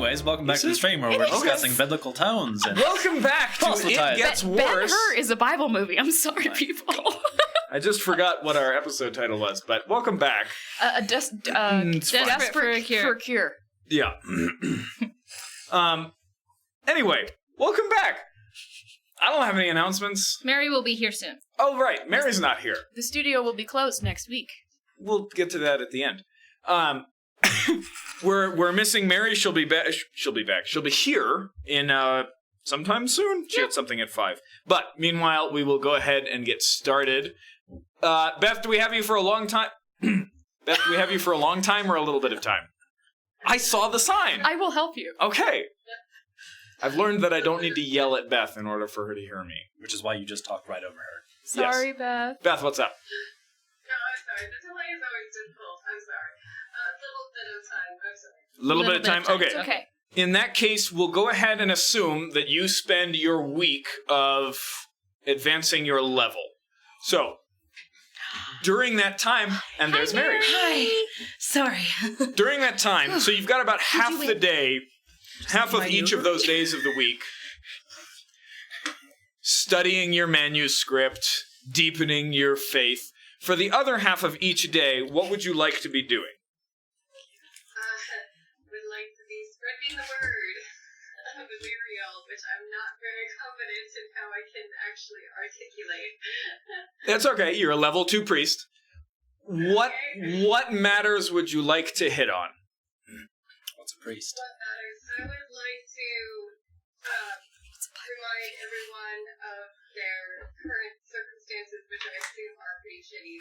Anyways, welcome back to the stream where we're discussing biblical tones. And welcome back to It Gets Worse. Ben-Hur is a Bible movie. I'm sorry, people. I just forgot what our episode title was, but welcome back. Desperate for Cure. Yeah. Anyway, welcome back. I don't have any announcements. Mary will be here soon. Oh, right. Mary's not here. The studio will be closed next week. We'll get to that at the end. We're missing Mary. She'll be back. She'll be here in sometime soon. She had something at 5. But meanwhile, we will go ahead and get started. Beth, do we have you for a long time? Beth, do we have you for a long time or a little bit of time? I saw the sign. I will help you. Okay. I've learned that I don't need to yell at Beth in order for her to hear me. Which is why you just talked right over her. Sorry, Yes. Beth. Beth, what's up? No, I'm sorry. The delay is always difficult. I'm sorry. A Little bit of time. Okay. It's okay. In that case, we'll go ahead and assume that you spend your week of advancing your level. So, during that time, and there's Mary. Hi. Sorry. During that time, so you've got about half the day, half of each of those days of the week, studying your manuscript, deepening your faith. For the other half of each day, what would you like to be doing? would like to be spreading the word of Illyrial, which I'm not very confident in how I can actually articulate. That's okay. You're a level 2 priest. What matters would you like to hit on? What's a priest? What matters? I would like to remind everyone of their current circumstances, which I assume are pretty shitty.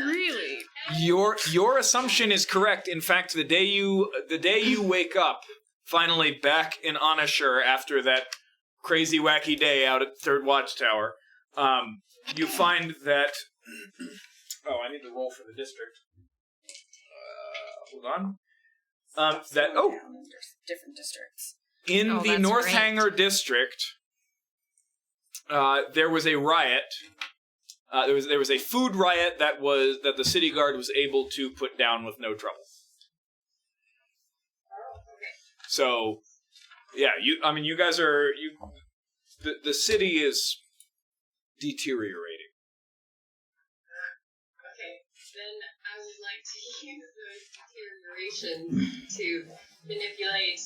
Really? Your assumption is correct. In fact, the day you wake up, finally back in Onashur after that crazy wacky day out at Third Watchtower, you find that. Oh, I need to roll for the district. Hold on. Different districts. In the Northanger district, there was a riot. There was a food riot that the city guard was able to put down with no trouble. So, yeah, you guys are the city is deteriorating. Okay, then I would like to use those deterioration to manipulate.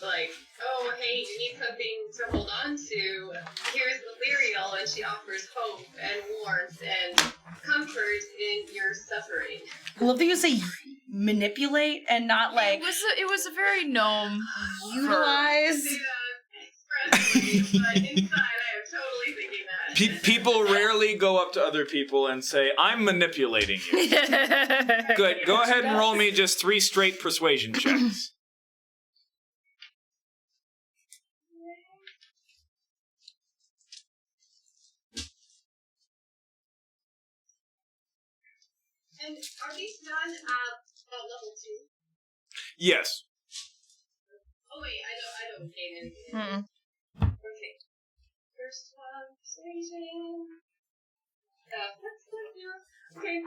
Like, oh, hey, you need something to hold on to. Here's Illyrial, and she offers hope and warmth and comfort in your suffering. I love that you say manipulate and not like It was a very gnome. utilize. Expressly, but inside I am totally thinking that. People rarely go up to other people and say, "I'm manipulating you." Good. Go ahead and roll me just 3 straight persuasion checks. And are these done at level 2? Yes. Oh wait, I don't gain anything. Mm-mm. Okay. First one, persuasion. That's good, yeah. Okay.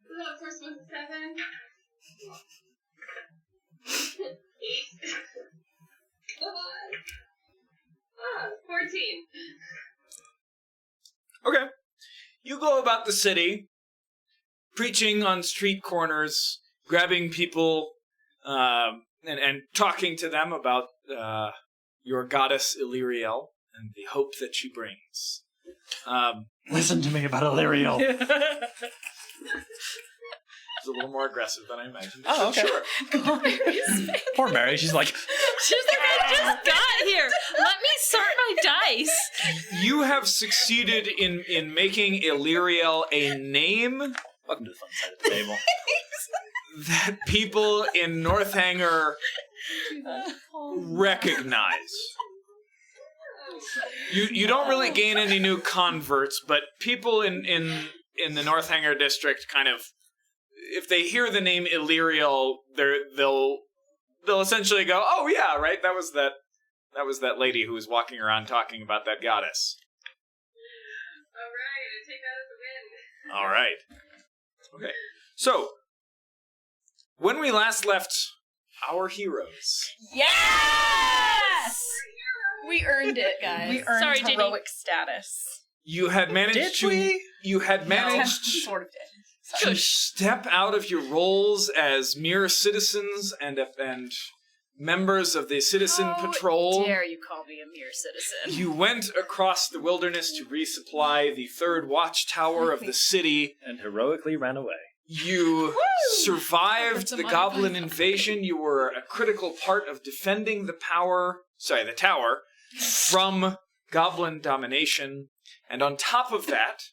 The first one's 7. 8. Come on. 14. Okay. You go about the city, preaching on street corners, grabbing people, and talking to them about your goddess Illyrial and the hope that she brings. Listen to me about Illyrial. It's a little more aggressive than I imagined. Oh, okay. Sure. Poor Mary, she's like, She's like, I just got here. Let me sort my dice. You have succeeded in making Illyrial a name welcome to the fun side of the table. that people in Northanger recognize. You don't really gain any new converts, but people in the Northanger district kind of, if they hear the name Illyrial, they'll essentially go, "Oh yeah, right, that was that that lady who was walking around talking about that goddess." Alright, I take that as a win. All right. Okay. So, when we last left our heroes. Yes! We earned it, guys. We earned Sorry, JD. heroic status. You had managed Did to. we? You had managed Sort of did. to step out of your roles as mere citizens and members of the citizen How patrol. dare you call me a mere citizen? You went across the wilderness to resupply the third watchtower of the city. And heroically ran away. You survived That's a the money goblin pile. invasion. You were a critical part of defending the tower from goblin domination. And on top of that,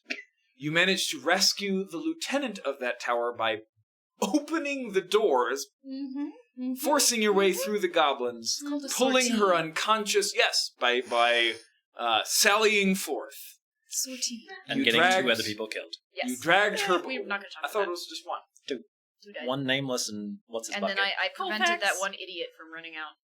you managed to rescue the lieutenant of that tower by opening the doors, forcing your way through the goblins, called a pulling her sortie. unconscious, by sallying forth. Sortie. And You getting dragged- 2 other people killed. Yes. You dragged her... We're not going to talk I thought it about was just one. Who died. One nameless and what's his And bucket? then I prevented Colfax. that one idiot from running out.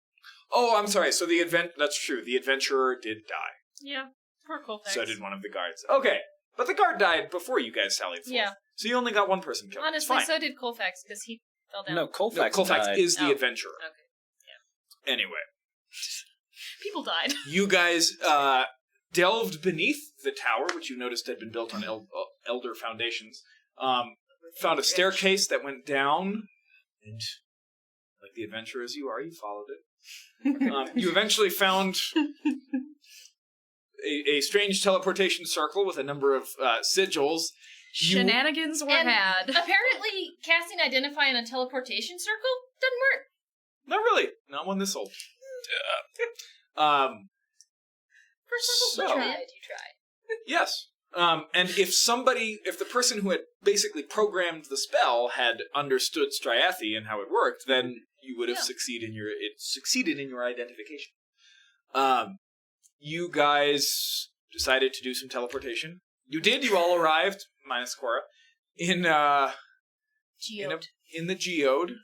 Oh, I'm sorry. So that's true. The adventurer did die. Yeah. Poor Colfax. So did one of the guards. Okay. But the guard died before you guys sallied forth. Yeah. So you only got one person killed. It's Honestly, fine. so did Colfax, because he fell down. No, Colfax, No, Colfax died. is the Oh. adventurer. Okay. Anyway, People died. you guys delved beneath the tower, which you noticed had been built on elder foundations. Found a staircase that went down, and like the adventurers you are, you followed it. You eventually found a strange teleportation circle with a number of sigils. You- Shenanigans were And had. apparently, casting Identify in a teleportation circle doesn't work. Not really. Not one this old. For So- you tried. Yes. And if the person who had basically programmed the spell had understood Striathi and how it worked, then you would have succeeded in your identification. You guys decided to do some teleportation. You did. You all arrived, minus Cora, in Geode. in the geode,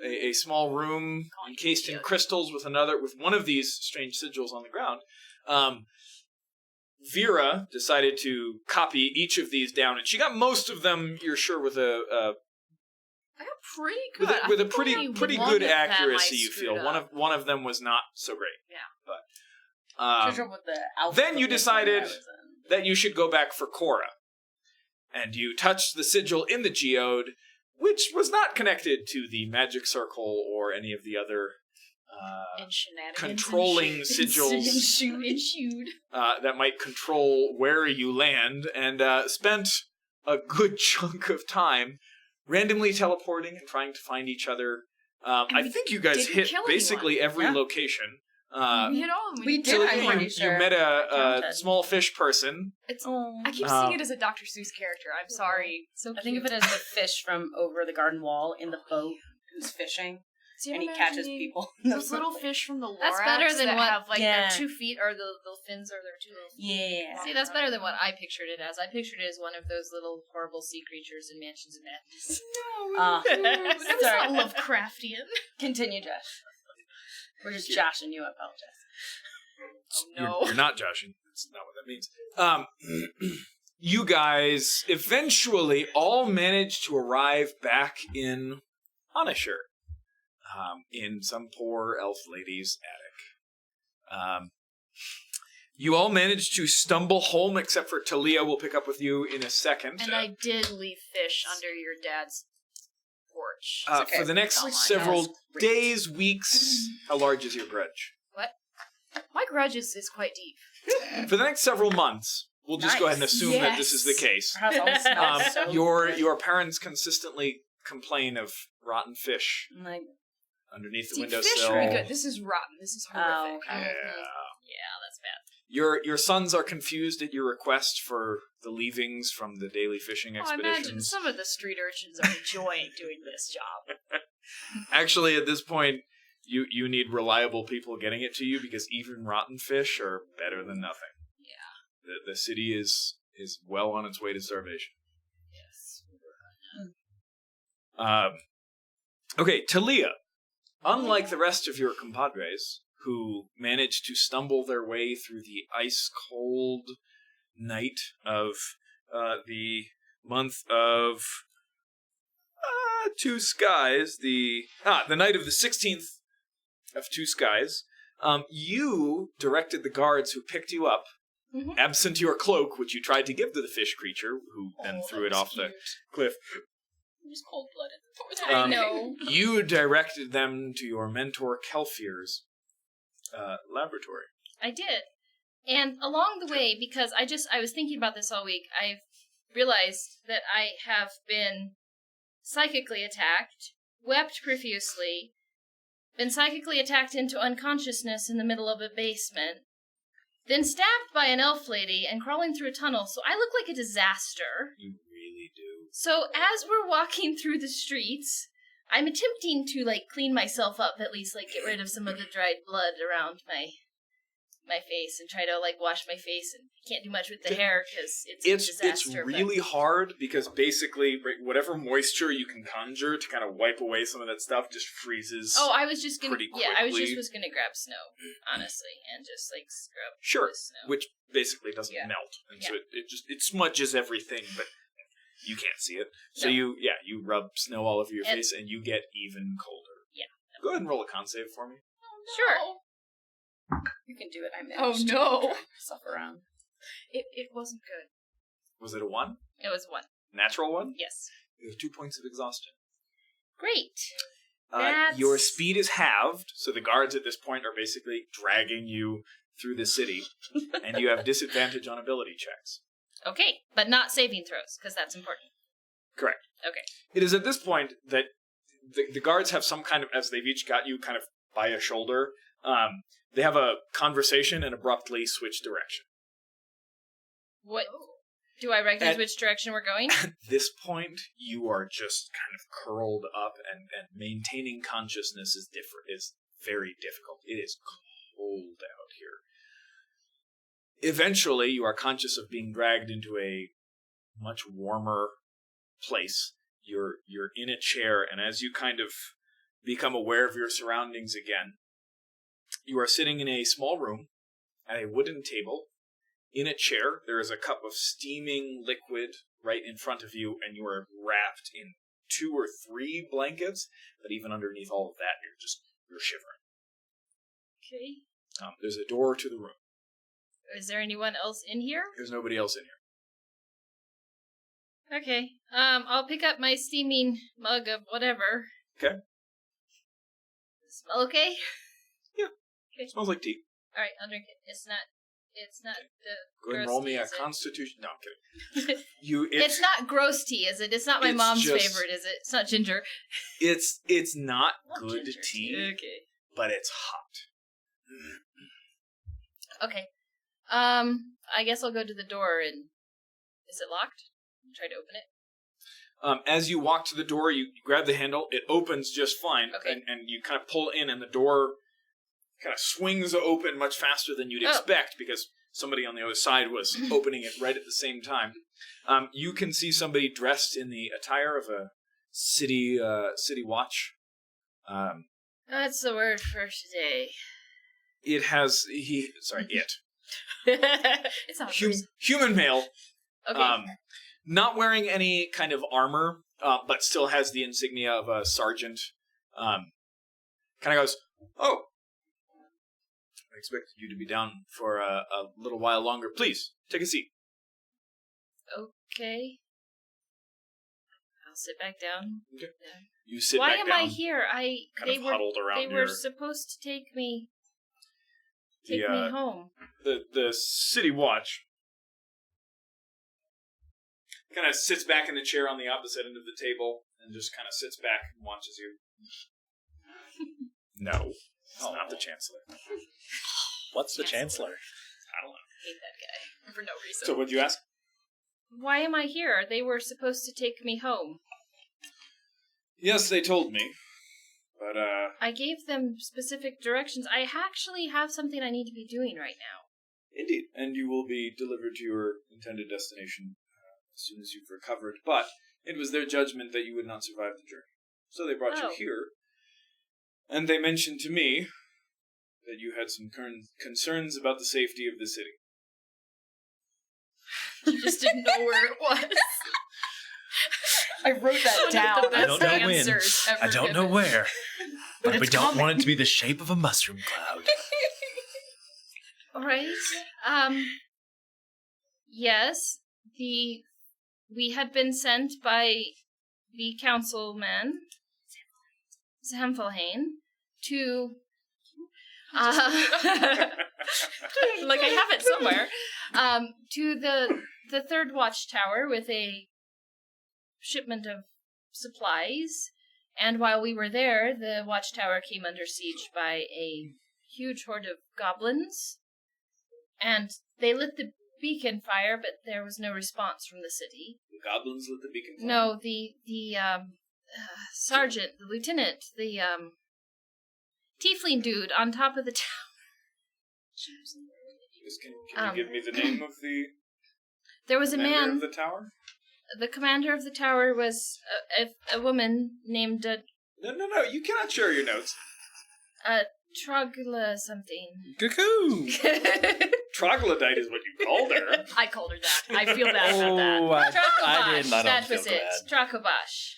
a small room encased in crystals with one of these strange sigils on the ground. Vera decided to copy each of these down, and she got most of them. You're sure with I got pretty good. with a I think pretty only pretty one good of them I accuracy. You screwed feel up. one of them was not so great. Yeah. But With the alpha then you that decided I was in. that you should go back for Cora, and you touched the sigil in the geode, which was not connected to the magic circle or any of the other And shenanigans. controlling sigils that might control where you land, and spent a good chunk of time randomly teleporting and trying to find each other. I think you guys didn't hit kill basically every Yeah. location. We hit all of them. We did, Tilly, I'm pretty sure. you met a counted. small fish person. I keep seeing it as a Dr. Seuss character. I'm sorry. I think of it as the fish from over the garden wall in the boat who's fishing, See, I'm and he catches imagining people. Those little fish from the Lorax That's better than that what- have like Yeah. their 2 feet or the little fins or their 2 little feet. Yeah. See, that's better than what I pictured it as. I pictured it as one of those little horrible sea creatures in Mansions of Madness. That was Sorry. not Lovecraftian. Continue, Josh. We're just joshing you. I apologize. No. You're not joshing. That's not what that means. You guys eventually all managed to arrive back in Onisher, in some poor elf lady's attic. You all managed to stumble home, except for Talia. We'll pick up with you in a second. And I did leave fish under your dad's porch. okay. For the next Oh my several God. Great. days, weeks, how large is your grudge? My grudge is quite deep. For the next several months, we'll just go ahead and Nice. assume that this is the case. Our house always smells so Your parents consistently complain of rotten fish like, underneath the See, fish windowsill. would be good. This is rotten. This is horrific. okay. Yeah. Yeah, that's bad. Your sons are confused at your request for the leavings from the daily fishing Oh, I imagine expeditions. some of the street urchins are enjoying doing this job. Actually, at this point, you need reliable people getting it to you, because even rotten fish are better than nothing. Yeah. The city is well on its way to starvation. Yes. Okay, Talia. Unlike the rest of your compadres, who managed to stumble their way through the ice-cold night of the month of Two Skies, the night of the 16th of Two Skies, you directed the guards who picked you up, absent your cloak, which you tried to give to the fish creature, who then threw it off the cliff. It was cold-blooded. I know. You directed them to your mentor Kelfir's laboratory. I did. And along the way, because I was thinking about this all week, I've realized that I have been psychically attacked, wept profusely, been psychically attacked into unconsciousness in the middle of a basement, then stabbed by an elf lady and crawling through a tunnel, so I look like a disaster. You really do. So as we're walking through the streets, I'm attempting to, clean myself up, at least, get rid of some of the dried blood around my face and try to, wash my face, and can't do much with the hair because it's a disaster. It's really hard because basically whatever moisture you can conjure to kind of wipe away some of that stuff just freezes. Oh, I was just gonna. pretty Yeah, I was quickly. gonna grab snow, honestly, and just scrub. Sure, the snow. which basically doesn't Yeah. melt, and so Yeah. it smudges everything, but you can't see it. So No. you rub snow all over your And- face, and you get even colder. Yeah. Go ahead and roll a con save for me. Sure. You can do it. I Oh managed to no! drag myself around. It wasn't good. Was it a 1? It was 1. Natural 1? Yes. You have 2 points of exhaustion. Great. Your speed is halved, so the guards at this point are basically dragging you through the city, and you have disadvantage on ability checks. Okay, but not saving throws because that's important. Correct. Okay. It is at this point that the guards have some kind of, as they've each got you kind of by a shoulder, they have a conversation and abruptly switch direction. What? Do I recognize At- which direction we're going? At this point, you are just kind of curled up, and maintaining consciousness is very difficult. It is cold out here. Eventually, you are conscious of being dragged into a much warmer place. You're in a chair, and as you kind of become aware of your surroundings again, you are sitting in a small room at a wooden table. In a chair, there is a cup of steaming liquid right in front of you, and you are wrapped in 2 or 3 blankets, but even underneath all of that, you're shivering. Okay. There's a door to the room. Is there anyone else in here? There's nobody else in here. Okay. I'll pick up my steaming mug of whatever. Okay. Smell okay? It smells like tea. All right, I'll drink it. It's not the. Go ahead and gross roll me tea, a is it? constitution. No, I'm kidding. It's not gross tea, is it? It's not my It's mom's just- favorite, is it? It's not ginger. It's not Love good ginger tea, Okay. but it's hot. Okay. I guess I'll go to the door and. Is it locked? Try to open it. As you walk to the door, you grab the handle. It opens just fine, Okay. and you kind of pull in, and the door kind of swings open much faster than you'd Oh. expect because somebody on the other side was opening it right at the same time. You can see somebody dressed in the attire of a city watch. That's the word for today. It. It's not a person. Human male. Okay. Not wearing any kind of armor, but still has the insignia of a sergeant. Kind of goes, "Oh, I expected you to be down for a little while longer. Please, take a seat." Okay. I'll sit back down. Okay. You sit Why back am down, I here? kind of huddled around They your... were supposed to take me me home. The city watch kind of sits back in the chair on the opposite end of the table and just kind of sits back and watches you. No, it's not the Chancellor. What's the Chancellor? I don't know. Hate that guy for no reason. So what'd you ask? Why am I here? They were supposed to take me home. Yes, they told me. But, I gave them specific directions. I actually have something I need to be doing right now. indeed. And you will be delivered to your intended destination as soon as you've recovered. But it was their judgment that you would not survive the journey. So they brought Oh. you here. And they mentioned to me that you had some concerns about the safety of the city. You just didn't know where it was. I wrote that down. the best I don't know when. answers ever I don't know given. where. But we it's don't coming. want it to be the shape of a mushroom cloud. All right. Yes, we had been sent by the councilman, Zamfelhain, to Like I have it somewhere. to the third watchtower with a shipment of supplies. And while we were there, the watchtower came under siege by a huge horde of goblins. And they lit the beacon fire, but there was no response from the city. The goblins lit the beacon fire. No, the sergeant, the lieutenant, the tiefling dude on top of the tower. Can you give me the name of the There was a commander man. of the tower? The commander of the tower was a woman named No. You cannot share your notes. Trogla something. Cuckoo! Troglodyte is what you called her. I called her that. I feel bad about that. Oh, I Trakobash, did not that feel was it. Trakobash.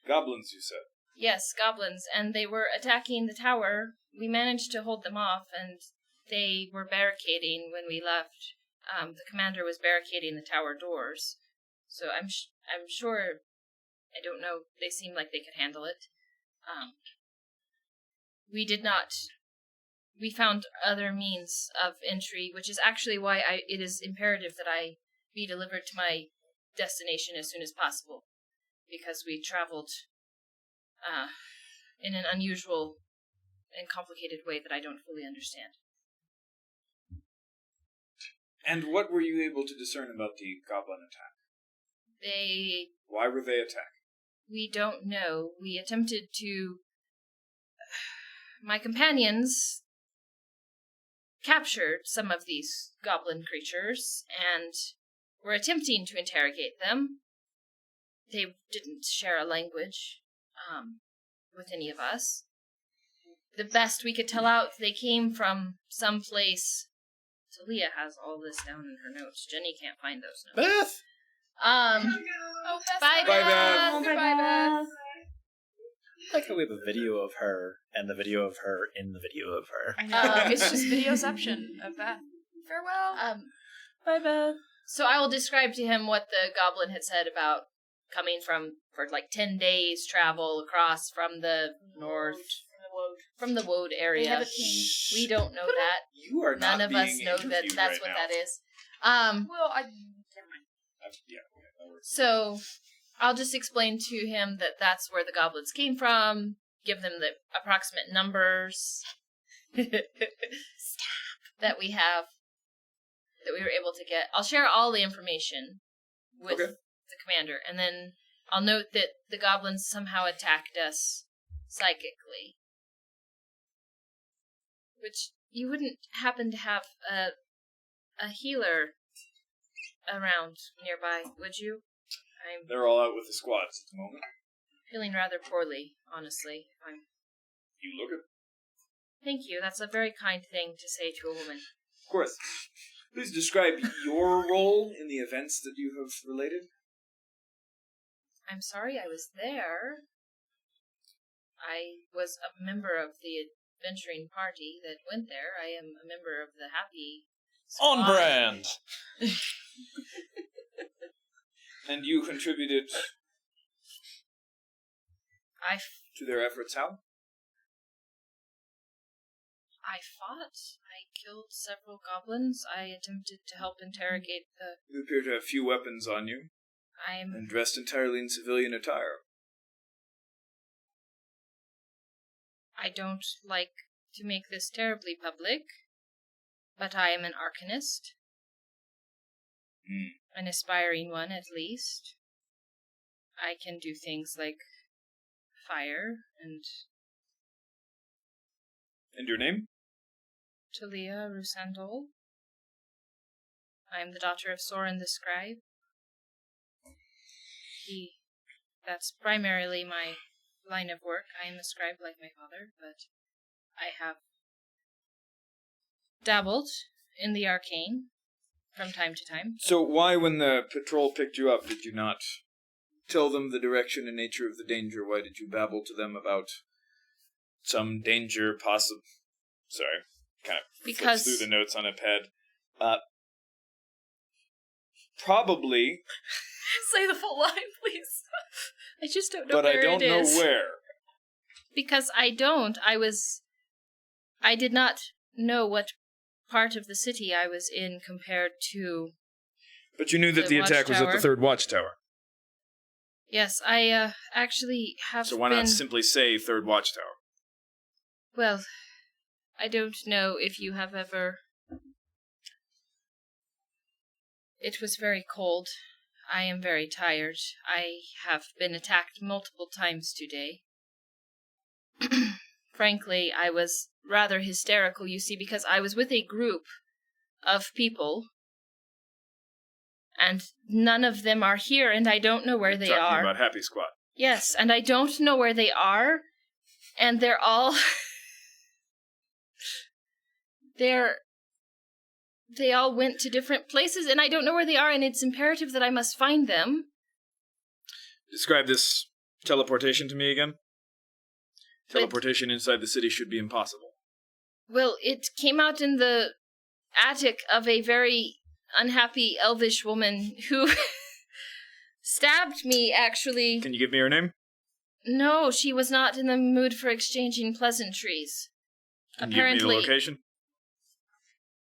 Goblins, you said. Yes, goblins, and they were attacking the tower. We managed to hold them off, and they were barricading when we left. The commander was barricading the tower doors, so I'm sure. I don't know. They seemed like they could handle it. We did not. We found other means of entry, which is actually why it is imperative that I be delivered to my destination as soon as possible, because we traveled in an unusual and complicated way that I don't fully understand. And what were you able to discern about the goblin attack? Why were they attacked? We don't know. We attempted to. My companions captured some of these goblin creatures and were attempting to interrogate them. They didn't share a language with any of us. The best we could tell out, they came from some place. Talia has all this down in her notes. Jenny can't find those notes. Beth! Oh, Bye, Bye, Beth. Beth. Bye, Beth. I like how we have a video of her and the video of her in the video of her. I know. It's just videoception of Beth. Farewell. Bye, Beth. So I will describe to him what the goblin had said about coming for 10 days travel across from the north, from the Woad area. They have a king. We don't know that. You are None not of us being know that interviewed that's right what now. that is. Well, never mind. Yeah, that works. So I'll just explain to him that that's where the goblins came from, give them the approximate numbers that we have, that we were able to get. I'll share all the information with Okay. the commander, and then I'll note that the goblins somehow attacked us psychically. Which, you wouldn't happen to have a healer around nearby, would you? I'm They're all out with the squads at the moment. feeling rather poorly, honestly. You look at. Thank you. That's a very kind thing to say to a woman. Of course. Please describe your role in the events that you have related. I'm sorry I was there. I was a member of the adventuring party that went there. I am a member of the happy squad. On brand! And you contributed I to their efforts how? fought. I killed several goblins. I attempted to help interrogate the... You appear to have few weapons on you, I'm... and dressed entirely in civilian attire. I don't like to make this terribly public, but I am an arcanist. An aspiring one, at least. I can do things like fire and And your name? Talia Rusandol. I am the daughter of Soren the Scribe. That's primarily my line of work. I am a scribe like my father, but I have dabbled in the arcane from time to time. So why, when the patrol picked you up, did you not tell them the direction and nature of the danger? Why did you babble to them about some danger Sorry, kind of Because flips through the notes on a pad. Probably, Say the full line, please. I just don't know but where I don't it know is. where. Because I did not know what part of the city I was in compared to... But you knew that The the attack was at the watchtower. third watchtower. Yes, I actually have So why been... not simply say third watchtower? Well, I don't know if you have ever... It was very cold. I am very tired. I have been attacked multiple times today. Frankly, I was rather hysterical, you see, because I was with a group of people, and none of them are here, and I don't know where they Talking are. about Happy Squad. Yes, and I don't know where they are, and they're all... They all went to different places, and I don't know where they are, and it's imperative that I must find them. Describe this teleportation to me again. But- Teleportation inside the city should be impossible. Well, it came out in the attic of a very unhappy elvish woman who stabbed me, actually. Can you give me her name? No, she was not in the mood for exchanging pleasantries. Can you give me the location?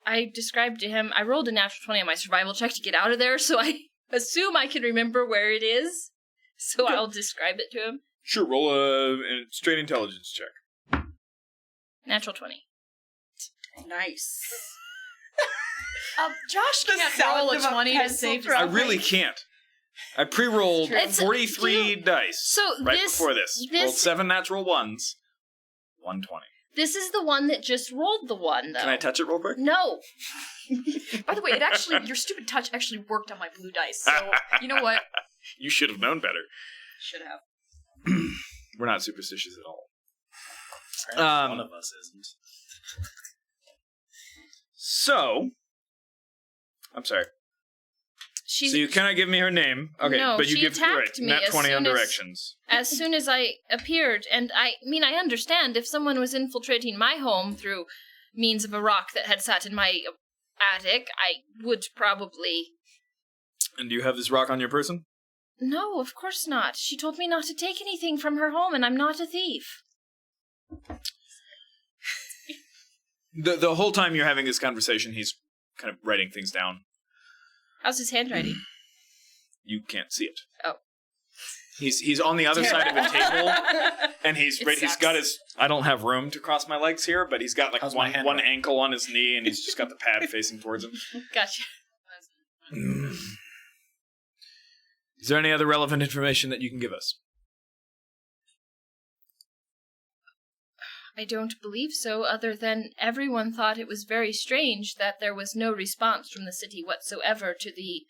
I described to him, I rolled a natural 20 on my survival check to get out of there, so I assume I can remember where it is. So I'll describe it to him. Sure, roll a straight intelligence check. Natural 20. Nice. Josh The can't sound roll a of a 20 to pencil save drop. I yourself. really can't. I pre-rolled It's- 43 dice So right this, before this. Rolled 7 natural ones. 120. This is the one that just rolled the one, though. Can I touch it real quick? No. By the way, it actually, your stupid touch actually worked on my blue dice, so you know what? You should have known better. Should have. We're not superstitious at all. One of us isn't. So, I'm sorry. She's, So you cannot give me her name. Okay, No, but you she give attacked me nat as 20 on soon as- directions. as soon as I appeared, and I mean, I understand if someone was infiltrating my home through means of a rock that had sat in my attic, I would probably... And do you have this rock on your person? No, of course not. She told me not to take anything from her home, and I'm not a thief. The whole time you're having this conversation, he's kind of writing things down. How's his handwriting? You can't see it. Oh. He's on the other side of a table, and he's It sucks. got his. I don't have room to cross my legs here, but he's got like How's my one handwriting? ankle on his knee, and he's just got the pad facing towards him. Gotcha. Is there any other relevant information that you can give us? I don't believe so, other than everyone thought it was very strange that there was no response from the city whatsoever to the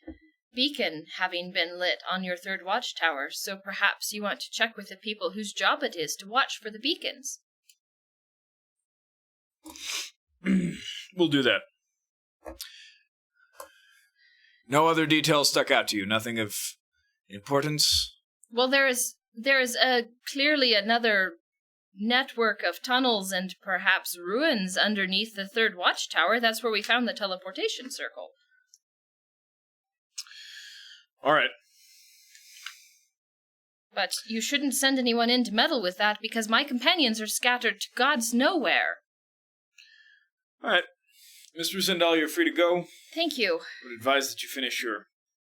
beacon having been lit on your third watchtower, so perhaps you want to check with the people whose job it is to watch for the beacons. We'll do that. No other details stuck out to you? Nothing of importance? Well, there is clearly another network of tunnels and perhaps ruins underneath the third watchtower. That's where we found the teleportation circle. All right. But you shouldn't send anyone in to meddle with that, because my companions are scattered to God's nowhere. All right. Mr. Zendal, you're free to go. Thank you. I would advise that you finish your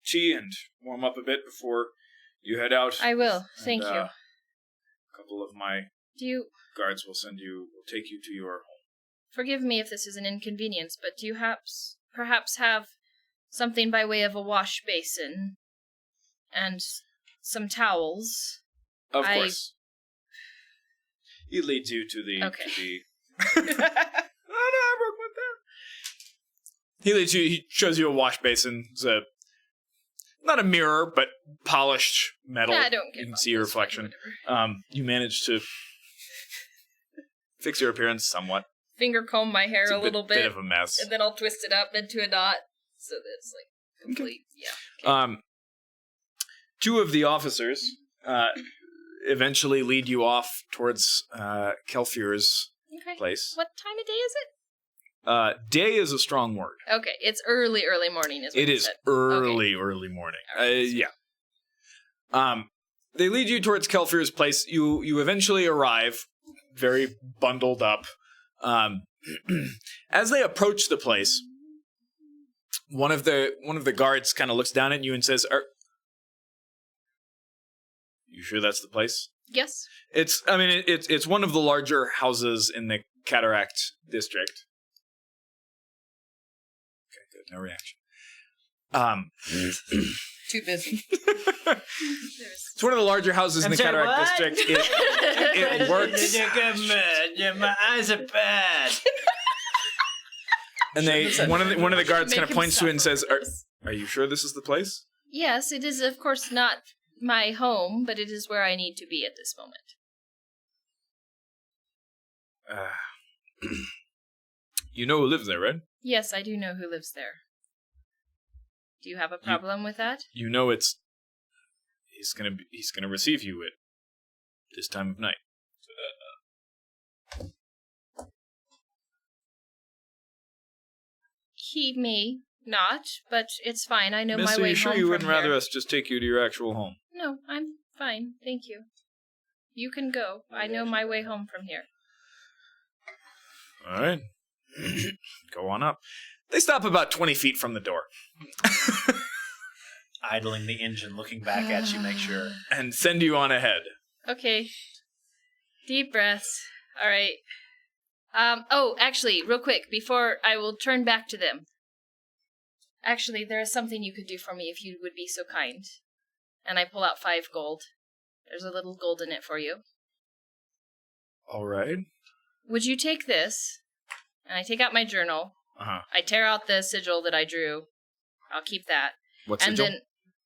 tea and warm up a bit before you head out. I will. Thank And, you. A couple of my Do you guards will take you to your home. forgive me if this is an inconvenience, but do you perhaps have something by way of a wash basin and some towels? Of course. He leads you to the... Okay. Oh, no, I broke my pen. He shows you a wash basin. It's not a mirror, but polished metal. I don't get You can see your reflection. You manage to fix your appearance somewhat. Finger comb my hair It's a little bit bit, of a mess. and then I'll twist it up into a knot. so that it's like complete. Yeah. Two of the officers eventually lead you off towards Kelfir's Okay. place. What time of day is it? Day is a strong word. Okay, it's early morning. Is what It you is said. early morning. Yeah. They lead you towards Kelfir's place. You eventually arrive, very bundled up. As they approach the place, one of the guards kind of looks down at you and says, "You sure that's the place?" Yes. It's one of the larger houses in the Cataract district. Okay, good. No reaction. Too busy. It's one of the larger houses in the Cataract district. It works. My eyes are bad. And one of the guards Make kind of him points to it and suffer says, for this. "Are you sure this is the place?" Yes, it is of course not my home, but it is where I need to be at this moment. You know who lives there, right? Yes, I do know who lives there. Do you have a problem with that? You know he's gonna receive you at this time of night. He may not, but it's fine. I know Miss, my way are you sure home you from wouldn't rather here. us just take you to your actual home? No, I'm fine. Thank you. You can go. I know my way home from here. All right. Go on up. They stop about 20 feet from the door. Idling the engine, looking back at you, make sure. And send you on ahead. Okay. Deep breaths. All right. Actually, real quick, before I will turn back to them. Actually, there is something you could do for me if you would be so kind. And I pull out 5 gold. There's a little gold in it for you. All right. Would you take this? And I take out my journal. Uh-huh. I tear out the sigil that I drew. I'll keep that. What's And the then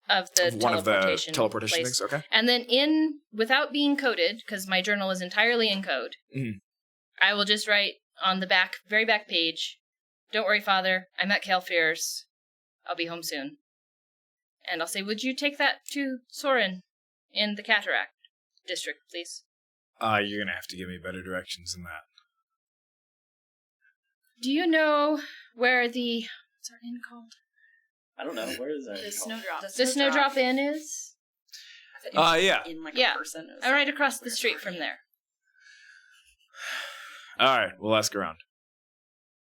of the one of the teleportation place. things? Okay. And then without being coded, because my journal is entirely in code, I will just write on the very back page, "Don't worry, Father, I'm at Kelfir's. I'll be home soon." And I'll say, "Would you take that to Soren in the Cataract district, please?" You're gonna have to give me better directions than that. Do you know where what's our inn called? I don't know. Where is that? The snowdrop. The Snowdrop Inn is? Yeah. In like Yeah. a person. I'm right across the street from there. All right. We'll ask around.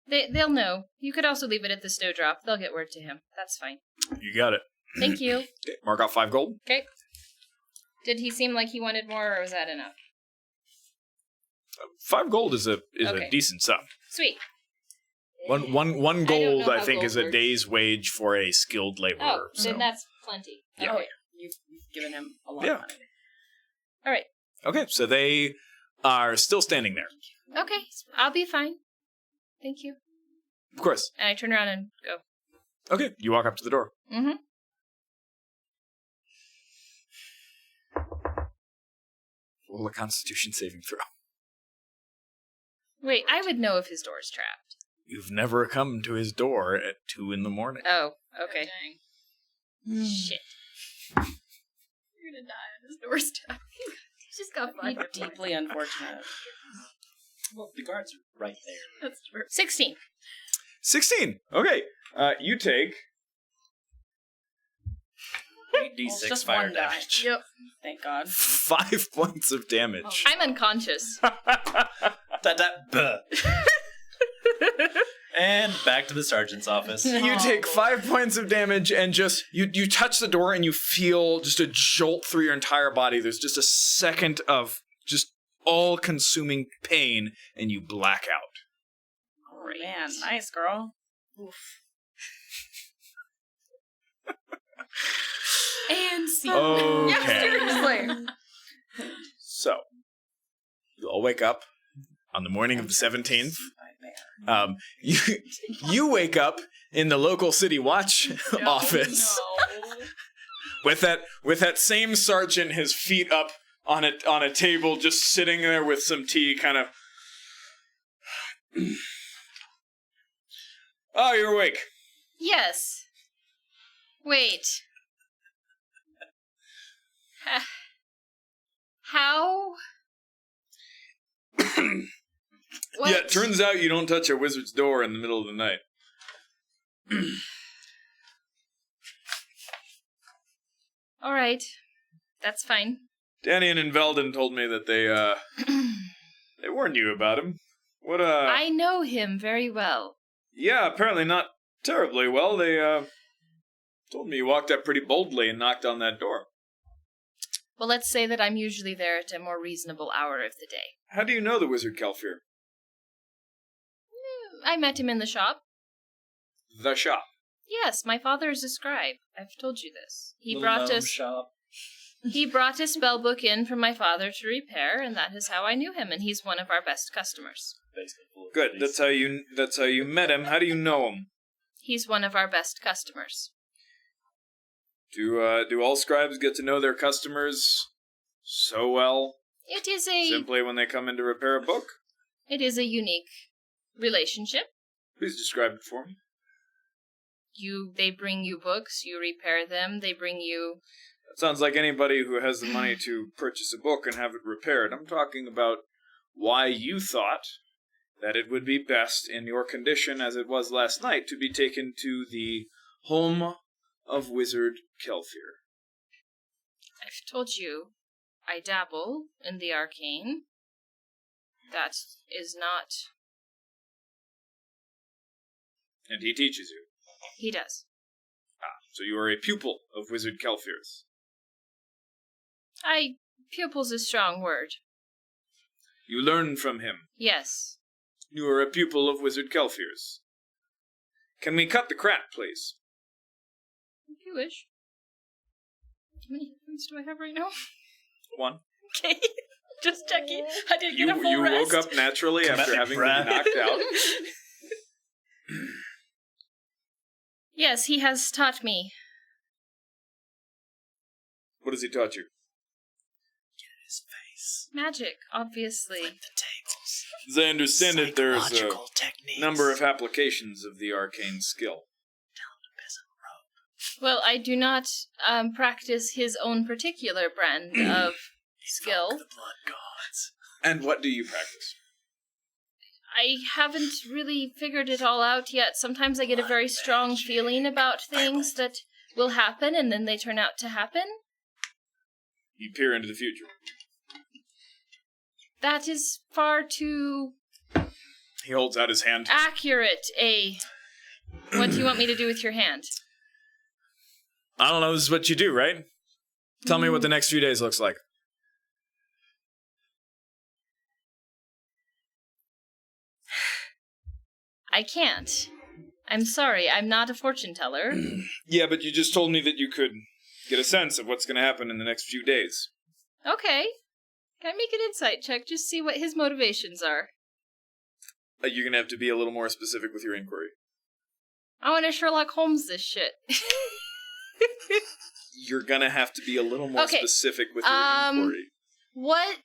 They'll know. You could also leave it at the Snowdrop. They'll get word to him. That's fine. You got it. Thank you. Okay, mark out 5 gold. Okay. Did he seem like he wanted more, or was that enough? 5 gold is a Okay. decent sum. Sweet. One gold, know I how think, gold is a works. day's wage for a skilled laborer. Oh, so. then that's plenty. Yeah. Okay. You've given him a lot Yeah. of money. All right. Okay, so they are still standing there. Okay. I'll be fine. Thank you. Of course. And I turn around and go. Okay, you walk up to the door. Mm-hmm. Roll a Constitution saving throw. Wait, I would know if his door is trapped. You've never come to his door at 2 a.m. Oh, okay. Dang. Shit. You're gonna die on his doorstep. He's just got Be 5 deeply unfortunate. Well, the guards are right there. That's true. 16. 16. Okay, you take 8d6 just fire one die. damage. Yep. Thank God. 5 points of damage. I'm unconscious. Buh. And back to the sergeant's office. You take 5 points of damage and just you touch the door and you feel just a jolt through your entire body. There's just a second of just all-consuming pain and you black out. Oh, man, nice girl. And see. Okay. Yeah, seriously. So, you all wake up on the morning of the 17th. You wake up in the local city watch office with that same sergeant, his feet up on a table, just sitting there with some tea, kind of. Oh, you're awake. Yes. Wait. How? What? Yeah, it turns out you don't touch a wizard's door in the middle of the night. All right. That's fine. Danian and Veldon told me that they warned you about him. What, I know him very well. Yeah, apparently not terribly well. They, told me you walked up pretty boldly and knocked on that door. Well, let's say that I'm usually there at a more reasonable hour of the day. How do you know the wizard Kelfir? I met him in the shop. The shop. Yes, my father is a scribe. I've told you this. He Little brought gnome us shop. He brought a spell book in for my father to repair, and that is how I knew him, and he's one of our best customers. Basement full of Good. goodies. That's how you met him. How do you know him? He's one of our best customers. Do all scribes get to know their customers so well? It is Simply when they come in to repair a book? It is a unique relationship. Please describe it for me. They bring you books, you repair them, they bring you... That sounds like anybody who has the money to purchase a book and have it repaired. I'm talking about why you thought that it would be best in your condition as it was last night to be taken to the home of Wizard Kelfir. I've told you, I dabble in the arcane. That is not... And he teaches you. He does. So you are a pupil of Wizard Kelfir's. Pupil's a strong word. You learn from him. Yes. You are a pupil of Wizard Kelfir's. Can we cut the crap, please? If you wish. How many hit points do I have right now? 1. Okay. Just checking. I didn't get a full You rest. woke up naturally after Comedic having breath. been knocked out. Yes, he has taught me. What has he taught you? His face. Magic, obviously. Flip the tables. As I understand it, there's a Psychological techniques. number of applications of the arcane skill. Well, I do not practice his own particular brand of skill. Invoke the blood gods. And what do you practice? I haven't really figured it all out yet. Sometimes I get a very strong feeling about things that will happen, and then they turn out to happen. You peer into the future. That is far too He holds out his hand. accurate, What do you want me to do with your hand? I don't know, this is what you do, right? Tell me what the next few days looks like. I can't. I'm sorry, I'm not a fortune teller. Yeah, but you just told me that you could get a sense of what's going to happen in the next few days. Okay. Can I make an insight check? Just see what his motivations are. You're going to have to be a little more specific with your inquiry. I want to Sherlock Holmes this shit. You're going to have to be a little more Okay, specific with your inquiry. What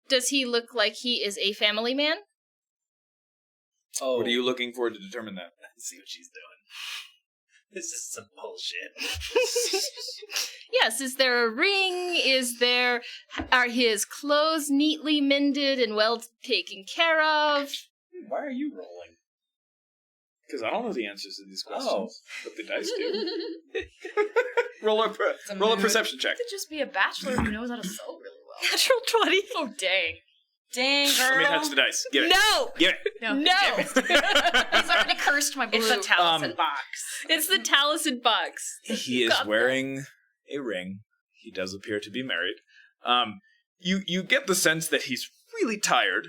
does he look like? He is a family man? Oh, What are you looking for to determine that? Let's see what she's doing. This is some bullshit. Yes, is there a ring? Are his clothes neatly mended and well taken care of? Why are you rolling? Because I don't know the answers to these questions. Oh. But the dice do. roll a perception check. Could just be a bachelor who knows how to sew really well. Natural 20. Oh dang! Dang, girl. Let me touch the dice. Give it. No! Give it. No! He's already cursed my blue. It's a talisman box. It's the talisman box. He is Got wearing a ring. He does appear to be married. You get the sense that he's really tired.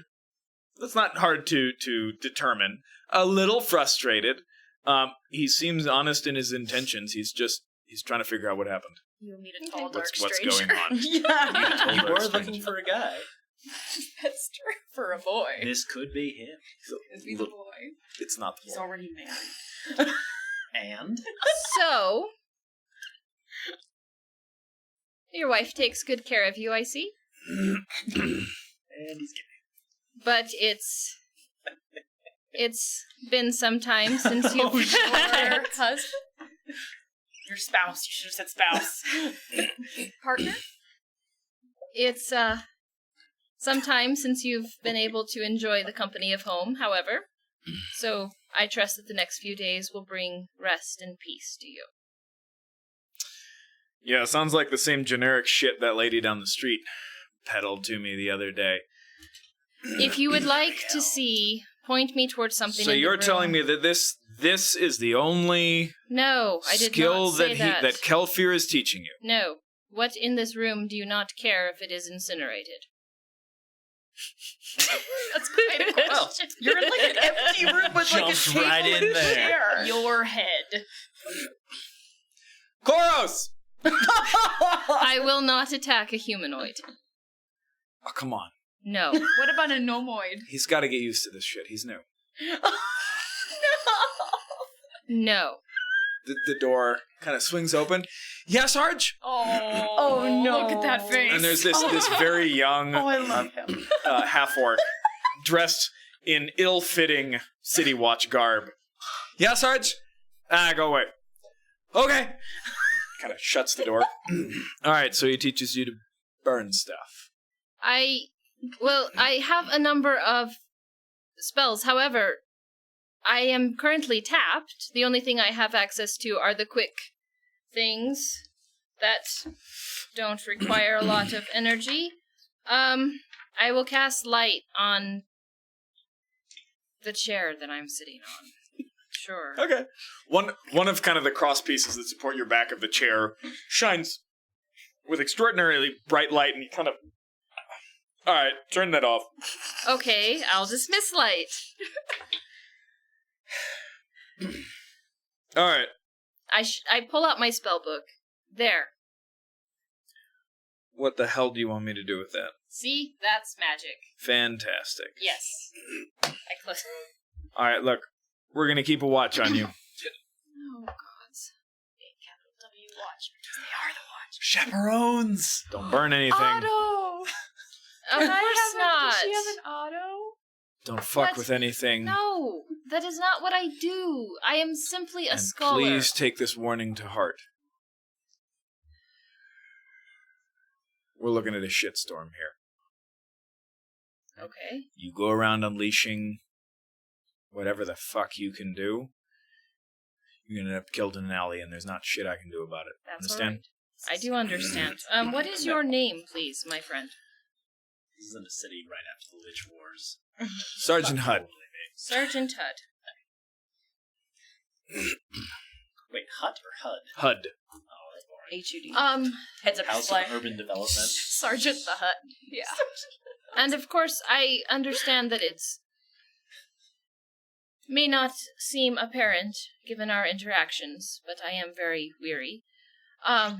That's not hard to determine. A little frustrated. He seems honest in his intentions. He's trying to figure out what happened. You'll meet a tall, dark What's stranger. going on? Yeah. You Dark were stranger. looking for a guy. That's true for a boy. This could be him. Is he the boy? It's not the He's boy. already married. And? So, your wife takes good care of you, I see. And he's gay. But it's It's been some time since you've Your husband? Your spouse. You should have said spouse. Partner? It's some time since you've been able to enjoy the company of home, however. So I trust that the next few days will bring rest and peace to you. Yeah, sounds like the same generic shit that lady down the street peddled to me the other day. If you would like to see, point me towards something. So in the you're room. telling me that this is the only No, I did skill not say that Kelfir is teaching you? No. What in this room do you not care if it is incinerated? That's quite a question. You're in like an empty room with like a Jumps table right in and there. chair. Your head. Koros! I will not attack a humanoid. Oh, come on. No. What about a gnomoid? He's got to get used to this shit. He's new. No. The door kind of swings open. Yes, Sarge? Oh no. Look at that face. And there's this very young Oh, I love him. half-orc dressed in ill-fitting City Watch garb. Yeah, Sarge? Go away. Okay. Kind of shuts the door. All right, so he teaches you to burn stuff. I have a number of spells. However, I am currently tapped. The only thing I have access to are the quick things that don't require a lot of energy. I will cast light on the chair that I'm sitting on. Sure. Okay. One of kind of the cross pieces that support your back of the chair shines with extraordinarily bright light, and you kind of... All right, turn that off. Okay, I'll dismiss light. All right. I pull out my spell book. There. What the hell do you want me to do with that? See? That's magic. Fantastic. Yes. I close. All right, look. We're going to keep a watch on you. Oh, gods. Capital W watch, because they are the watch. Chaperones. Don't burn anything. Otto! Of course not. Does she have an auto? Don't fuck What? with anything. No, that is not what I do. I am simply a And scholar. please take this warning to heart. We're looking at a shitstorm here. Okay. You go around unleashing whatever the fuck you can do, you're gonna end up killed in an alley, and there's not shit I can do about it. That's Understand? all right. I do understand. What is your name, please, my friend? This is in the city right after the Lich Wars. Sergeant Hudd. Sergeant Hud. Wait, Hut or HUD? Hud. Oh, that's boring. HUD. Heads up House display. of Urban Development. Sergeant the Hut. Yeah. And of course, I understand that it's may not seem apparent given our interactions, but I am very weary. I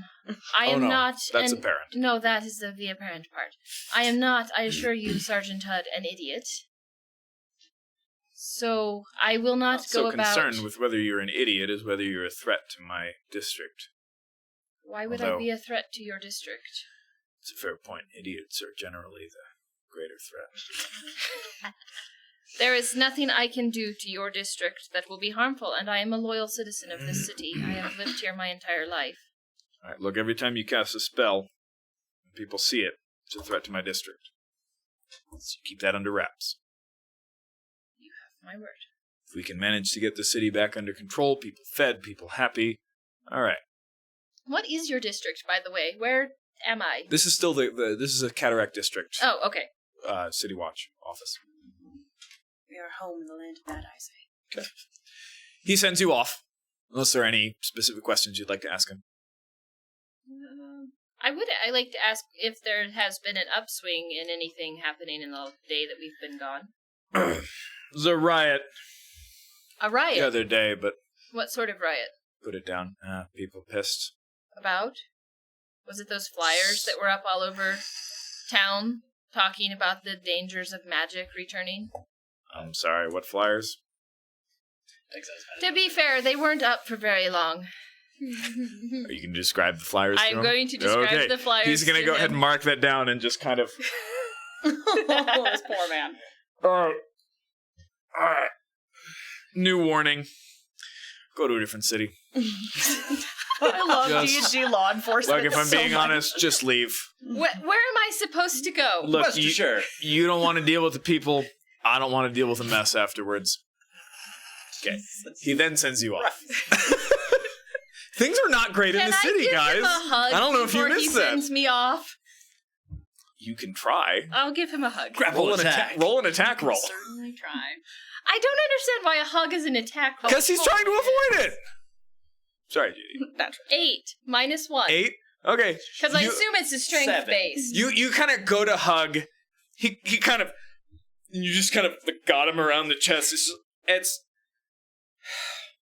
am no, not. that's apparent. No, that is the apparent part. I am not, I assure you, Sergeant Hud, an idiot. So I will not Not go so about. concerned with whether you're an idiot as whether you're a threat to my district. Why would Although- I be a threat to your district? It's a fair point. Idiots are generally the greater threat. There is nothing I can do to your district that will be harmful, and I am a loyal citizen of this city. I have lived here my entire life. All right, look, every time you cast a spell, and people see it, it's a threat to my district. So you keep that under wraps. You have my word. If we can manage to get the city back under control, people fed, people happy, all right. What is your district, by the way? Where am I? This is still this is a Cataract District Oh, okay. City Watch office. We are home in the land of bad eyes. Okay. He sends you off, unless there are any specific questions you'd like to ask him. I like to ask if there has been an upswing in anything happening in the day that we've been gone. There's a riot A riot? the other day, but What sort of riot? put it down. People pissed. About? Was it those flyers that were up all over town talking about the dangers of magic returning? I'm sorry, what flyers? To be fair, they weren't up for very long. Are you going to describe the flyers to I'm him? going to describe Okay. the flyers. He's going to go ahead and mark that down and just kind of... Oh, this poor man. Alright. New warning. Go to a different city. I love Just- D&D law enforcement. Like, if I'm so being much. honest, just leave. Where am I supposed to go? Look, Rest assured. you don't want to deal with the people. I don't want to deal with the mess afterwards. Okay. He then sends you off. Things are not great in Can the city, I give guys. him a hug I don't know if you before missed he that. sends me off? You can try. I'll give him a hug. Grapple attack. Roll an attack roll. Certainly try. I don't understand why a hug is an attack roll. Because he's trying to avoid it. Sorry, Judy. Natural. 8 minus 1. 8? Okay. Because I You- assume it's a strength 7. based. You kind of go to hug. He kind of, you just kind of got him around the chest. It's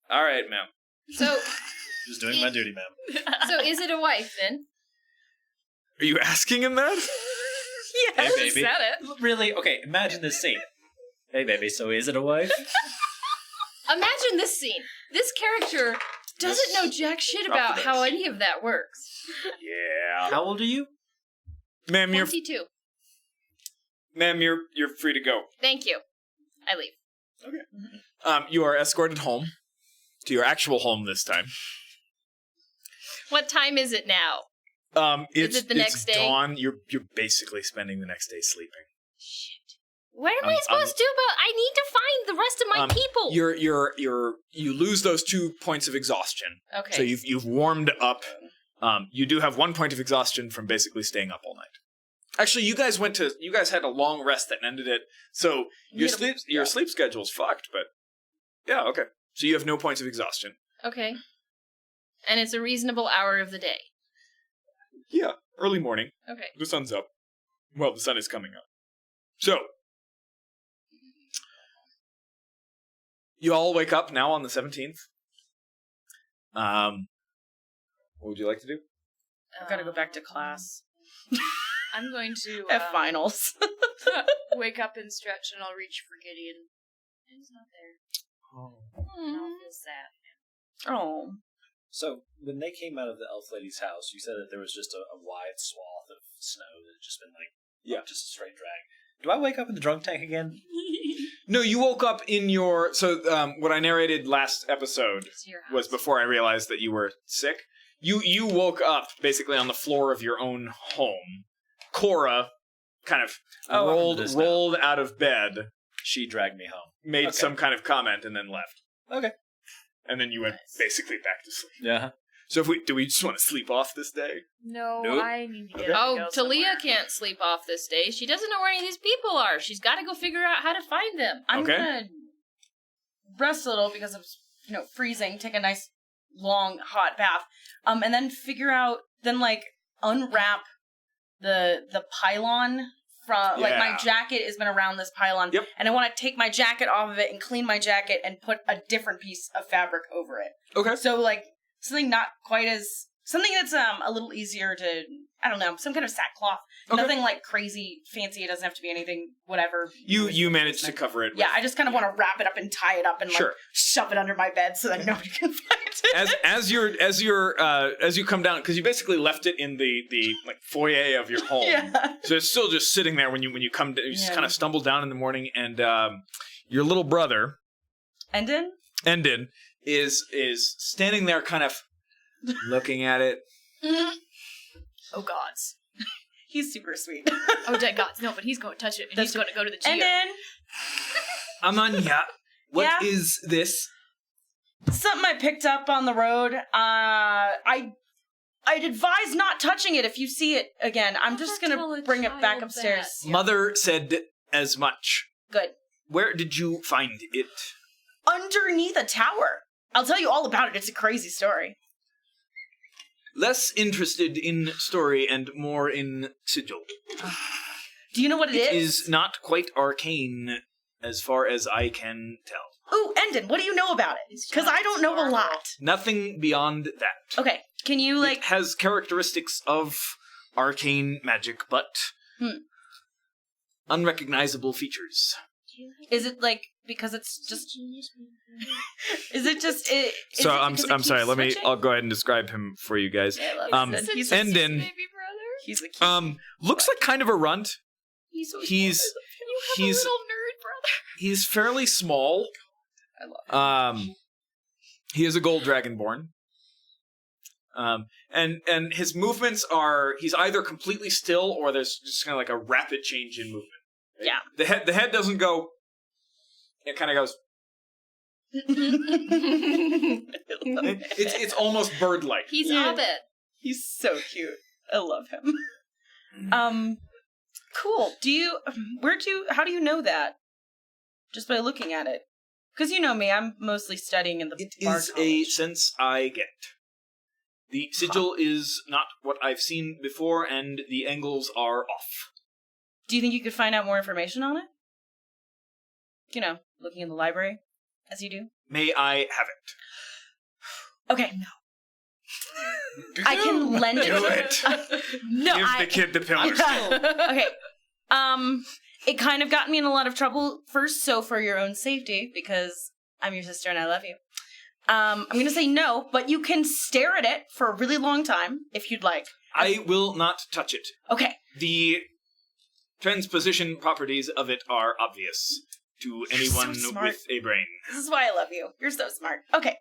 all right, ma'am. So, Just doing my duty, ma'am. so is it a wife then? Are you asking him that? Hey, Just baby. said it. Really? Okay, imagine this scene. Hey, baby, so is it a wife? Imagine this scene. This character doesn't know jack shit Drop about the how dice. any of that works. Yeah. How old are you? Ma'am, you're 22. free to go. Thank you. I leave. You are escorted home to your actual home this time. What time is it now? It's, it the next day? dawn. You're basically spending the next day sleeping. Shit. What am I supposed to do about? I need to find the rest of my people. You lose those 2 points of exhaustion. Okay. So you've warmed up. You do have 1 point of exhaustion from basically staying up all night. Actually, you guys had a long rest that ended it. So your sleep schedule's fucked, but yeah, okay. So you have no points of exhaustion. Okay. And it's a reasonable hour of the day. Yeah, early morning. Okay. The sun's up. Well, the sun is coming up. So you all wake up now on the 17th. What would you like to do? I've got to go back to class. I'm going to Have finals. wake up and stretch, and I'll reach for Gideon. He's not there. And I'll feel sad. Oh. So, when they came out of the elf lady's house, you said that there was just a wide swath of snow that had just been just a straight drag. Do I wake up in the drunk tank again? No, you woke up in your... So, what I narrated last episode It's your house. was before I realized that you were sick. You woke up basically on the floor of your own home. Cora kind of rolled out of bed, She dragged me home. made Okay. some kind of comment, and then left. Okay. And then you went basically back to sleep. Yeah. So do we just want to sleep off this day? No, Nope. I need to get Oh, up and go Talia somewhere. can't sleep off this day. She doesn't know where any of these people are. She's got to go figure out how to find them. I'm Okay. gonna rest a little because I'm, freezing. Take a nice, long, hot bath. And then figure out, unwrap the pylon from, my Yeah. jacket has been around this pylon. Yep. And I want to take my jacket off of it and clean my jacket and put a different piece of fabric over it. Okay. So, something not quite as, something that's a little easier to, I don't know, some kind of sackcloth. Okay. Nothing crazy fancy. It doesn't have to be anything, whatever. You managed to cover it. Yeah, I just kind of want to wrap it up and tie it up and Sure. shove it under my bed so that nobody can find it. As you come down, because you basically left it in the foyer of your home. Yeah. So it's still just sitting there when you come down. You just kind of stumble down in the morning, and your little brother Endon? Endon is standing there, kind of looking at it. Oh gods. He's super sweet. Oh dead gods. No, but he's going to touch it, and he's going to go to the geo. Endon, Amanya, what Yeah? is this? something I picked up on the road. I'd advise not touching it if you see it again. I'm just Never gonna tell a bring it back child upstairs. that. Mother said as much. Good. Where did you find it? Underneath a tower. I'll tell you all about it. It's a crazy story. Less interested in story and more in sigil. Do you know what It is? is not quite arcane as far as I can tell. Ooh, Endon, what do you know about it? Because I don't know a lot. Nothing beyond that. Okay, can you, It has characteristics of arcane magic, but unrecognizable features. is it, because it's just... is it just... is So it I'm because it sorry. keeps switching? I'll go ahead and describe him for you guys. I love Um, this. He's Endon, Baby brother. He's a cute... looks like kind of a runt. He's so He's You have he's a little nerd brother. he's fairly small. I love him. He is a gold dragonborn. And his movements are, he's either completely still or there's just kind of like a rapid change in movement. Right? Yeah. The head doesn't go, it kind of goes, it's almost bird-like. He's Hobbit. He's so cute. I love him. Cool. How do you know that? Just by looking at it. Because you know me, I'm mostly studying in the It Bard is a College. sense I get. The sigil is not what I've seen before, and the angles are off. Do you think you could find out more information on it? You know, looking in the library, as you do. May I have it? Okay. No. I can lend it. Do it. No, Give the kid the pillars. Okay. It kind of got me in a lot of trouble first, so for your own safety, because I'm your sister and I love you. I'm going to say no, but you can stare at it for a really long time, if you'd like. I will not touch it. Okay. The transposition properties of it are obvious to anyone so smart. with a brain. This is why I love you. You're so smart. Okay.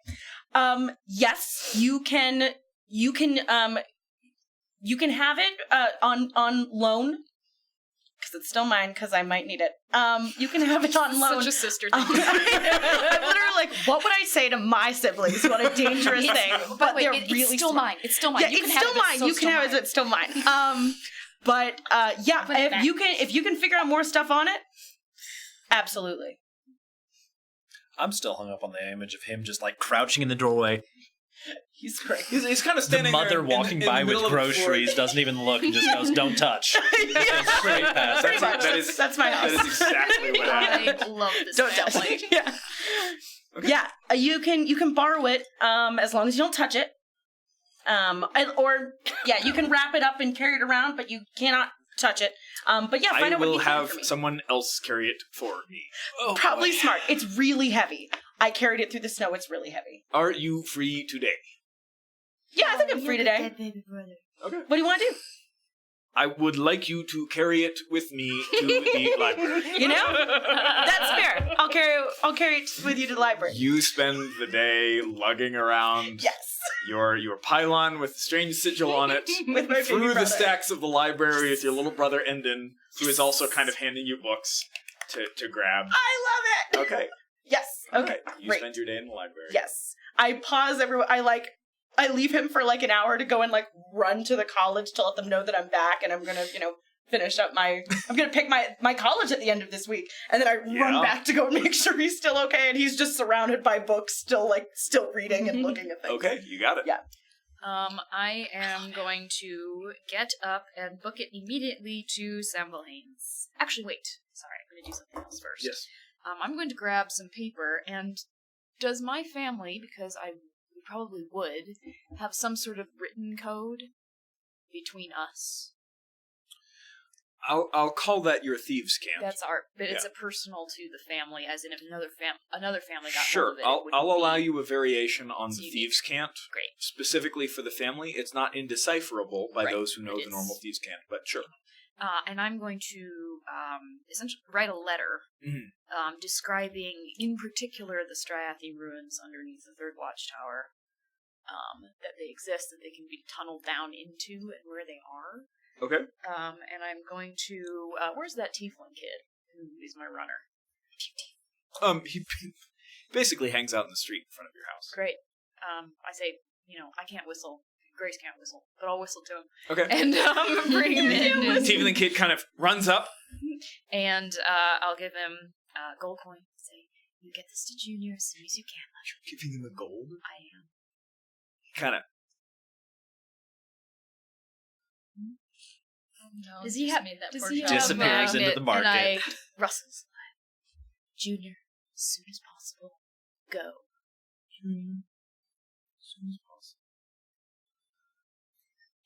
Yes, you can have it on loan. Because it's still mine, because I might need it. You can have it on loan. Such a sister thing. I'm literally like, what would I say to my siblings? What a dangerous thing. But they're really it's still smart. mine. It's still mine. Yeah, You it's can still have mine. It, You can have it. It's still mine. But yeah, Put it back. if you can figure out more stuff on it, absolutely. I'm still hung up on the image of him just like crouching in the doorway. He's great. He's kind of The standing mother there walking in by the with middle of the floor. groceries doesn't even look and just goes, "Don't touch." Just goes straight past. Pretty much. That's my house. That is exactly what happened. I love this Don't family. touch it. Yeah. Okay. Yeah, you can borrow it as long as you don't touch it. You can wrap it up and carry it around, but you cannot touch it. But yeah, find I out what will you can have for me. someone else carry it for me. Oh, Probably boy. smart. It's really heavy. I carried it through the snow. It's really heavy. Are you free today? Yeah, I think I'm free today. Okay. What do you want to do? I would like you to carry it with me to the library. You know, that's fair. I'll carry it with you to the library. You spend the day lugging around Yes. your pylon with strange sigil on it With my baby through the brother. stacks of the library with your little brother Endon, who is also kind of handing you books to grab. I love it. Okay. Yes. Okay. You Great. spend your day in the library. Yes. I pause everyone. I leave him for like an hour to go and like run to the college to let them know that I'm back and I'm gonna, finish up I'm gonna pick my college at the end of this week. And then I run back to go and make sure he's still okay and he's just surrounded by books, still reading and looking at things. Okay, you got it. Yeah. I am going to get up and book it immediately to Sambalhane's. Actually, wait. Sorry, I'm going to do something else first. Yes. I'm going to grab some paper, and does my family, because I probably would, have some sort of written code between us? I'll call that your thieves' camp. But it's Yeah. a personal to the family, as in if another family got Sure, hold of it. I'll allow you a variation on It's the unique. thieves' cant. Great. Specifically for the family, it's not indecipherable by Right. those who know It the is. normal thieves' cant, but sure. And I'm going to essentially write a letter describing, in particular, the Stryathi ruins underneath the third watchtower. That they exist, that they can be tunneled down into, and where they are. Okay. And I'm going to... where's that tiefling kid who is my runner? He basically hangs out in the street in front of your house. Great. I say, I can't whistle. Grace can't whistle, but I'll whistle to him. Okay. And bring him in. and- Tiefling kid kind of runs up. And I'll give him a gold coin. Say, you get this to Junior as soon as you can. You're giving him a gold? I am. Kind of. No, does he have that does he have Disappears a into the magnet? And market. I rustles. Junior, as soon as possible, go. Junior, as soon as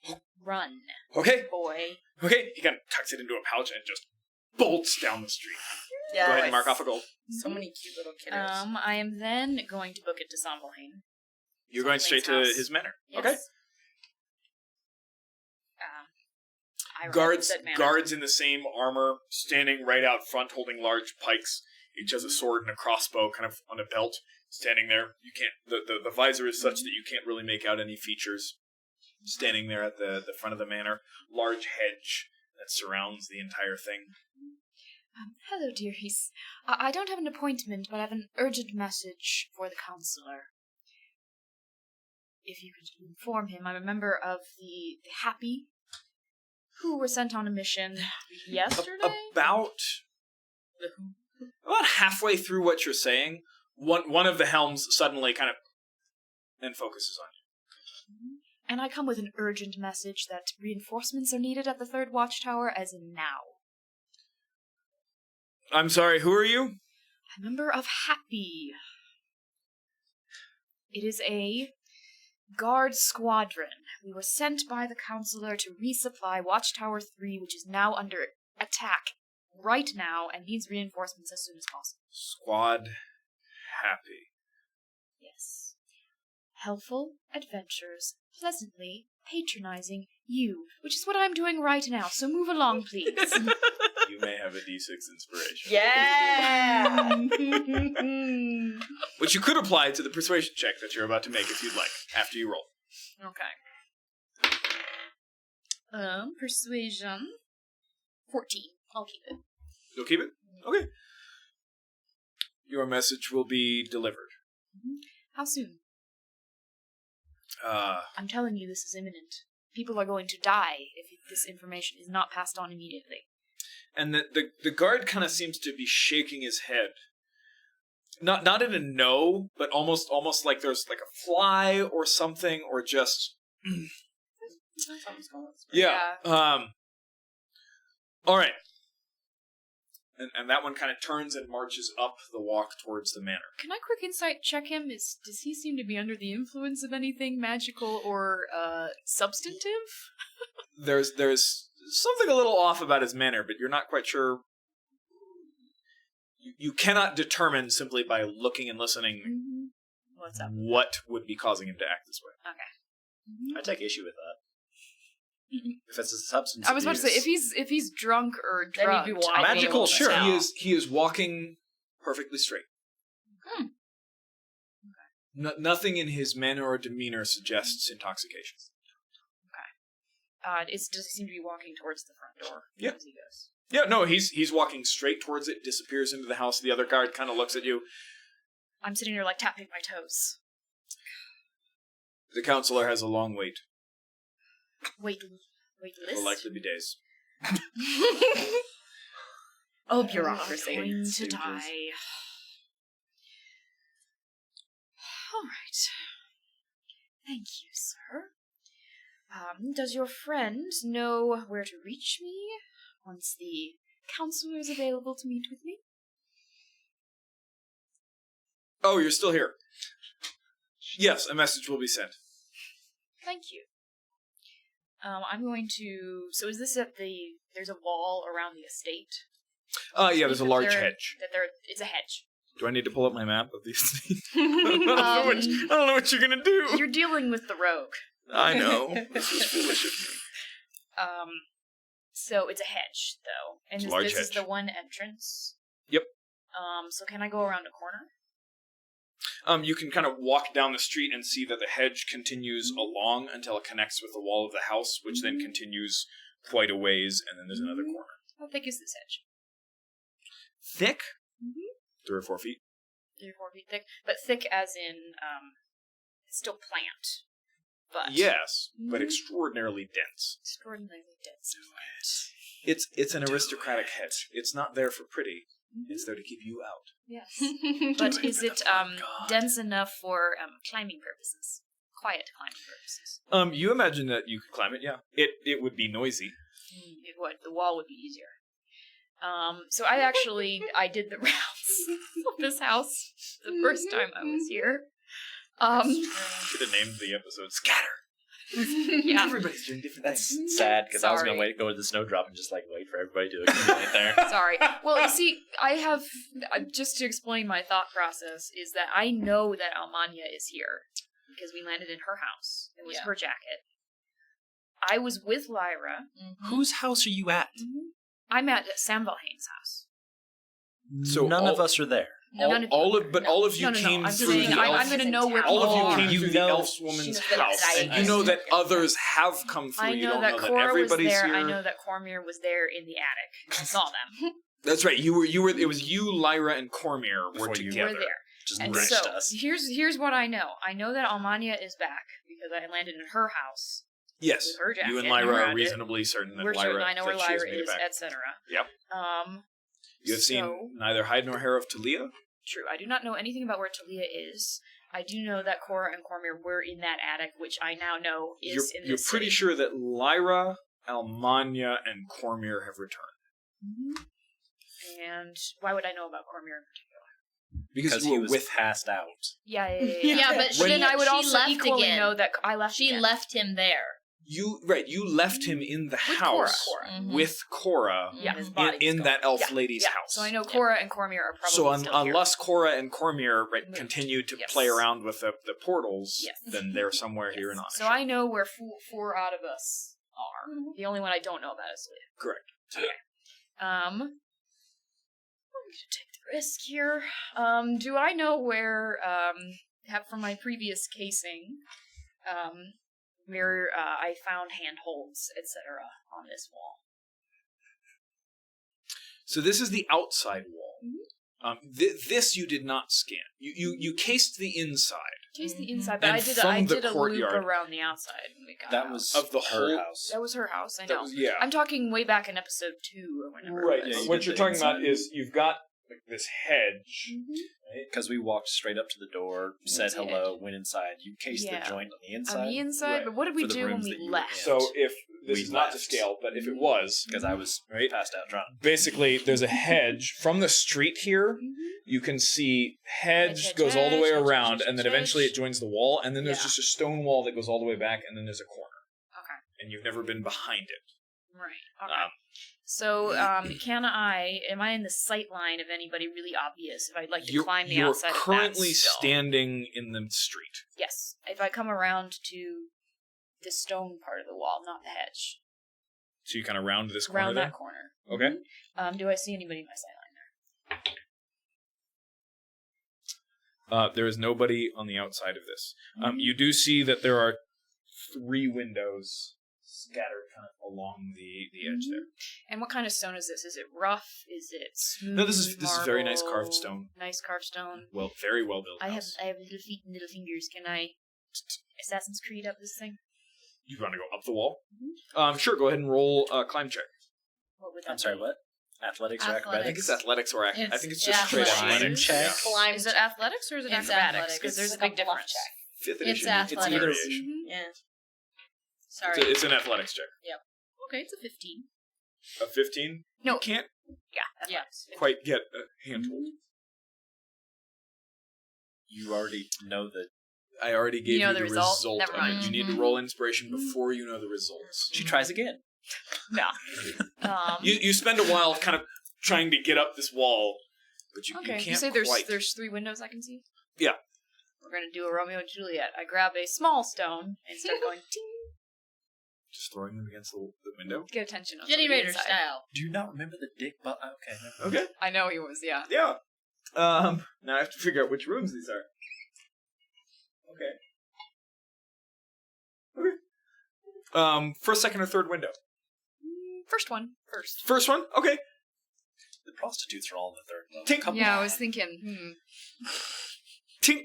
possible. Run, Okay. boy. Okay. He kind of tucks it into a pouch and just bolts down the street. Yeah. Go ahead and mark off a gold. So many cute little kiddos. I am then going to book it to Sambalhane. You're going straight to house. his manor. Yes. Okay. I arrive at Guards said manor. guards in the same armor, standing right out front, holding large pikes Each has a sword and a crossbow kind of on a belt, standing there. You can't. The visor is such that you can't really make out any features. Standing there at the front of the manor, large hedge that surrounds the entire thing. Hello, dearies. I don't have an appointment, but I have an urgent message for the counselor. If you could inform him, I'm a member of the Happy, who were sent on a mission yesterday. About halfway through what you're saying, one of the helms suddenly kind of then focuses on you. And I come with an urgent message that reinforcements are needed at the third watchtower as in now. I'm sorry, who are you? I'm a member of Happy. It is a guard squadron. We were sent by the counselor to resupply Watchtower 3, which is now under attack right now and needs reinforcements as soon as possible. Squad Happy. Yes. Helpful adventures, pleasantly patronizing you, which is what I'm doing right now, so move along, please. You may have a D6 inspiration. Yeah! Which you could apply to the persuasion check that you're about to make if you'd like, after you roll. Okay. Persuasion. 14. I'll keep it. You'll keep it? Okay. Your message will be delivered. How soon? I'm telling you, this is imminent. People are going to die if this information is not passed on immediately. And the guard kind of seems to be shaking his head. Not in a no, but almost like there's like a fly or something, or just... Yeah. All right. And that one kind of turns and marches up the walk towards the manor. Can I quick insight check him? Does he seem to be under the influence of anything magical or substantive? There's something a little off about his manner, but you're not quite sure. You cannot determine simply by looking and listening What's up? What would be causing him to act this way. Okay. I take issue with that. If it's a substance I was about to say, abuse- if he's drunk or Then he'd be drugged, walking I'd be Magical, able to sure. tell. He is walking perfectly straight. Nothing in his manner or demeanor suggests intoxication. Does he seem to be walking towards the front door? Yeah. As he goes? Yeah, no, he's walking straight towards it, disappears into the house. The other guard kind of looks at you. I'm sitting there like tapping my toes. The counselor has a long wait. Wait list? Will likely be days. Oh, I'm bureaucracy. going to Stages. die. All right. Thank you, sir. Does your friend know where to reach me once the counselor is available to meet with me? Oh, you're still here. Yes, a message will be sent. Thank you. I'm going to... So is this there's a wall around the estate? Yeah, there's a large hedge. It's a hedge. Do I need to pull up my map of the estate? I don't know what you're gonna do. You're dealing with the rogue. I know. This is foolish of me. So it's a hedge, though. And It's a large this is hedge. the one entrance? Yep. So can I go around a corner? You can kind of walk down the street and see that the hedge continues along until it connects with the wall of the house, which then continues quite a ways, and then there's another corner. How thick is this hedge? Thick? 3 or 4 feet. 3 or 4 feet thick? But thick as in, it's still plant. But Yes, but extraordinarily dense. extraordinarily dense. It's an aristocratic hedge. It's not there for pretty. It's there to keep you out. Yes. But is it dense enough for climbing purposes? Quiet climbing purposes? You imagine that you could climb it, yeah. It would be noisy. It would. The wall would be easier. So I did the rounds of this house the first time I was here. Should have named the episode Scatter. Yeah. Everybody's doing different That's things. sad, because I was going Sorry. to go to the snowdrop and just wait for everybody to accumulate there. Sorry. Well, you see, I have, just to explain my thought process, is that I know that Almania is here, because we landed in her house. It was her jacket. I was with Lyra. Whose house are you at? I'm at Sam Valhain's house. So none of us are there. No, none of all you- of but no. all of you No, no, no, came I'm through saying the I'm elf. going to know where all people of you are. came You through the know- elf woman's house, and you I know see. that others have come through. I You know don't that know that Cora was everybody's there. here. I know that Cormier was there in the attic. I saw them. That's right. You were. It was you, Lyra, and Cormier were Before you together. We're there. Just And wrecked so us. here's what I know. I know that Almania is back because I landed in her house. Yes, With her jacket you and and Lyra are around it. reasonably certain that We're Lyra. certain I know where that she has Lyra made it is, back. etc. Yep. You have so, seen neither hide nor hair of Talia. True. I do not know anything about where Talia is. I do know that Cora and Cormier were in that attic, which I now know is in You're this pretty city. sure that Lyra, Almania, and Cormier have returned Mhm. And why would I know about Cormier in particular? because He you were was with. passed out. Yeah. Yeah, but When- then I would she also left equally again. know that I left. She again. left him there. You left him in the With house Cora. Mhm. with Cora Yeah, His in- body was in gone. that elf Yeah, lady's yeah. house. So I know Cora and Cormier are probably So still here. unless Cora and Cormier Moved. continued to Yes. play around with the portals, Yes. then they're somewhere here in So Onisha. I know where four out of us are. The only one I don't know about is Leah. Correct. I'm gonna take the risk here. Do I know where from my previous casing, where I found handholds, etc. on this wall? So this is the outside wall. Mm-hmm. This you did not scan. You cased the inside Just the inside, but And I did from I the did a loop courtyard- around the outside when we got That out. was Of the her whole- house. That was her house. I That know. was- yeah. I'm talking way back in episode 2 or whenever. Right. It was. you What did you're the talking about inside. is you've got this hedge. Mhm. Because we walked straight up to the door, said did. hello, went inside. You cased Yeah. the joint on the inside. On the inside, Right. but what did we For the do when rooms we that you were left? in. So if this We is not to left. scale, but if it was, Because I was Right. passed out drunk. basically there's a hedge from the street here. Mhm. You can see hedge Hedge, goes all the way hedge, around, hedge, and then hedge. eventually it joins the wall, and then there's Yeah. just a stone wall that goes all the way back, and then there's a corner, Okay. and you've never been behind it. Right. Okay. Um, So, am I in the sight line of anybody really obvious if I'd like to You're, climb the you're outside currently of that stone? standing in the street. Yes. If I come around to the stone part of the wall, not the hedge. So you kind of round this corner Around there. that corner. Okay. Do I see anybody in my sight line there? There is nobody on the outside of this. Mm-hmm. You do see that there are 3 windows scattered kind of along the edge there. And what kind of stone is this? Is it rough? Is it smooth? No, this is very nice marble? carved stone. Nice carved stone. Well, very well built I have house. little feet and little fingers. Can I Assassin's Creed up this thing? You want to go up the wall? Mm-hmm. Sure. Go ahead and roll a climb check. What would that I'm sorry, be? what? Athletics or Athletics. I think acrobatics? it's athletics or I It's- think it's yeah, just straight athletics. athletics. Check. Yeah. Climb. Is it athletics or is it It's acrobatics? athletics. Because there's a It's like big a bluff difference. check. 5th edition. It's It's athletics. either Mhm. Yeah. Sorry. It's an athletics check. Okay, it's a 15. A 15. No. You can't Yeah, athletics. quite get a handhold. You already know that I already gave You know the the result? result Never of mind. it. You need to Mhm. roll inspiration before you know the results. she tries again. No. You spend a while kind of trying to get up this wall, but you Okay, can't you say quite. there's 3 windows I can see? Yeah. We're gonna do a Romeo and Juliet. I grab a small stone and start going ting. Just throwing them against the window. Get attention on Jenny somebody Raider inside. style. Do you not remember the dick butt? Okay. never mind. Okay. I know he was, yeah. Yeah. Now I have to figure out which rooms these are. Okay. First, second, or third window. First one. First. First one. Okay. The prostitutes are all in the third level. Tink. Come Yeah, on. I was thinking, Tink.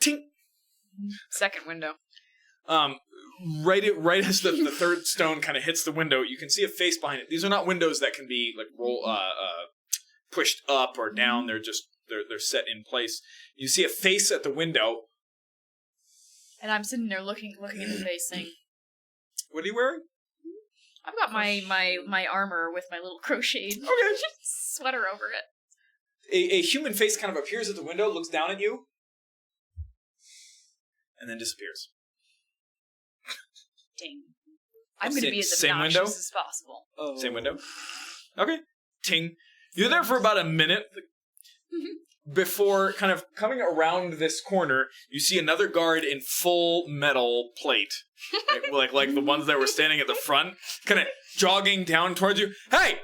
Tink. second window. Right as the third stone kind of hits the window, you can see a face behind it. These are not windows that can be like pushed up or down. They're just they're set in place. You see a face at the window. And I'm sitting there looking in the face saying, What are you wearing? I've got my armor with my little crocheted Okay. sweater over it. A human face kind of appears at the window, looks down at you, and then disappears. Dang. I'm going to be as Same obnoxious window? as possible. Oh. Same window. Okay. Ting. You're there for about a minute. Before kind of coming around this corner, you see another guard in full metal plate. Right? like the ones that were standing at the front, kind of jogging down towards you. Hey!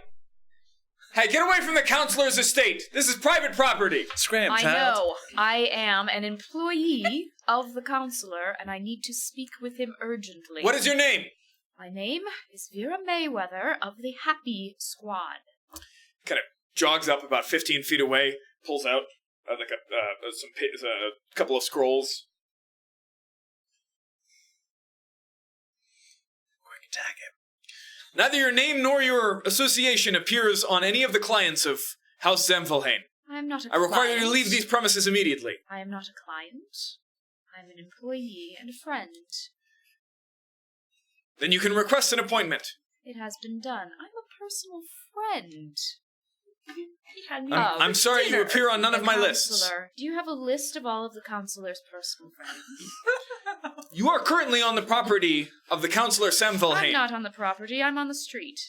Hey, get away from the counselor's estate! This is private property! Scram, I child. know. I am an employee of the counselor, and I need to speak with him urgently. What is your name? My name is Vera Mayweather of the Happy Squad. Kind of jogs up about 15 feet away, pulls out a couple of scrolls. Quick, attack him. Neither your name nor your association appears on any of the clients of House Zemfelhain. I am not a I client. require you to leave these premises immediately. I am not a client. I am an employee and a friend. Then you can request an appointment. It has been done. I'm a personal friend. He had me I'm for sorry you dinner. appear on none of The my lists. counselor. Do you have a list of all of the counselor's personal friends? You are currently on the property of the Counselor I'm Zemfelhain. not on the property. I'm on the street.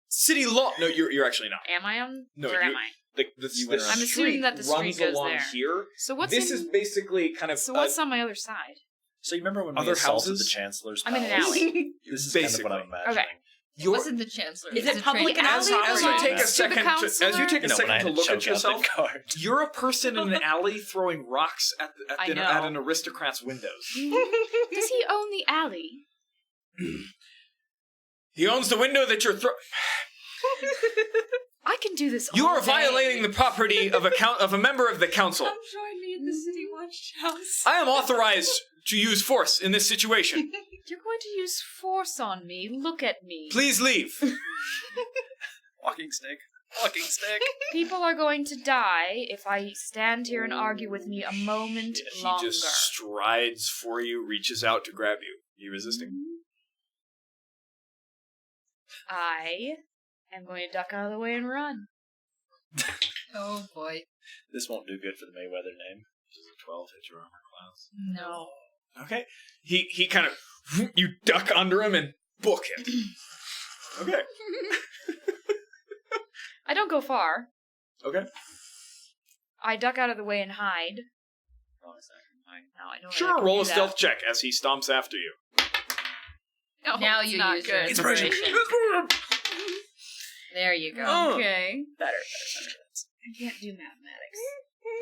City law. No, you're actually not. Am I on? No, Where you-— am I? The I'm assuming street that the street runs goes along there. here. So what's This in? is basically kind of So what's on my other side? So you remember when we Other assaulted houses? the Chancellor's I'm in an palace? alley. This is Basically. kind of what I'm imagining. Okay. You're- Wasn't the chancellor? Is It's it a public train. as you alley take a belongs to the second to, as you counselor? take a You know, when I second had to look choke at out yourself, the guard. you're a person in an alley throwing rocks at I know. at an aristocrat's windows. Does he own the alley? He owns the window that you're throwing. I can do this. You all are day. violating the property of a member of the council. Join me in the city watch house. I am authorized to use force in this situation. You're going to use force on me. Look at me. Please leave. Walking stick. Walking stick. People are going to die if I stand here and argue with me a moment He longer. just strides for you, reaches out to grab you. You resisting? I am going to duck out of the way and run. Oh boy. This won't do good for the Mayweather name. Does a 12 hit your armor class? No. Okay. He kind of, you duck under him and book it. Okay. I don't go far. Okay. I duck out of the way and hide. Now I know Sure, I can roll do a that. stealth check as he stomps after you. No, Now it's you not use your good. inspiration. There you go. Oh. Okay. Better. I can't do mathematics.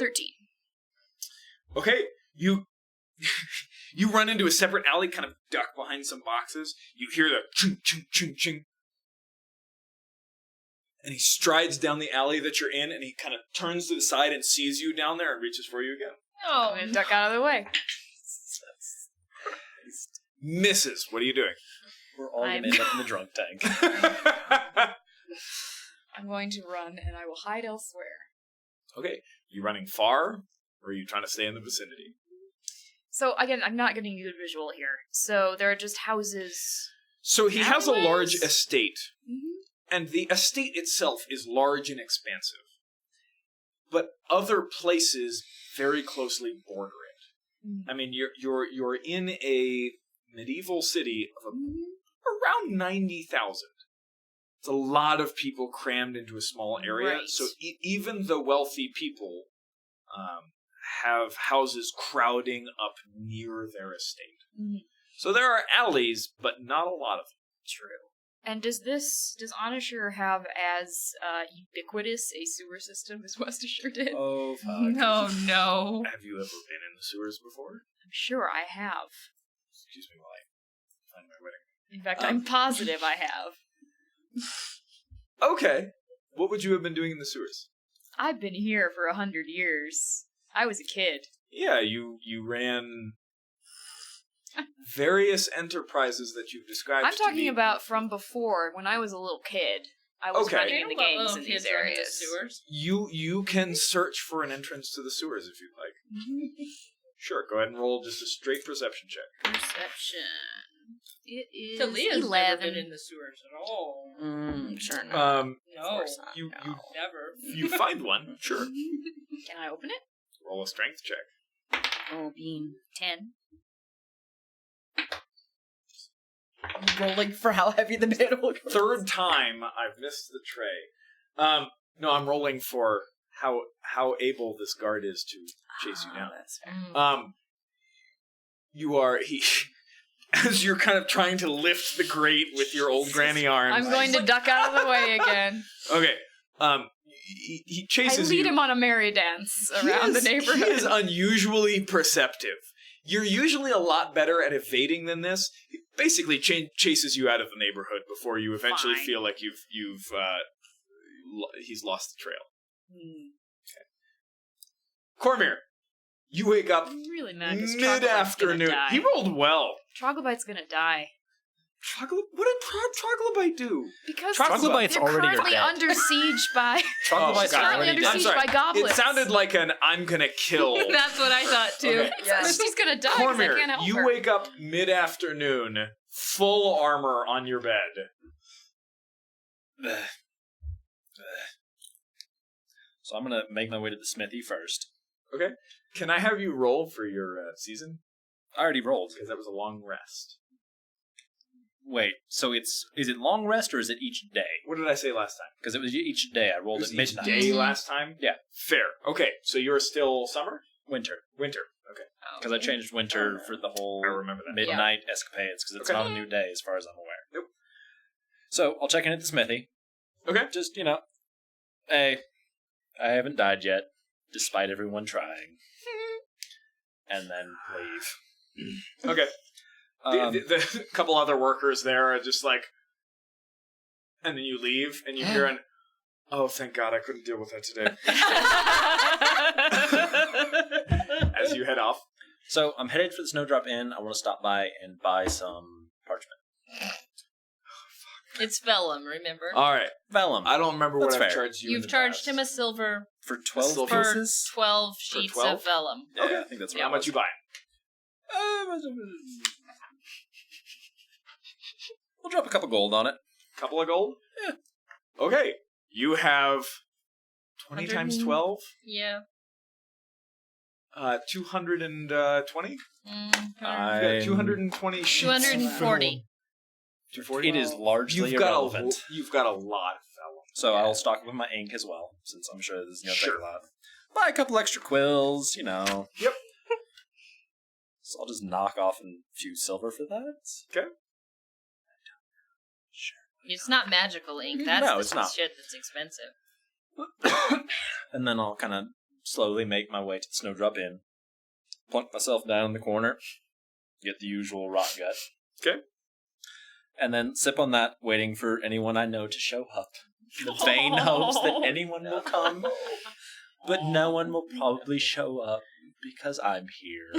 13. Okay, you you run into a separate alley, kind of duck behind some boxes. You hear the ching, ching, ching, ching. And he strides down the alley that you're in, and he kind of turns to the side and sees you down there and reaches for you again. I'm going to duck out of the way. Misses. What are you doing? We're all going I'm- to end up in the drunk tank. I'm going to run and I will hide elsewhere. Okay, you running far, or are you trying to stay in the vicinity? So, again, I'm not getting a good visual here. So, there are just houses. So he has a large Alleyways? estate, Mm-hmm. and the estate itself is large and expansive. But other places very closely border it. I mean, you're in a medieval city of around 90,000. It's a lot of people crammed into a small area. Right. So even the wealthy people have houses crowding up near their estate. Mhm. So there are alleys, but not a lot of them. True. And does Onishire have as ubiquitous a sewer system as Westishire did? Oh, fuck. No. Have you ever been in the sewers before? I'm sure I have. Excuse me while I find my wedding. In fact, I'm positive I have. Okay. What would you have been doing in the sewers? I've been here for 100 years. I was a kid. Yeah, you ran various enterprises that you've described. I'm to talking me. about from before, when I was a little kid. I was Okay. running in the gangs in these areas. Sewers. You can search for an entrance to the sewers if you'd like. Sure, go ahead and roll just a straight perception check. Perception. It is Talia's 11. never been in the sewers at all. Sure not. No, You never. you find one, sure. Can I open it? Roll a strength check. Oh, Bean. 10. Rolling for how heavy the mantle goes. Third time I've missed the tray. No, I'm rolling for how able this guard is to chase you down. That's fair. You are as you're kind of trying to lift the grate with your old granny arms. I'm going to duck out of the way again. Okay. He I chases lead you. him on a merry dance around the neighborhood. He is unusually perceptive. You're usually a lot better at evading than this. He basically chases you out of the neighborhood before you eventually Fine. feel like he's lost the trail. Okay. Cormir, you wake up I'm really mad 'cause mid-afternoon. Troglodyte's gonna die. He rolled well. Troglodyte's gonna die. What did Troglobite do? Because Troglodyte's they're already currently dead. under siege by Troglodyte's God. currently already under dead. I'm siege sorry. by goblins. It sounded like an I'm gonna kill. That's what I thought too. Okay. Yes. She's gonna die 'cause I Cormir, can't help you her. wake up mid-afternoon, full armor on your bed. So I'm gonna make my way to the smithy first. Okay. Can I have you roll for your season? I already rolled. Because that was a long rest. Wait, so is it long rest or is it each day? What did I say last time? Because it was each day. I rolled It was at each midnight. day last time? Yeah. Fair. Okay, so you're still summer? Winter. Winter. Okay. Because I changed winter for the whole I remember that. midnight escapades, because it's Okay. not a new day as far as I'm aware. Nope. So I'll check in at the smithy. Okay. Just, hey, I haven't died yet, despite everyone trying. And then leave. Okay. The couple other workers there are just like, and then you leave, and you hear an, oh, thank God I couldn't deal with that today, as you head off. So I'm headed for the Snowdrop Inn. I want to stop by and buy some parchment. It's vellum, remember? All right. Vellum. I don't remember That's what I've fair. charged you. in You've the charged past. him a silver For 12 silver- for pieces? 12 sheets 12? of vellum. Yeah, Okay. I think that's what How it much was. you buying? We'll drop a couple gold on it. Couple of gold? Yeah. Okay. You have 20 times 100 12? Yeah. 220? I- You got 220 sheets. 240. 240? It is largely irrelevant. You've got a lot of vellum. So I'll stock up with my ink as well, since I'm sure this is going to Sure. take a lot. Buy a couple extra quills, Yep. So I'll just knock off a few silver for that. Okay. It's not magical ink. That's No, the it's not. shit that's expensive. And then I'll kind of slowly make my way to the Snowdrop Inn. Plunk myself down in the corner. Get the usual rot gut. Okay. And then sip on that, waiting for anyone I know to show up. The vain hopes that anyone will come. But no one will probably show up because I'm here.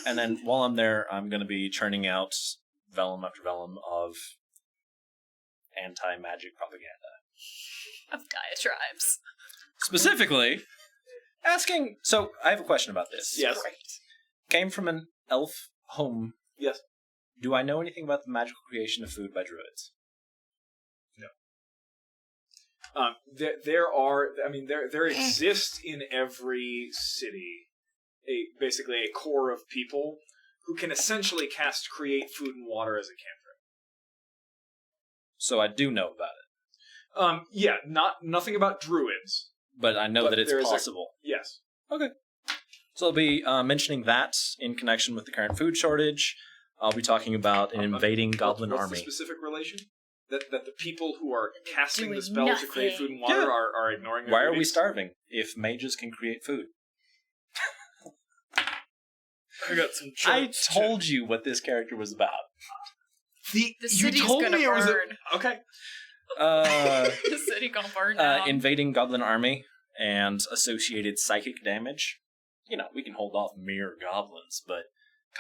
And then while I'm there, I'm going to be churning out vellum after vellum of anti-magic propaganda. Of diatribes. Specifically, asking... So, I have a question about this. Yes. Came from an elf home. Yes. Do I know anything about the magical creation of food by druids? There exists in every city basically a core of people who can essentially create food and water as a cantrip. So I do know about it. Nothing about druids. But I know But that it's there is possible. Yes. Okay. So I'll be mentioning that in connection with the current food shortage. I'll be talking about an invading goblin what's army. the specific relation? That the people who are casting the Doing spell to create nothing. food and water Yeah. are ignoring their Why are we duties? starving if mages can create food? I got some I told you what this character was about. The city's you told gonna me it was burn. okay. The city gonna burn down. Invading goblin army and associated psychic damage. We can hold off mere goblins, but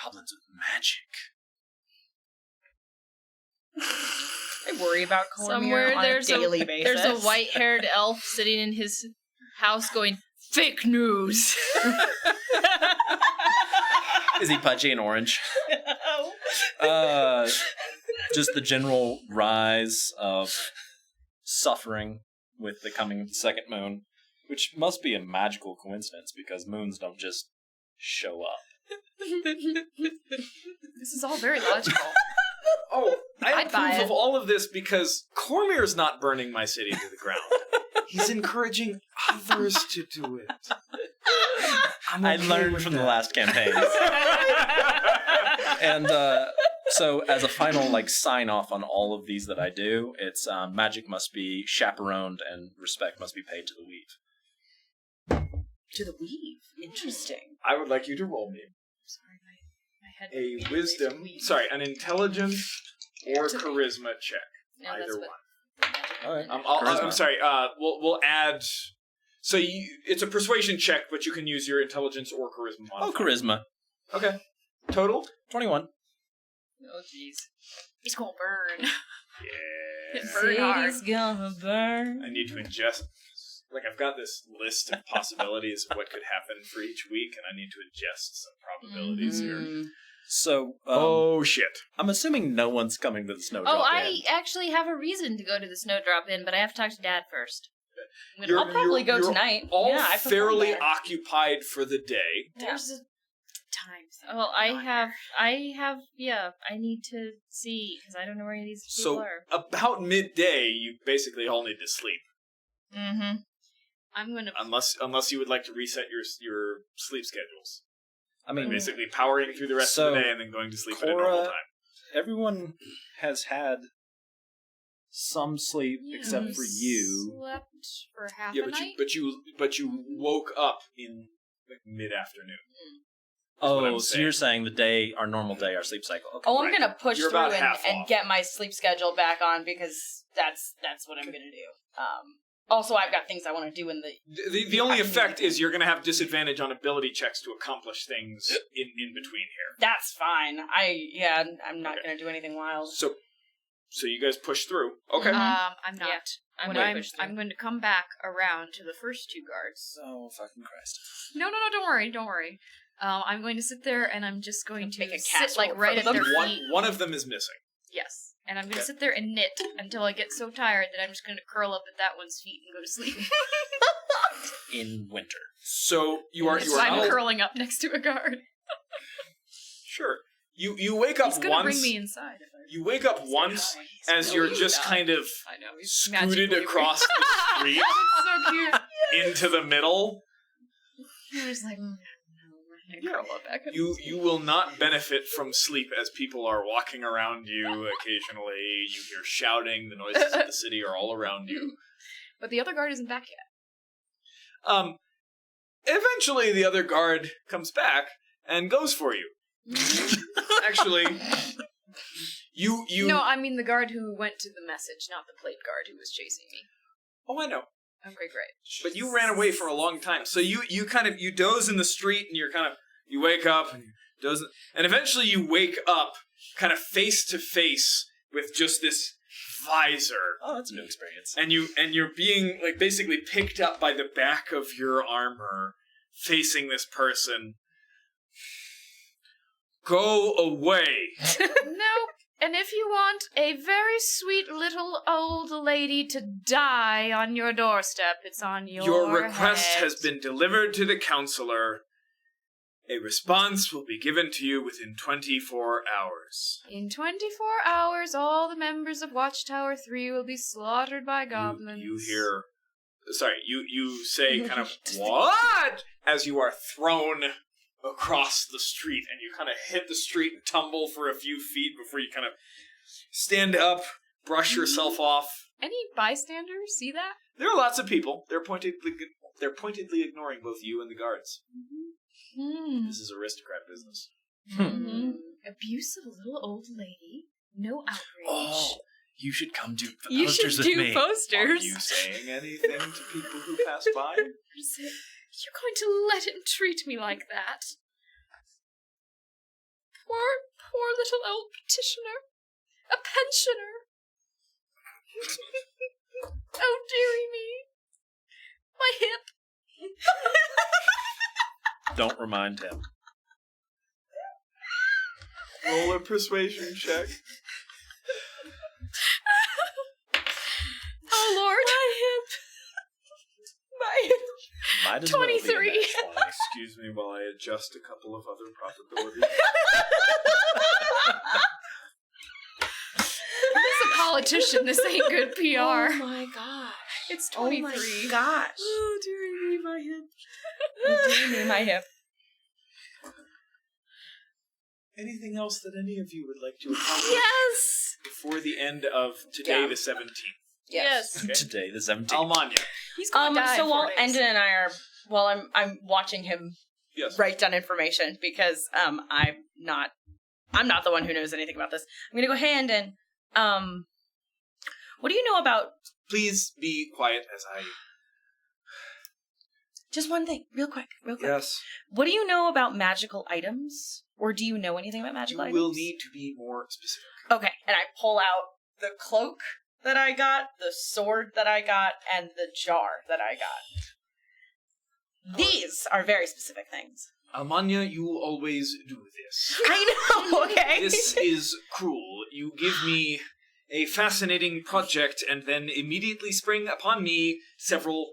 goblins with magic. I worry about Cormir Somewhere on there's a daily basis. There's a white-haired elf sitting in his house going, fake news. Is he pudgy and orange? Just the general rise of suffering with the coming of the second moon, which must be a magical coincidence because moons don't just show up. This is all very logical. Oh, I I'd have buy proof it. of all of this because Cormier's not burning my city to the ground. He's encouraging others to do it. I learned from the last campaign. And So, as a final sign off on all of these that I do, it's magic must be chaperoned and respect must be paid to the weave. To the weave. Interesting. I would like you to roll me Sorry, my head. a wisdom. Sorry, an intelligence or charisma check. No, that's Either what. one. All right. I'm sorry. We'll add. So it's a persuasion check, but you can use your intelligence or charisma modifier. Oh, charisma. Okay. Total. 21. Oh, jeez. It's gonna burn. Yeah. Burn hard. City's gonna burn. I need to ingest. I've got this list of possibilities of what could happen for each week, and I need to ingest some probabilities here. So, Oh shit! I'm assuming no one's coming to the snow Oh, drop I in. actually have a reason to go to the snowdrop inn, but I have to talk to Dad first. You're- I'll probably go you're tonight. All Yeah, I prefer fairly that. occupied for the day. There's a time. Well, I need to see because I don't know where any of these people So are. about midday, you basically all need to sleep, Mm-hmm. I'm gonna. unless you would like to reset your sleep schedules. I mean, Basically, powering through the rest of So, the day and then going to sleep at a Cora- normal time. everyone has had some sleep except for you. Slept for half Yeah, a night. but you woke up in mid afternoon. what Oh, I'm so saying. you're saying our normal day, our sleep cycle. Okay. Oh, I'm Right. gonna push You're through about and, half and off. get my sleep schedule back on because that's what I'm gonna do. Also, I've got things I want to do in the. The only I can effect do it. is you're going to have disadvantage on ability checks to accomplish things in between here. That's fine. I'm not Okay. gonna do anything wild. So you guys push through. Okay. I'm not. Yeah, I'm When gonna push through. I'm going to come back around to the first two guards. Oh, fucking Christ. No, don't worry. I'm going to sit there and I'm just going to Make a sit casserole right at for their them. feet. One of them is missing. Yes. And I'm going to Okay. sit there and knit until I get so tired that I'm just going to curl up at that one's feet and go to sleep. In winter. So you are So I'm not curling up next to a guard. sure. You wake up He's going to once. bring me inside. If I... You wake up once as No, you're he's just not. kind of I know. He's scooted magically across the street It's so cute. into the middle. He was like, no, and Yeah. curl up back. You will not benefit from sleep as people are walking around you occasionally. You hear shouting. The noises of the city are all around you. But the other guard isn't back yet. Eventually, the other guard comes back and goes for you. Actually, you. No, I mean the guard who went to the message, not the plate guard who was chasing me. Oh, I know. Okay, great. But you ran away for a long time, so you doze in the street, and you wake up and you doze, and eventually you wake up kind of face to face with just this visor. Oh, that's a new experience. And you're being basically picked up by the back of your armor, facing this person. Go away. Nope. And if you want a very sweet little old lady to die on your doorstep, it's on Your request head. has been delivered to the counselor. A response will be given to you within 24 hours. In 24 hours, all the members of Watchtower 3 will be slaughtered by goblins. You hear... Sorry, you say kind of, what? As you are thrown across the street, and you kind of hit the street and tumble for a few feet before you kind of stand up, brush yourself off. Any bystanders see that? There are lots of people. They're pointedly ignoring both you and the guards. Hmm. This is aristocrat business. Mm-hmm. Abuse of a little old lady. No outrage. Oh, you should come do the You posters should with do me. Are posters. you saying anything to people who pass by? You're going to let him treat me like that? Poor little old petitioner. A pensioner. Oh, dearie me. My hip. Don't remind him. Roll a persuasion check. Oh, Lord. My hip. Might as well be a 23. nat 20. Excuse me while I adjust a couple of other probabilities. He's a politician. This ain't good PR. Oh my gosh. It's Oh 23. my gosh. Oh, dearie me, my hip. Oh, dear me, my hip. anything else that any of you would like to accomplish Yes. before the end of today, Yeah. the 17th? Yes. Okay. Today, the 17th. Almanya. He's gonna die. So in while 4 days. Endon and I are, I'm watching him Yes. write down information because I'm not the one who knows anything about this. I'm gonna go, hey Endon, what do you know about Please be quiet as I... just one thing, real quick. Yes. What do you know about magical items? Or do you know anything about You magical items? will need to be more specific. Okay, and I pull out the cloak that I got, the sword that I got, and the jar that I got. These are very specific things. Almanya, you always do this. I know, okay? This is cruel. You give me a fascinating project and then immediately spring upon me several...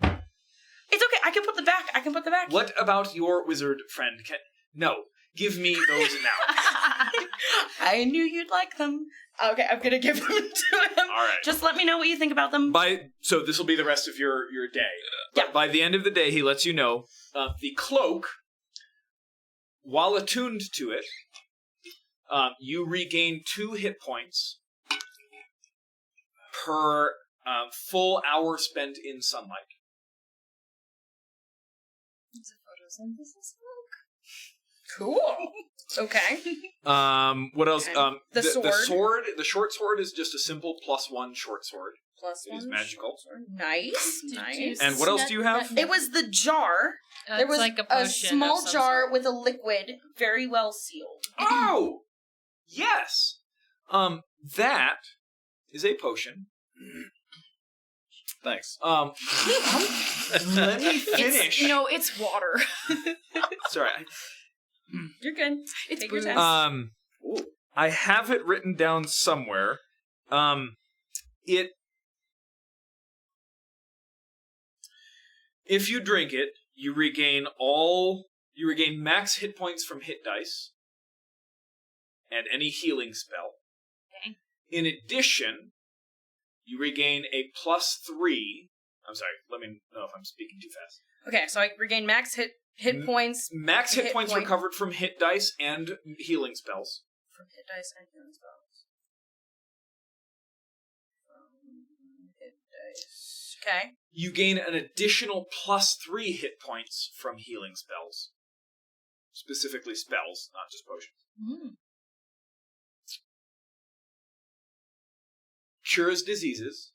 It's okay, I can put them back. What about your wizard friend? No, give me those now. I knew you'd like them. Okay, I'm gonna give them to him. All right. Just let me know what you think about them. So this will be the rest of your day. Yeah. But by the end of the day, he lets you know the cloak, while attuned to it, you regain 2 hit points per full hour spent in sunlight. It's a photosynthesis book. Cool. Okay. What else? Okay. The sword. The short sword is just a simple +1 short sword. Plus It is one. magical. Nice. Did Nice. you And what else do you have? It was the jar. There was like a a potion small of some jar sort. with a liquid, very well sealed. Oh, yes. That is a potion. Thanks. Let me finish. It's water. Sorry. You're good. It's Take your booze. time. I have it written down somewhere. If you drink it, you regain max hit points from hit dice and any healing spell. Okay. In addition, you regain a +3. I'm sorry, let me know if I'm speaking too fast. Okay, so I regain max hit points Max hit Hit points point. recovered from hit dice and healing spells. from hit dice and healing spells. Hit dice. Okay. You gain an additional +3 hit points from healing spells. Specifically spells, not just potions. Cures diseases.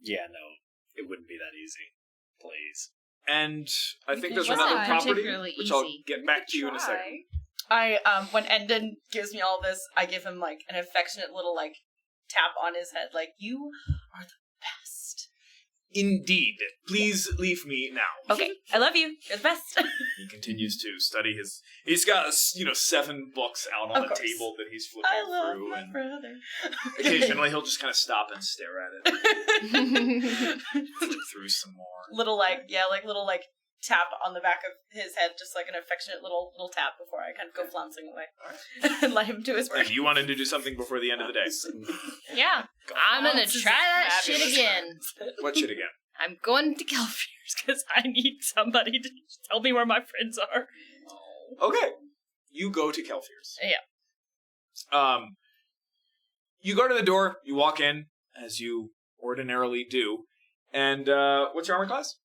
Yeah, no. It wouldn't be that easy. Please. And I think there's Because another it's property, particularly which I'll easy. get back to you in a second. I when Endon gives me all this, I give him like an affectionate little like tap on his head, like you are the best. Indeed. Please leave me now. Okay, I love you. You're the best. He continues to study his... He's got, 7 books out on Of the course. table that he's flipping I love through. my And brother. occasionally he'll just kind of stop and stare at it. Flip through some more. little little tap on the back of his head, just like an affectionate little tap before I kind of go flouncing away and let him do his work. And you wanted to do something before the end of the day. Yeah, I'm gonna This is try that shit fabulous. again. What shit again? I'm going to Kelfier's because I need somebody to tell me where my friends are. Okay. You go to Kelfier's. Yeah. You go to the door, you walk in, as you ordinarily do, and what's your armor class?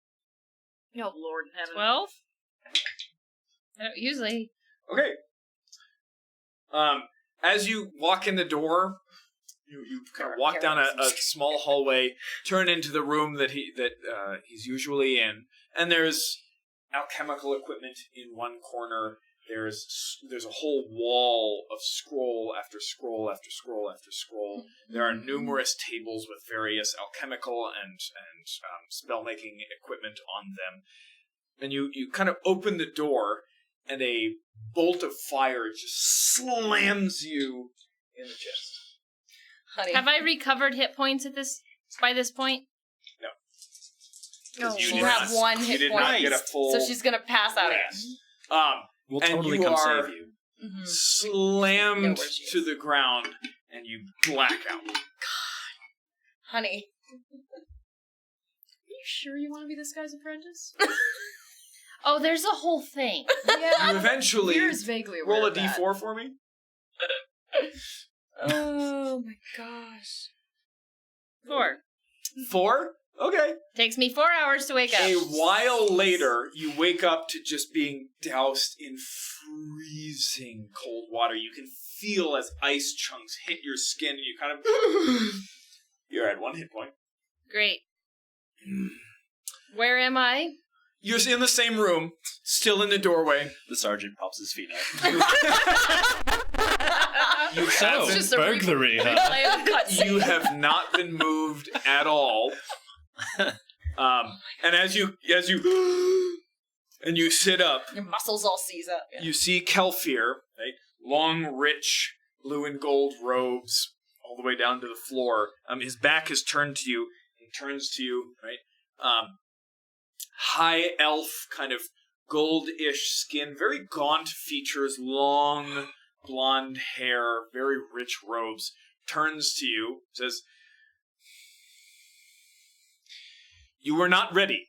Oh, Lord in heaven. 12? I don't usually. Okay. As you walk in the door, you kind of walk down a small hallway, turn into the room that he's usually in, and there's alchemical equipment in one corner. There's a whole wall of scroll after scroll after scroll after scroll. There are numerous tables with various alchemical and spell-making equipment on them. And you kind of open the door, and a bolt of fire just slams you in the chest. Honey. Have I recovered hit points by this point? Because you have one you hit did point. not get a full... So she's gonna pass out Yes. again. We'll And totally you come are- save you. Mm-hmm. Slammed Know where she is. to the ground, and you black out. Honey. Are you sure you want to be this guy's apprentice? Oh, there's a whole thing. Yeah. You eventually Veer's vaguely aware roll a of that. d4 for me. Oh my gosh. 4. 4? Okay. Takes me 4 hours to wake up. A while later, you wake up to just being doused in freezing cold water. You can feel as ice chunks hit your skin, and you kind of... You're at 1 hit point. Great. Where am I? You're in the same room, still in the doorway. The sergeant pops his feet up. You have just a burglary, huh? replay of the cutscene. You have not been moved at all. And as you and you sit up, Your muscles all seize up. you see Kelfir, right? Long, rich blue and gold robes all the way down to the floor. His back is turned to you. He turns to you, right? High elf, kind of gold-ish skin, very gaunt features, long blonde hair, very rich robes. Turns to you, says, "You were not ready."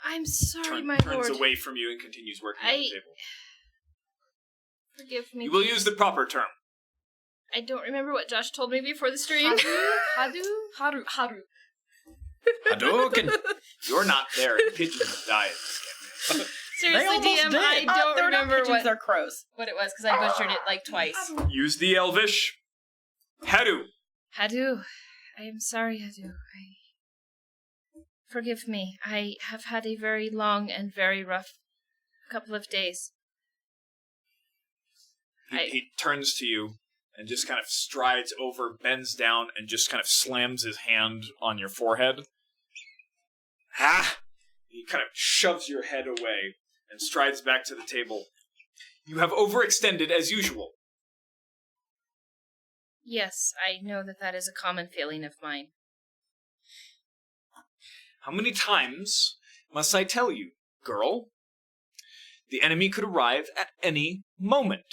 I'm sorry, my Turns lord. away from you and continues working at the table. Forgive me. You will please. use the proper term. I don't remember what Josh told me before the stream. Haru. Hadouken! You're not there. Pigeons have died. Seriously, almost DM, did. I don't They're not remember pigeons, what they're crows. it was because I butchered it like twice. Use the Elvish. Hadu. Hadu, I am sorry, Hadu. Forgive me. I have had a very long and very rough couple of days. He turns to you and just kind of strides over, bends down, and just kind of slams his hand on your forehead. Ah! He kind of shoves your head away and strides back to the table. You have overextended as usual. Yes, I know that is a common feeling of mine. How many times must I tell you, girl? The enemy could arrive at any moment.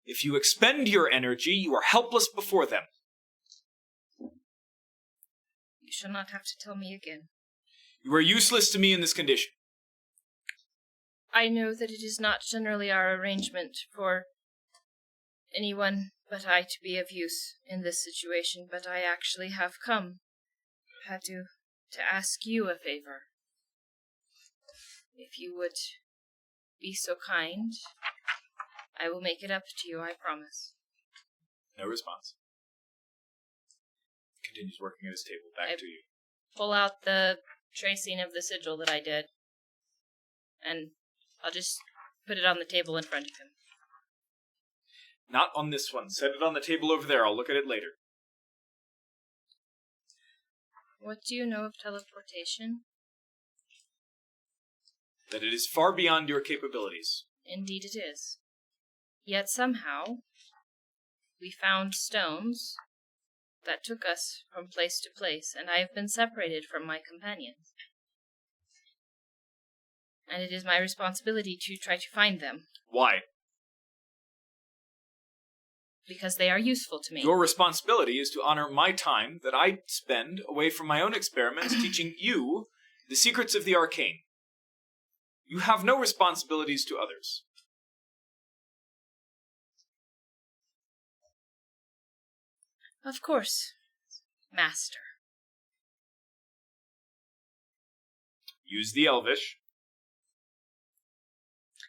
If you expend your energy, you are helpless before them. You shall not have to tell me again. You are useless to me in this condition. I know that it is not generally our arrangement for anyone but I to be of use in this situation, but I actually have come, Hadu, to ask you a favor. If you would be so kind, I will make it up to you, I promise. No response. Continues working at his table. Back to you. Pull out the tracing of the sigil that I did, and I'll just put it on the table in front of him. Not on this one. Set it on the table over there. I'll look at it later. What do you know of teleportation? That it is far beyond your capabilities. Indeed it is. Yet somehow, we found stones that took us from place to place, and I have been separated from my companions. And it is my responsibility to try to find them, Why? because they are useful to me. Your responsibility is to honor my time that I spend away from my own experiments teaching you the secrets of the arcane. You have no responsibilities to others. Of course, Master. Use the Elvish.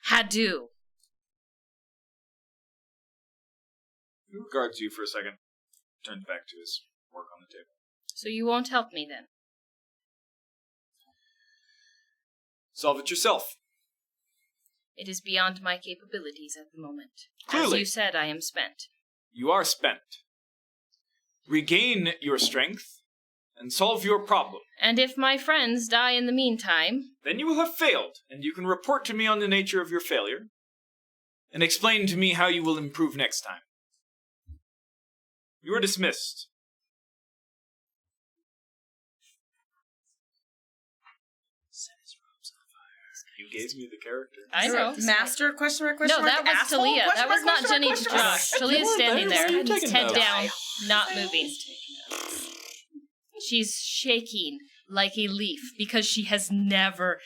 Hadu. He regards you for a second. Turns back to his work on the table. So you won't help me then? Solve it yourself. It is beyond my capabilities at the moment. Clearly. As you said, I am spent. You are spent. Regain your strength and solve your problem. And if my friends die in the meantime, Then you will have failed, and you can report to me on the nature of your failure and explain to me how you will improve next time. You are dismissed. Set his robes on fire. You gave me the character. I know. Master, question mark, No, that was asshole, Talia. question That mark, was not question Jenny mark, to question mark. Josh. Talia's standing there, Why are you taking head notes? down, not moving. She's shaking like a leaf because she has never,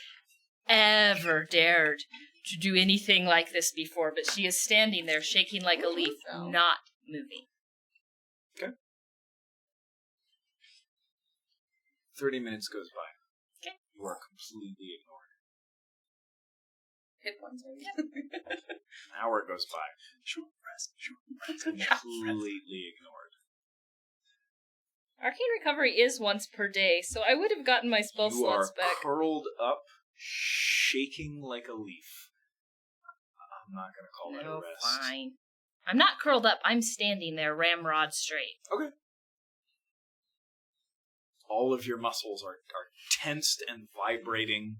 ever dared to do anything like this before, but she is standing there shaking like a leaf, not moving. Okay. 30 minutes goes by. Okay. You are completely ignored. Hit ones, maybe. An hour goes by. Short rest. Completely ignored. Arcane Recovery is once per day, so I would have gotten my spell You slots are back. curled up, shaking like a leaf. I'm not going to call that a No, rest. fine. I'm not curled up. I'm standing there, ramrod straight. Okay. All of your muscles are tensed and vibrating.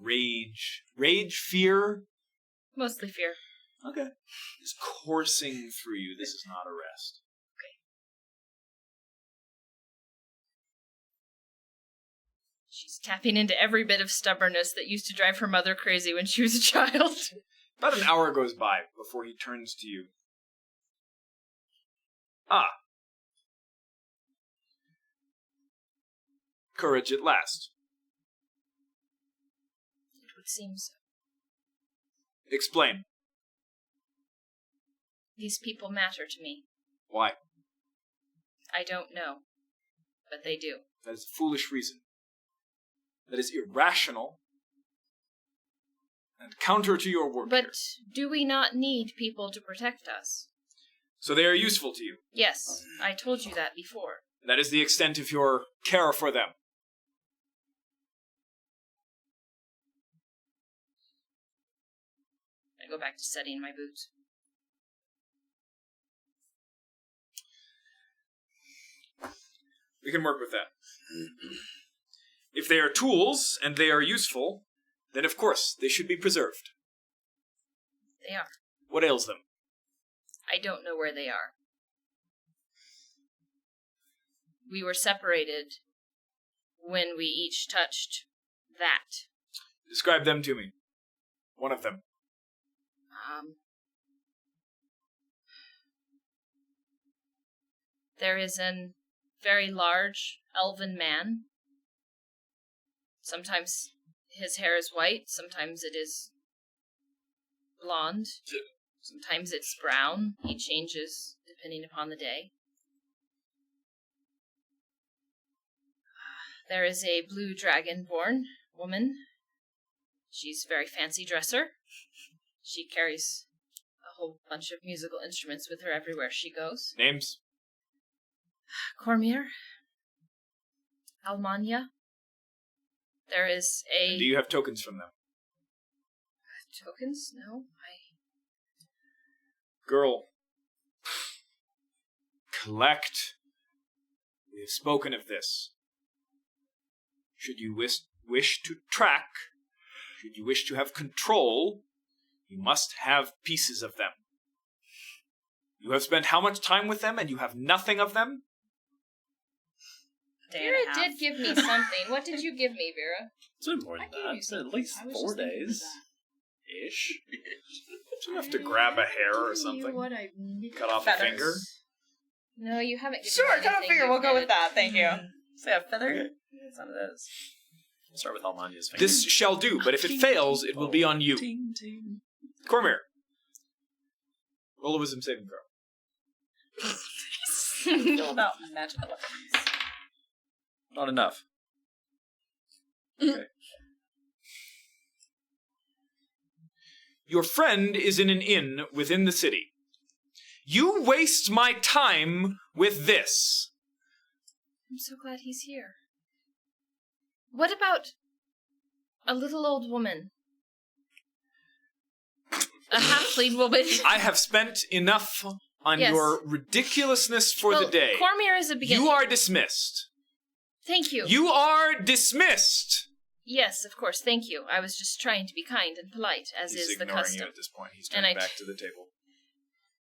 Rage, fear. Mostly fear. Okay. Is coursing through you. This is not a rest. She's tapping into every bit of stubbornness that used to drive her mother crazy when she was a child. About an hour goes by before he turns to you. Ah. Courage at last. It would seem so. Explain. These people matter to me. Why? I don't know, but they do. That is a foolish reason. That is irrational and counter to your work. But do we not need people to protect us? So they are useful to you. Yes, I told you that before. That is the extent of your care for them. I go back to studying my boots. We can work with that. If they are tools and they are useful, then of course they should be preserved. They are. What ails them? I don't know where they are. We were separated when we each touched that. Describe them to me. One of them. There is an very large elven man. Sometimes his hair is white, sometimes it is blonde, sometimes it's brown. He changes depending upon the day. There is a blue dragonborn woman. She's a very fancy dresser. She carries a whole bunch of musical instruments with her everywhere she goes. Names? Cormier. Almania. There is a... And do you have tokens from them? Tokens? No, Girl. Collect. We have spoken of this. Should you wish to track, should you wish to have control, you must have pieces of them. You have spent how much time with them and you have nothing of them? Vera did give me something. What did you give me, Vera? It's been more than that. It's been at least 4 days. Ish. It's enough to grab a hair or something. Cut off a finger. No, you haven't given Sure, me cut off anything. finger. We'll go You're with that. Thank you. So yeah, feather. Okay. Some of those. We'll start with Almania's finger. This shall do, but if it fails, it will be on you. Ting, ting. Cormier. Roll a wisdom saving throw. Feel about magical weapons. Not enough. Okay. Your friend is in an inn within the city. You waste my time with this. I'm so glad he's here. What about a little old woman? A halfling woman? I have spent enough on Yes. your ridiculousness for Well, the day. Cormier is a beginning. You are dismissed. Thank you. You are dismissed. Yes, of course, thank you. I was just trying to be kind and polite, as He's is the ignoring custom. you at this point. He's And turning I- back to the table.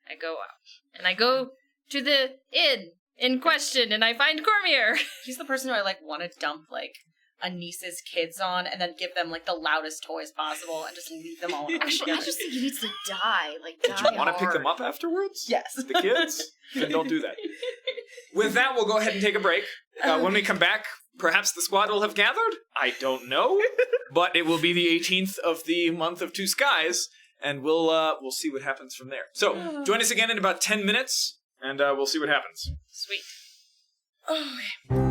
I go out. And I go to the inn in question, and I find Cormier. He's the person who I like want to dump like a niece's kids on, and then give them like the loudest toys possible, and just leave them all. Actually, I just think he needs to die. Like, die Do you want to pick hard. them up afterwards? Yes. The kids? Then don't do that. With that, we'll go ahead and take a break. When we come back, perhaps the squad will have gathered? I don't know. but it will be the 18th of the month of Two Skies, and we'll see what happens from there. So join us again in about 10 minutes, and we'll see what happens. Sweet. Okay.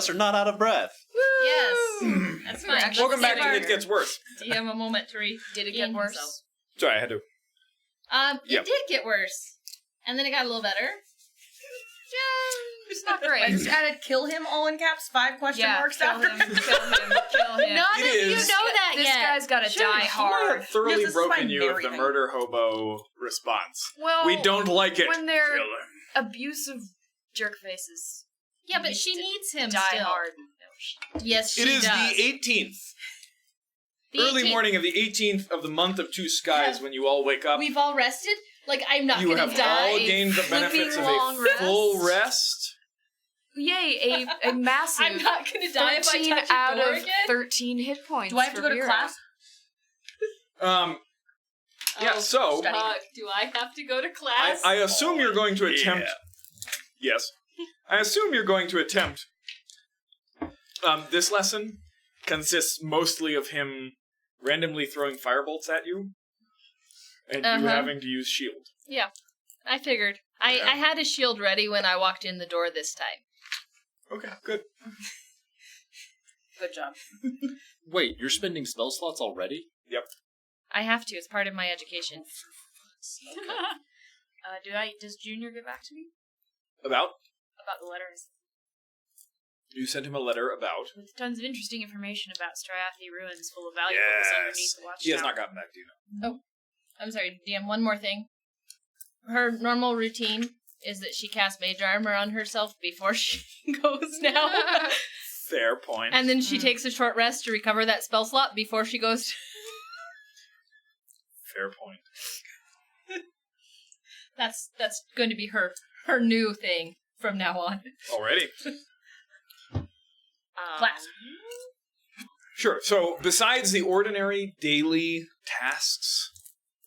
us are not out of breath. Yes. That's fine. Welcome back Let's to give It Gets Worse. our DM a moment to Did it get worse? himself. Sorry, I had to. Yep. It did get worse. And then it got a little better. It's not I great. just added "kill him" all in caps, 5 question marks kill after. him, kill him, kill him. None It of you is. know that This yet. guy's got to Sure, die he I hard. have thoroughly Yes, this is my broken you of the marrying. murder hobo response. Well, We don't like it. when they're Kill him. abusive jerk faces. Yeah, but Needs she to needs him Die still. hard. Yes, she It is does. the 18th. The Early 18th. morning of the 18th of the month of Two Skies when you all wake up. We've all rested. Like, I'm not You gonna have die. all gained the benefits of long a full rest. rest. Yay, a massive I'm not gonna die if I 13 touch out a door of again. 13 hit points. Do I have to for go to Vera. class? Yeah, Oh, so study. do I have to go to class? I assume you're going to attempt. Yes. I assume you're going to attempt. This lesson consists mostly of him randomly throwing firebolts at you, and you Uh-huh. having to use shield. Yeah, I figured. I had a shield ready when I walked in the door this time. Okay, good. Good job. Wait, you're spending spell slots already? I have to. It's part of my education. Does Junior get back to me About? about the letters? You sent him a letter about. With tons of interesting information about Striathi ruins full of valuables underneath the watchtower. He has not gotten back to you. I'm sorry, DM, one more thing. Her normal routine is that she casts mage armor on herself before she goes down. Fair point. And then she takes a short rest to recover that spell slot before she goes. Fair point. That's going to be her new thing from now on. Already. Class. Sure. So, besides the ordinary daily tasks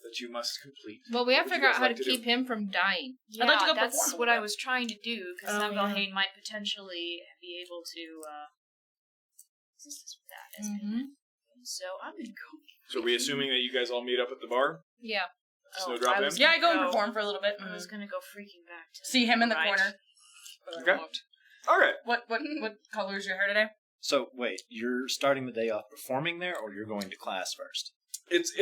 that you must complete. Well, we have What to would you figure out guys how like to to keep him from dying. Yeah, I'd like to go that's perform a what little I bit. was trying to do, because Oh, Navalhane might potentially be able to assist us with that. As Mm-hmm. So I'm gonna go. So, are we assuming that you guys all meet up at the bar? Yeah. Snowdrop I in? was Yeah, I go and gonna perform for a little bit. I was gonna go freaking back to See him in the Right. corner. But I Okay. won't. Alright. What color is your hair today? So, wait, you're starting the day off performing there, or you're going to class first? It's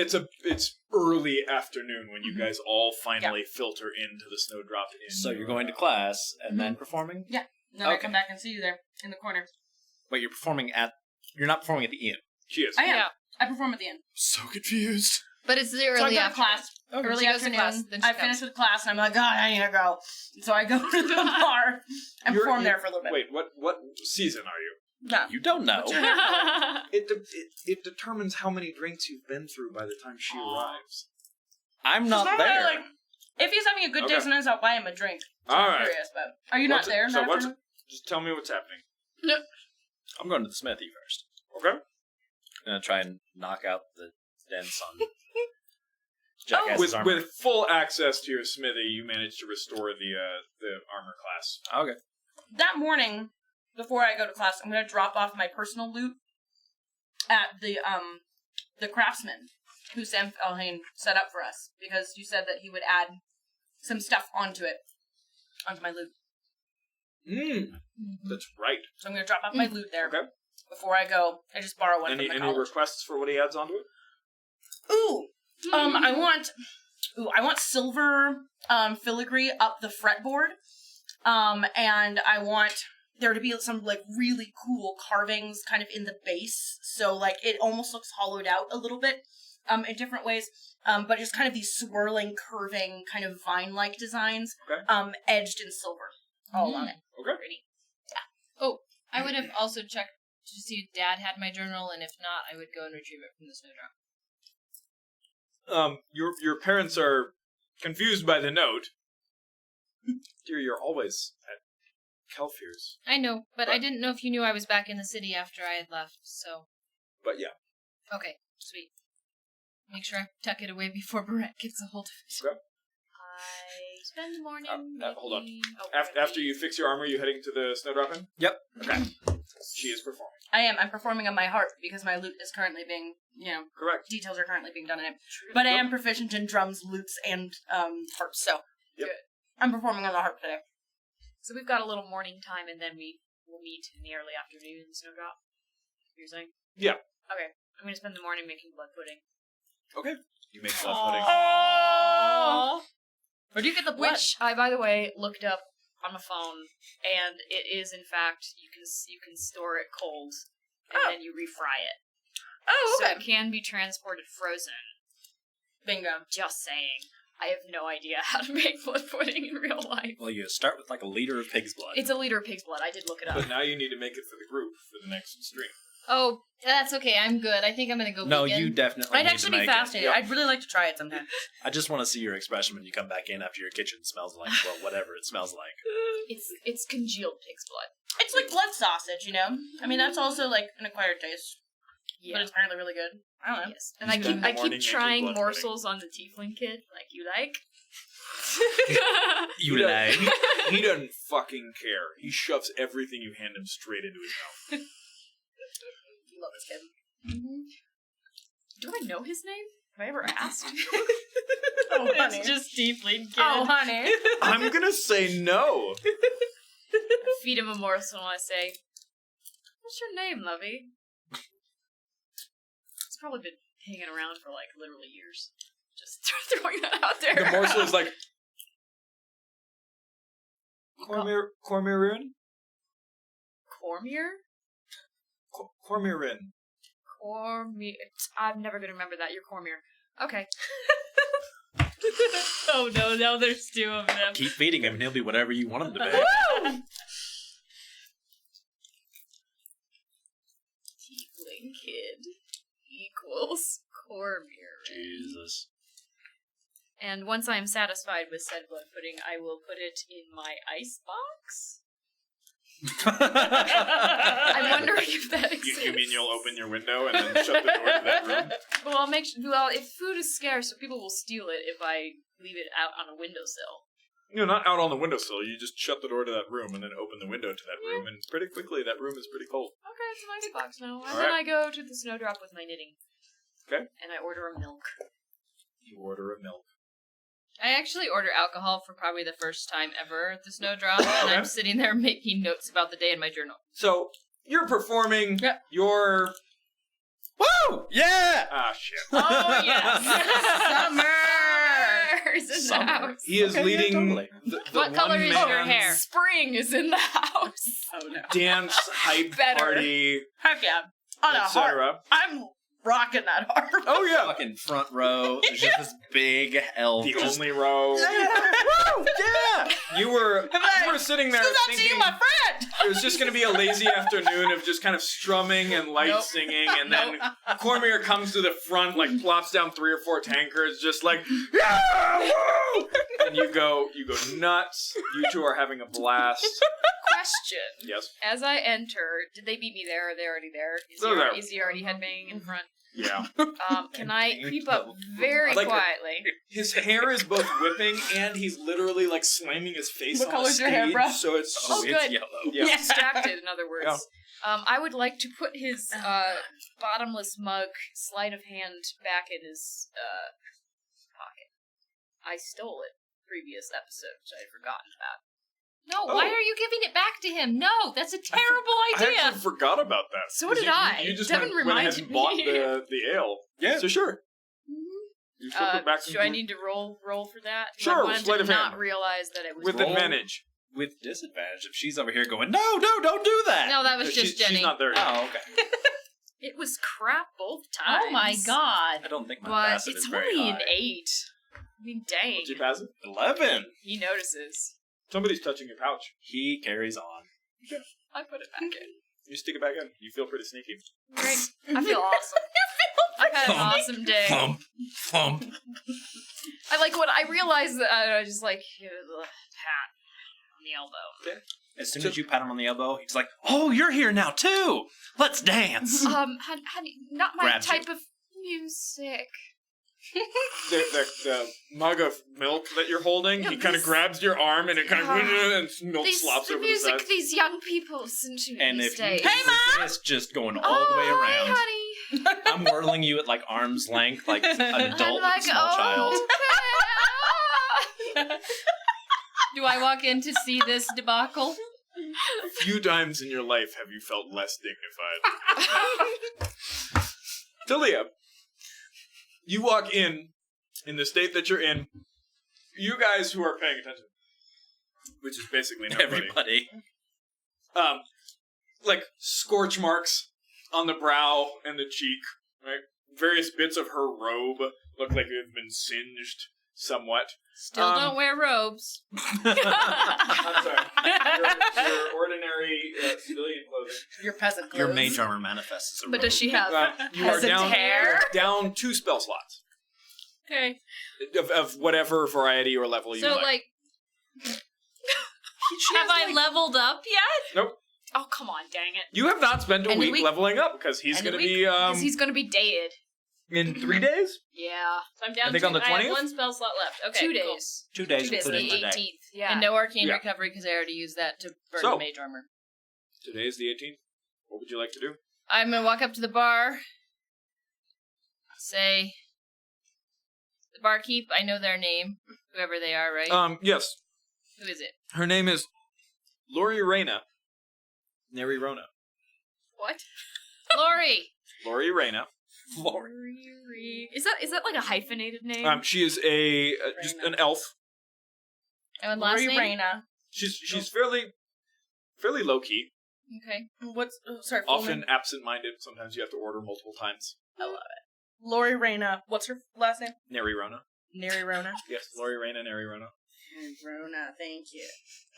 early afternoon when you guys all finally filter into the Snowdrop Inn. So you're going to class and then performing? And then I Okay. come back and see you there in the corner. But you're performing at... You're not performing at the inn. She is. I am. Yeah. I perform at the end. So confused. But it's the So I early go to afternoon. class. Okay. Early She goes to afternoon. class, then she I comes. finish with class and I'm like, God, I need to go. So I go to the bar and You're- perform there for a little bit. Wait, what season are you? No. You don't know. It determines how many drinks you've been through by the time she arrives. I'm not It's there. like, if he's having a good day, Okay. sometimes I'll buy him a drink. So All I'm right. curious, but are you not there in So that what's? afternoon? Just tell me what's happening. I'm going to the smithy first. Okay. I'm going to try and knock out the dents on Jackass's With armor. with full access to your smithy, you managed to restore the armor class. Okay. That morning, before I go to class, I'm going to drop off my personal loot at the craftsman who Sam Elhane set up for us, because you said that he would add some stuff onto my loot. That's right. So I'm going to drop off my loot there. Okay. Before I go, I just borrow one Any from the any college. requests for what he adds onto it? Ooh, I want silver filigree up the fretboard, and I want there to be some like really cool carvings kind of in the base, so like it almost looks hollowed out a little bit, in different ways, but just kind of these swirling, curving, kind of vine-like designs, Okay. edged in silver all on it. Okay. Pretty. Oh, I would have also checked to see if Dad had my journal, and if not, I would go and retrieve it from the Snowdrop. Your parents are confused by the note. Dear, you're always at Kelfier's. I know, but I didn't know if you knew I was back in the city after I had left, so... But yeah. Okay, sweet. Make sure I tuck it away before Barrett gets a hold of it. Okay. I spend the morning. Hold on. maybe- Oh, After you fix your armor, you heading to the Snowdrop Inn? Yep. Okay. She is performing. I am. I'm performing on my harp because my lute is currently being, Correct. details are currently being done in it. But I am proficient in drums, lutes, and harps, so Yep. I'm performing on the harp today. So we've got a little morning time, and then we we'll meet in the early afternoon, Snowdrop. You're saying? Yeah. Okay. I'm gonna spend the morning making blood pudding. Okay. You make blood pudding. Oh. Where do you get the blood? Which I, by the way, looked up on my phone, and it is in fact you can store it cold, and then you refry it. Oh, okay. So it can be transported frozen. Bingo. Just saying. I have no idea how to make blood pudding in real life. Well, you start with like a liter of pig's blood. It's a liter of pig's blood. I did look it up. But now you need to make it for the group for the next stream. Oh, that's okay. I'm good. I think I'm gonna go No, vegan. you definitely I'd need actually to be make it. fascinated. I'd really like to try it sometime. I just want to see your expression when you come back in after your kitchen smells like, well, whatever it smells like. It's congealed pig's blood. It's like blood sausage, you know? I mean, that's also like an acquired taste. Yeah. But it's apparently really good. I don't know. Yes. And You I spend the morning keep making trying blood morsels on the tiefling kid, like you like. You He like? He doesn't fucking care. He shoves everything you hand him straight into his mouth. You love this kid. Mm-hmm. Do I know his name? Have I ever asked? Oh, honey. It's just tiefling kid. Oh, honey. I'm gonna say no. I feed him a morsel and I say, "What's your name, lovey?" It's probably been hanging around for like literally years. Just throwing that out there. The morsel is like Cormirin? Cormier? Cormirin. Cormier. I'm never gonna remember that. You're Cormier. Okay. Oh no, now there's two of them. Keep feeding him and he'll be whatever you want him to be. Tiefling kid equals Cormier. Jesus. And once I am satisfied with said blood pudding, I will put it in my ice box. I'm wondering if that exists. You mean you'll open your window and then shut the door to that room? Well, I'll make sure. Well, if food is scarce, people will steal it if I leave it out on a windowsill. No, not out on the windowsill. You just shut the door to that room and then open the window to that room, and pretty quickly that room is pretty cold. Okay, it's an ice box now. And All then right. I go to the snowdrop with my knitting. Okay. And I order a milk. You order a milk. I actually order alcohol for probably the first time ever at the Snowdrop, and Okay. I'm sitting there making notes about the day in my journal. So, you're performing Yep. your... Woo! Yeah! Ah, shit. Oh, yes. Summer's in the Summer. house. He is Okay, yeah, leading totally. the What color is your one-man hair? Spring is in the house. Oh, no. dance hype Better. party, Heck yeah. On a harp. etc. I'm rocking that harp. Oh, yeah. Fucking front row. There's just this big elf. The just, only row. Woo! Yeah! You were sitting there Still not thinking seeing my friend. it was just going to be a lazy afternoon of just kind of strumming and light Nope. singing, and then Cormier comes to the front, like plops down 3 or 4 tankards, just like, yeah, woo! And you go nuts. You two are having a blast. Question. Yes. As I enter, did they beat me there? Or are they already there? They're there. Is he already headbanging in front? Yeah. Can I creep up very Like- quietly? His hair is both whipping, and he's literally like slamming his face What on the color's stage. your hair, bro? So it's just, Oh, It's good. yellow. yeah. Distracted, in other words. Yeah. I would like to put his bottomless mug sleight of hand back in his pocket. I stole it previous episode, which I had forgotten about. No, Oh. why are you giving it back to him? No, that's a terrible I idea. actually forgot about that. So 'Cause did I. You just Devin went ahead reminded and bought me. the ale. Yeah. So sure. You flip it back Do I need to roll for that? Sure, I wanted sleight to of not hand. realize that it was with roll. advantage. With disadvantage if she's over here going, no, don't do that. No, that was just She's Jenny. not there yet. Oh, okay. It was crap both times. Oh my god. I don't think my But passive it's is very only high. an 8. I mean, dang. Did you pass it? 11. He notices. Somebody's touching your pouch. He carries on. I put it back in. You stick it back in. You feel pretty sneaky. Great. I feel awesome. I've had an awesome day. Thump, thump. I like when I realized that I just like give it a pat on the elbow. As soon as you pat him on the elbow, he's like, oh, you're here now, too. Let's dance. Honey, not my Grabs type of music. The mug of milk that you're holding, Yeah, he kind of this- grabs your arm and it kind of and milk These, slops the over the music sides. these young people listen to And these if you days. hey, Mom! It's just going all the way Oh, around. hi, honey. I'm whirling you at like arm's length, like an adult I'm with like, a small child. okay. Do I walk in to see this debacle? few times in your life have you felt less dignified. Talia, you walk in the state that you're in. You guys who are paying attention, which is basically nobody. Everybody. Like scorch marks on the brow and the cheek, right? Various bits of her robe look like they've been singed somewhat. Still don't wear robes. I'm sorry. Your ordinary civilian clothing. Your peasant clothes. Your mage armor manifests. But does she have You are Peasant down, hair? down 2 spell slots Okay. of whatever variety or level you So, like. have I leveled up yet? Nope. Oh, come on, dang it. You have not spent a End of week week? leveling up because he's End going of to be Because he's gonna be dated. in 3 days. Yeah. So I'm down I think two. on the I have 20th? 1 spell slot left. Okay, 2 cool. days. 2 days, 2 days, including the today. 18th. Yeah. And no arcane Yeah. recovery because I already used that to burn So- the mage armor. Today is the 18th. What would you like to do? I'm gonna walk up to the bar. Say, the barkeep. I know their name, whoever they are, right? Yes. Who is it? Her name is Lori Reyna. Neri Rona. What? Lori. Lori Reyna. Is that like a hyphenated name? She is just an elf. And last Lori name? Reyna. She's fairly low key. Okay. What's sorry? full Often name? absent-minded. Sometimes you have to order multiple times. Lori Reyna. What's her last name? Neri Rona. Neri Rona. Yes, Lori Reyna, Neri Rona. Rona. Thank you.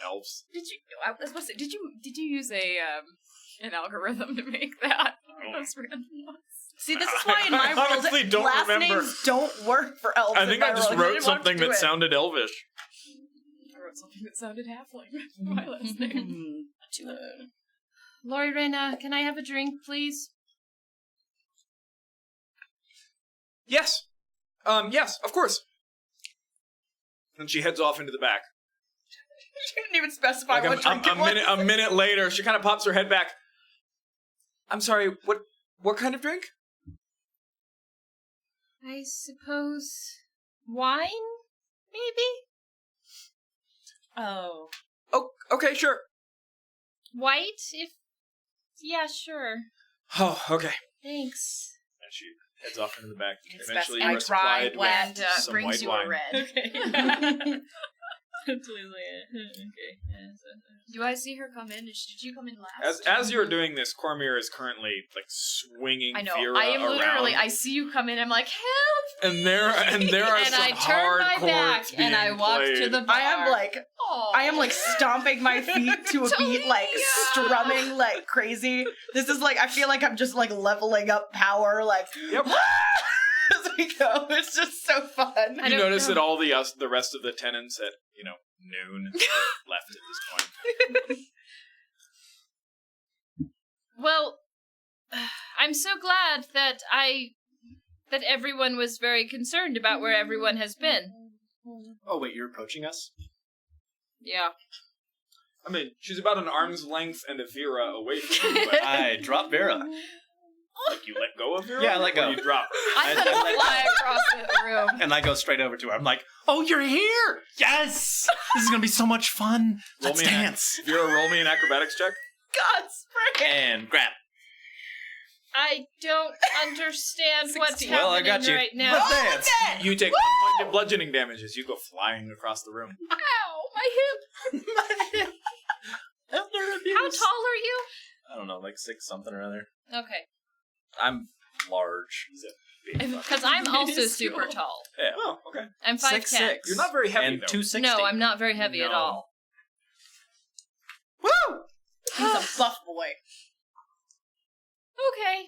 Elves. Did you? I was supposed to. Did you use an algorithm to make that? Those random ones. See, this is why in my I world, honestly don't last remember. names don't work for elves. I think in my I just world, 'cause wrote didn't want to something do that it. sounded elvish. I wrote something that sounded halfling. My last name. Lori Reyna, can I have a drink, please? Yes. Yes, of course. And she heads off into the back. She didn't even specify Like what drink it was. a minute later, she kind of pops her head back. I'm sorry, what kind of drink? I suppose wine, maybe? Oh. Oh, okay, sure. White, if... Yeah, sure. Oh, okay. Thanks. And she heads off into the back. It's Eventually, best you are dry, supplied wet, with some brings white you wine. a red. Okay. Do I see her come in? Did you come in last? As you're doing this, Cormier is currently like swinging I know. Vera I am literally. around, I see you come in. I'm like, help! and there are And some I turn my hard back chords and I being walk to played. the bar. I am like stomping my feet to a beat, like strumming like crazy. This is like I feel like I'm just like leveling up power, like Yep. as we go. It's just so fun. You notice that all the rest of the tenants at noon are left at this point. Well, I'm so glad that everyone was very concerned about where everyone has been. Oh, wait, you're approaching us? Yeah. I mean, she's about an arm's length and a Vera away from you. But I drop Vera. like you let go of Vera? Yeah, I let Or go. you drop her? I'm gonna fly across the room. And I go straight over to her. I'm like, oh, you're here! Yes! This is gonna be so much fun! Roll Let's me an dance! Vera, roll me an acrobatics check. God, spring. And grab. I don't understand what's 16. happening Well, I got you. right now. Let's dance! You take 1 point of bludgeoning damage as you go flying across the room. Ow, my hip. How tall are you? I don't know, like 6 something or other. Okay. I'm large. Because I'm also super tall. Yeah. Oh, okay. I'm 5'10". 6'6". You're not very heavy, And though. 260. No, I'm not very heavy at No. all. Woo! He's a buff boy. Okay.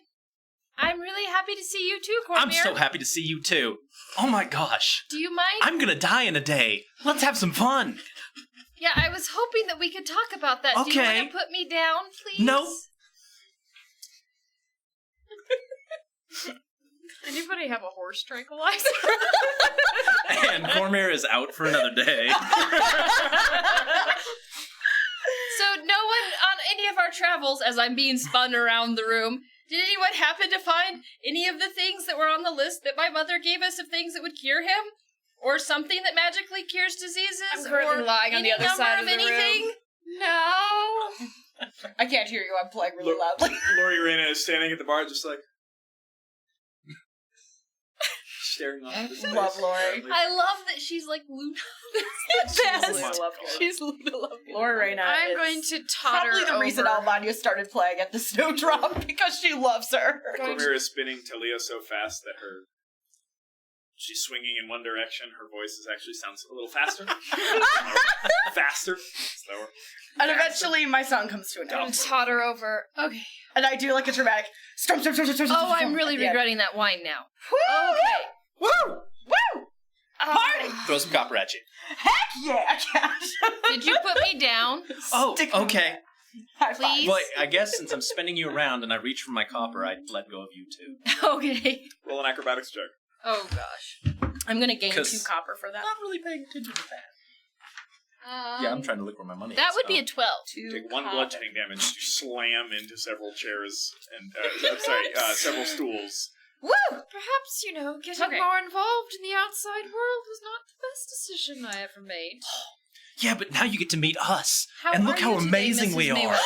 I'm really happy to see you too, Cormier. I'm so happy to see you too. Oh my gosh. Do you mind? I'm gonna die in a day. Let's have some fun. Yeah, I was hoping that we could talk about that. Do you Okay. want to put me down, please? Nope. Anybody have a horse tranquilizer? And Cormier is out for another day. So no one on any of our travels, as I'm being spun around the room, did anyone happen to find any of the things that were on the list that my mother gave us of things that would cure him? Or something that magically cures diseases? I'm currently or lying on the any other side number of the anything? No. I can't hear you. I'm playing really loudly. Lori Reyna is standing at the bar, just like staring off into space. Love Lori. I love that she's like Luna. She's Laura Reyna. I'm is going to totter probably the reason over. Albania started playing at the Snowdrop because she loves her. Cormier is spinning Talia so fast that she's swinging in one direction. Her voice actually sounds a little faster. Faster. Slower. And eventually my song comes to an I'm end. going to totter over. Okay. And I do like a dramatic storm. Oh, I'm really regretting that wine now. Woo! Okay. Woo! Woo! Party! Throw some copper at you. Heck yeah, Cash! Did you put me down? Oh, Stick okay. High five. Please? Well, I guess since I'm spinning you around and I reach for my copper, I'd let go of you too. Okay. Roll an acrobatics check. Oh gosh. I'm gonna gain 'Cause- 2 copper for that. Not really paying attention to that. Yeah, I'm trying to look where my money is. That would be a 12. 2 Take 1 copper. bludgeoning damage to slam into several chairs and several stools. Woo! Perhaps, getting Okay. more involved in the outside world was not the best decision I ever made. Yeah, but now you get to meet us. How and look are how you today, amazing Mrs. we are. Mayweather?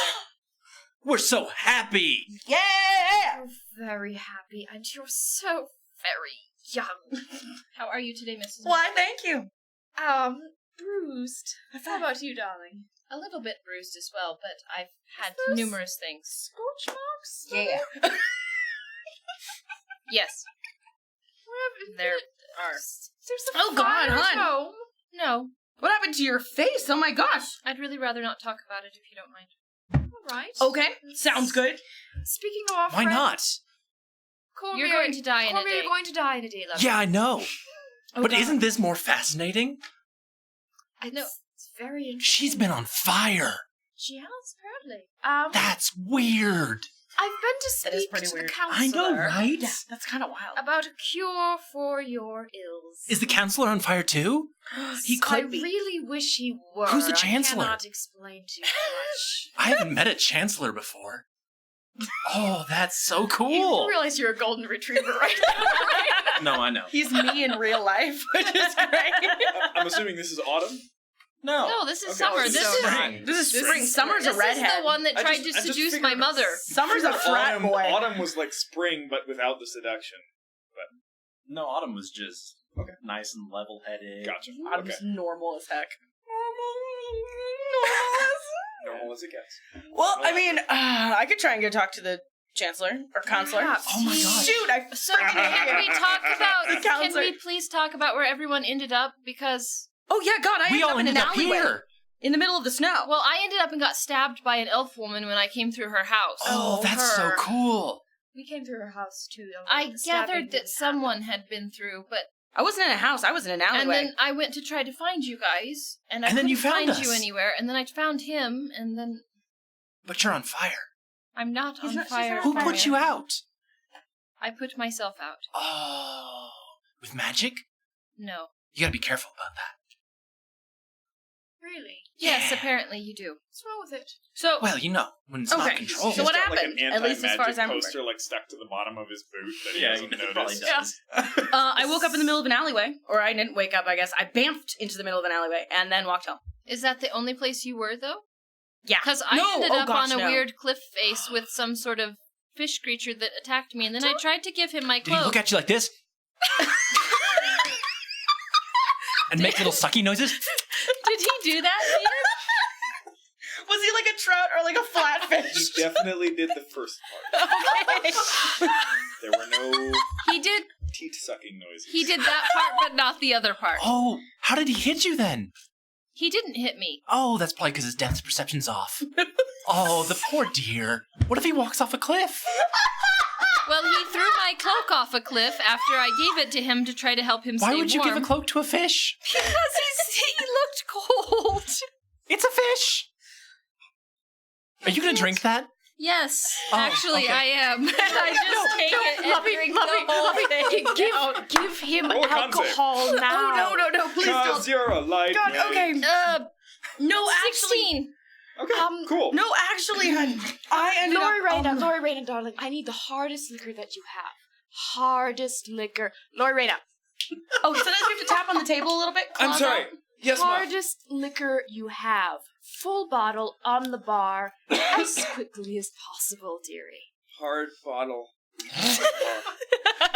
We're so happy. Yeah! You're very happy, and you're so very young. How are you today, Mrs. Why, thank you. Bruised. How about you, darling? A little bit bruised as well, but I've had This- numerous things. Scorch marks? Yeah. Yes, there are. There's a Oh, God, fire at hon. home. No, What happened to your face? Oh my gosh. I'd really rather not talk about it if you don't mind. All right. Okay, sounds good. Speaking of our Why friend, not? Cormier, You're going to die in a Cormier, day. you're going to die in a day, love. Yeah, I know. Oh, but God. isn't this more fascinating? It's very interesting. She's been on fire. She has, apparently. That's weird. I've been to That is speak pretty to weird. the counselor I know, right? Yeah, that's kind of wild. about a cure for your ills. Is the counselor on fire too? He I could be. really wish he were. Who's the chancellor? I cannot explain too much. I haven't met a chancellor before. Oh, that's so You cool. realize you're a golden retriever right now, right? No, I know. He's me in real life, which is great. I'm assuming this is autumn. No. No, this is Okay, summer. this This is is spring. This is spring. Summer's a this redhead. is the one that I tried just to seduce figured- my mother. Summer's a frat boy. Autumn was like spring, but without the seduction. No, Autumn was just nice and level-headed. Gotcha. Autumn's Okay. normal as heck. Normal as it gets. Well, I mean, I could try and go talk to the chancellor or counselor. Perhaps. Oh my gosh. Shoot, I So can we talk about? The Can counselor. we please talk about where everyone ended up? Because Oh yeah, God, I We all ended ended up up in an alleyway here. in the middle of the snow. well, I ended up and got stabbed by an elf woman when I came through her house. Oh, that's so her. cool. We came through her house too. Though. I The stabbing gathered that didn't someone had been through, but I wasn't in a house. I was in an alleyway. and then I went to try to find you guys, and I And then couldn't you found find you us. anywhere. And then I found him, and then But you're on fire. I'm not He's on not- she's fire. not Who on put fire. you out? I put myself out. Oh, with magic? No. You gotta be careful about that. Really? Yes, Yeah. apparently you do. What's wrong with it? so Well, when it's not Okay, controlled. so what He's got, like, happened? an At least as far as I anti-magic remember. poster like stuck to the bottom of his boot that he Yeah, doesn't he notice. probably does. I woke up in the middle of an alleyway, or I didn't wake up. I guess I bamfed into the middle of an alleyway and then walked home. Is that the only place you were, though? Yeah, Because I No, ended oh up gosh, on a no. weird cliff face with some sort of fish creature that attacked me, and then I tried to give him my Did he cloak. look at you like this? And make little sucky noises? Did he do that? Was he like a trout or like a flatfish? He definitely did the first part. Okay. There were no He did. teeth sucking noises. He did that part, but not the other part. Oh, how did he hit you then? He didn't hit me. Oh, that's probably because his depth perception's off. Oh, the poor dear. What if he walks off a cliff? Well, he threw my cloak off a cliff after I gave it to him to try to help him Why stay would you warm. give a cloak to a fish? Because he looked cold. It's a fish. Are you gonna drink that? Yes, Oh, actually, okay. I am. I just take it and drink the whole thing. Give him What concept? alcohol now. Oh no, please don't. 'Cause you're a light God, man. okay. No, actually, 16. Okay, cool. no, actually, hun. I ended up. Lori Reyna, darling, I need the hardest liquor that you have. Hardest liquor. Lori Reyna. Oh, so then we have to tap on the table a little bit. I'm Claw sorry. down? Yes, Ma. hardest liquor you have. Full bottle on the bar as quickly as possible, dearie. Hard bottle.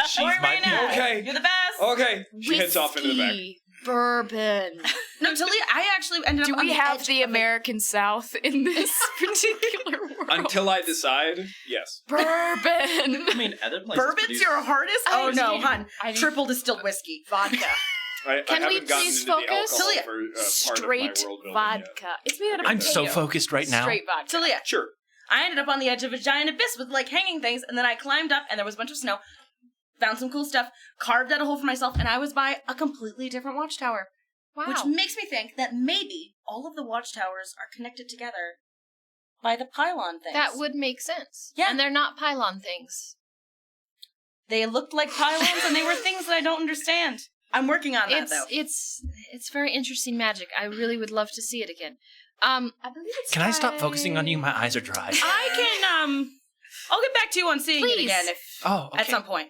She's my Raina, Okay. you're the best. Okay. She heads off into the back. Whiskey, bourbon. No, Talia, I actually ended Do up on we the have edge the of it. American South in this particular world? Until I decide, yes. Bourbon. I mean, other places Bourbon's produce- your hardest? Oh, no, need- hon. I need- Triple distilled whiskey. Vodka. I Can we haven't gotten please into the focus? alcohol Talia, for part of my Straight world building vodka. It's made out of I'm potato. so focused right now. Straight vodka. Talia, yet. Sure. I ended up on the edge of a giant abyss with, like, hanging things, and then I climbed up, and there was a bunch of snow, found some cool stuff, carved out a hole for myself, and I was by a completely different watchtower. Wow. Which makes me think that maybe all of the watchtowers are connected together by the pylon things. That would make sense. Yeah. And they're not pylon things. They looked like pylons, and they were things that I don't understand. I'm working on that, though. It's very interesting magic. I really would love to see it again. I believe it's Can I stop focusing on you? My eyes are dry. I can, I'll get back to you on seeing it Please. again if Oh, okay. at some point.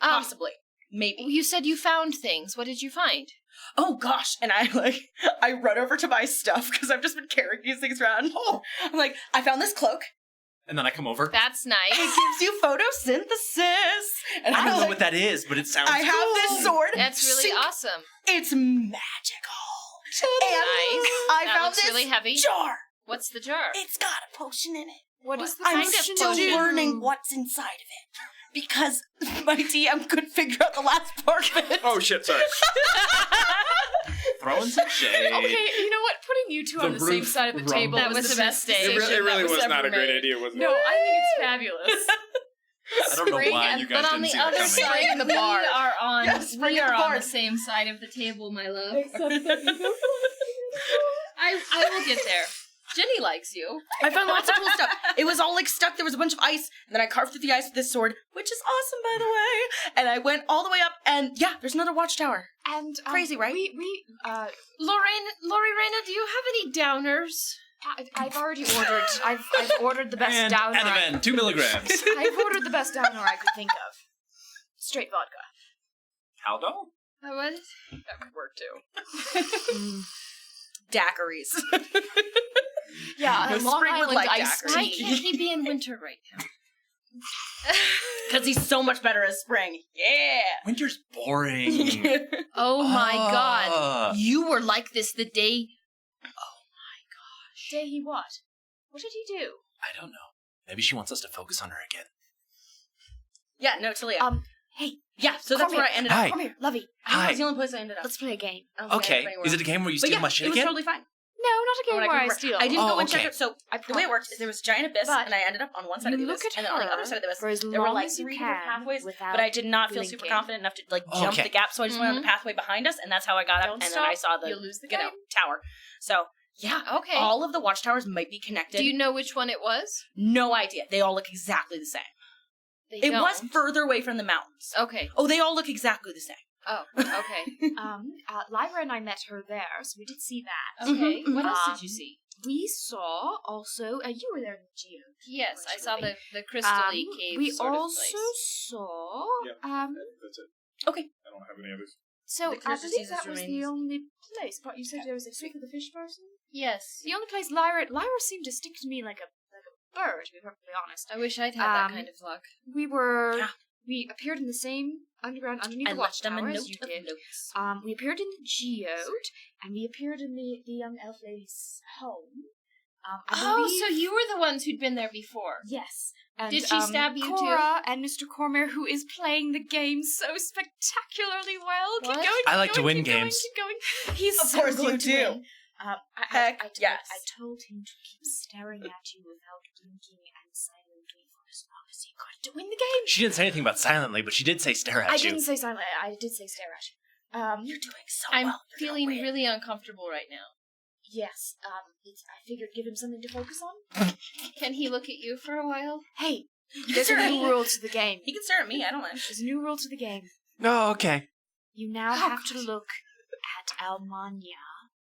Um, Possibly. Maybe. you said you found things. What did you find? Oh gosh, and I run over to my stuff because I've just been carrying these things around. Oh, I'm like, I found this cloak. And then I come over. That's It nice. gives you photosynthesis. And I don't know like, what that is, but it sounds I have this sword. That's really Sync. awesome. It's magical. And Nice. I That found looks this really heavy. jar. What's the jar? It's got a potion in it. What is the I'm kind of still potion? learning what's inside of it because my DM couldn't figure out the last part of it. Oh shit, sorry. throwing some shade. Okay, you know what? Putting you two The on the same roof side of the table That was the a best mistake. It decision really that was not ever a great made. idea, was it? No, I think it's fabulous. I don't know Spring why and- you guys But on didn't the see that other coming. side, Spring in the bar. we are on. Yes, spring we in are the on bar. the same side of the table, my love. I will get there. Jenny likes you. I found lots of cool stuff. It was all like stuck. There was a bunch of ice, and then I carved through the ice with this sword, which is awesome, by the way. And I went all the way up, and yeah, there's another watchtower. And Crazy, right? Lorena, do you have any downers? I've already ordered. I've ordered the best And downer. Ativan, 2 milligrams. I've ordered the best downer I could think of. Straight vodka. Haldo? What? That could work too. Daiquiris. Yeah, No, a Long Spring would Island like iced daiquiri. Why tea. can't he be in winter right now? Because he's so much better as spring. Yeah. Winter's boring. Oh my Ah. god. You were like this the day. Day he what? What did he do? I don't know. Maybe she wants us to focus on her again. Yeah, no, Talia. Hey, yeah, so that's come where I here. ended up. Hi. Come here, Lovey. I think that Hi. was the only place I ended up. Let's play a game. I don't think I Okay, ended up anywhere is it a else. game where you But steal yeah, my shit it was again? totally fine. No, not a game When I where I could- steal. I didn't Oh, go and check okay. it. So I the way it worked is there was a giant abyss, But and I ended up on one side of the you abyss, look at and then on the her other side of the abyss, for as there were long like as you 3 different can pathways. without But I did not feel super blinking. confident enough to like jump Okay. the gap, so I just went on the Mhm. pathway behind us, and that's how I got up. Don't and stop. then I saw the You'll lose the you know, game. tower. So yeah, Okay. all of the watchtowers might be connected. Do you know which one it was? No idea. They all look exactly the same. They It don't. was further away from the mountains. Okay. Oh, they all look exactly the same. Oh, okay. Lyra and I met her there, so we did see that. Okay. Mhm, What else mhm. did you see? We saw also. You were there in the geo. Yes, I saw Unfortunately. the crystal-y cave We sort of also place. saw. Yep. That's it. Okay. I don't have any others. So The I curse believe diseases that was the remains. only place. But you said there was a trick with the fish person. Yes. The only place Lyra seemed to stick to me like a bird. To be perfectly honest. I wish I'd had that Um, kind of luck. We appeared in the same underground underneath I the left them a watchtower note as you of did. notes. We appeared in the geode, and we appeared in the young elf lady's home. I Oh, believe- so you were the ones who'd been there before. Yes. And, Did she stab you too? Cora and Mr. Cormier, who is playing the game so spectacularly well. What? Keep going. I keep like to going, win keep going, games. Keep going. He's Of so course you going to do. win. Heck, yes. I told him to keep staring at you without blinking and silently for as long as he could to win the game. She didn't say anything about silently, but she did say stare at I you. didn't say silently. I did say stare at you. You're doing so I'm well. You're gonna feeling win. really uncomfortable right now. Yes. I figured give him something to focus on. Can he look at you for a while? Hey, can there's a stare at new me. rule to the game. He can stare at me. I don't mind. There's a new rule to the game. Oh, okay. You now Oh, have to God. look at Almania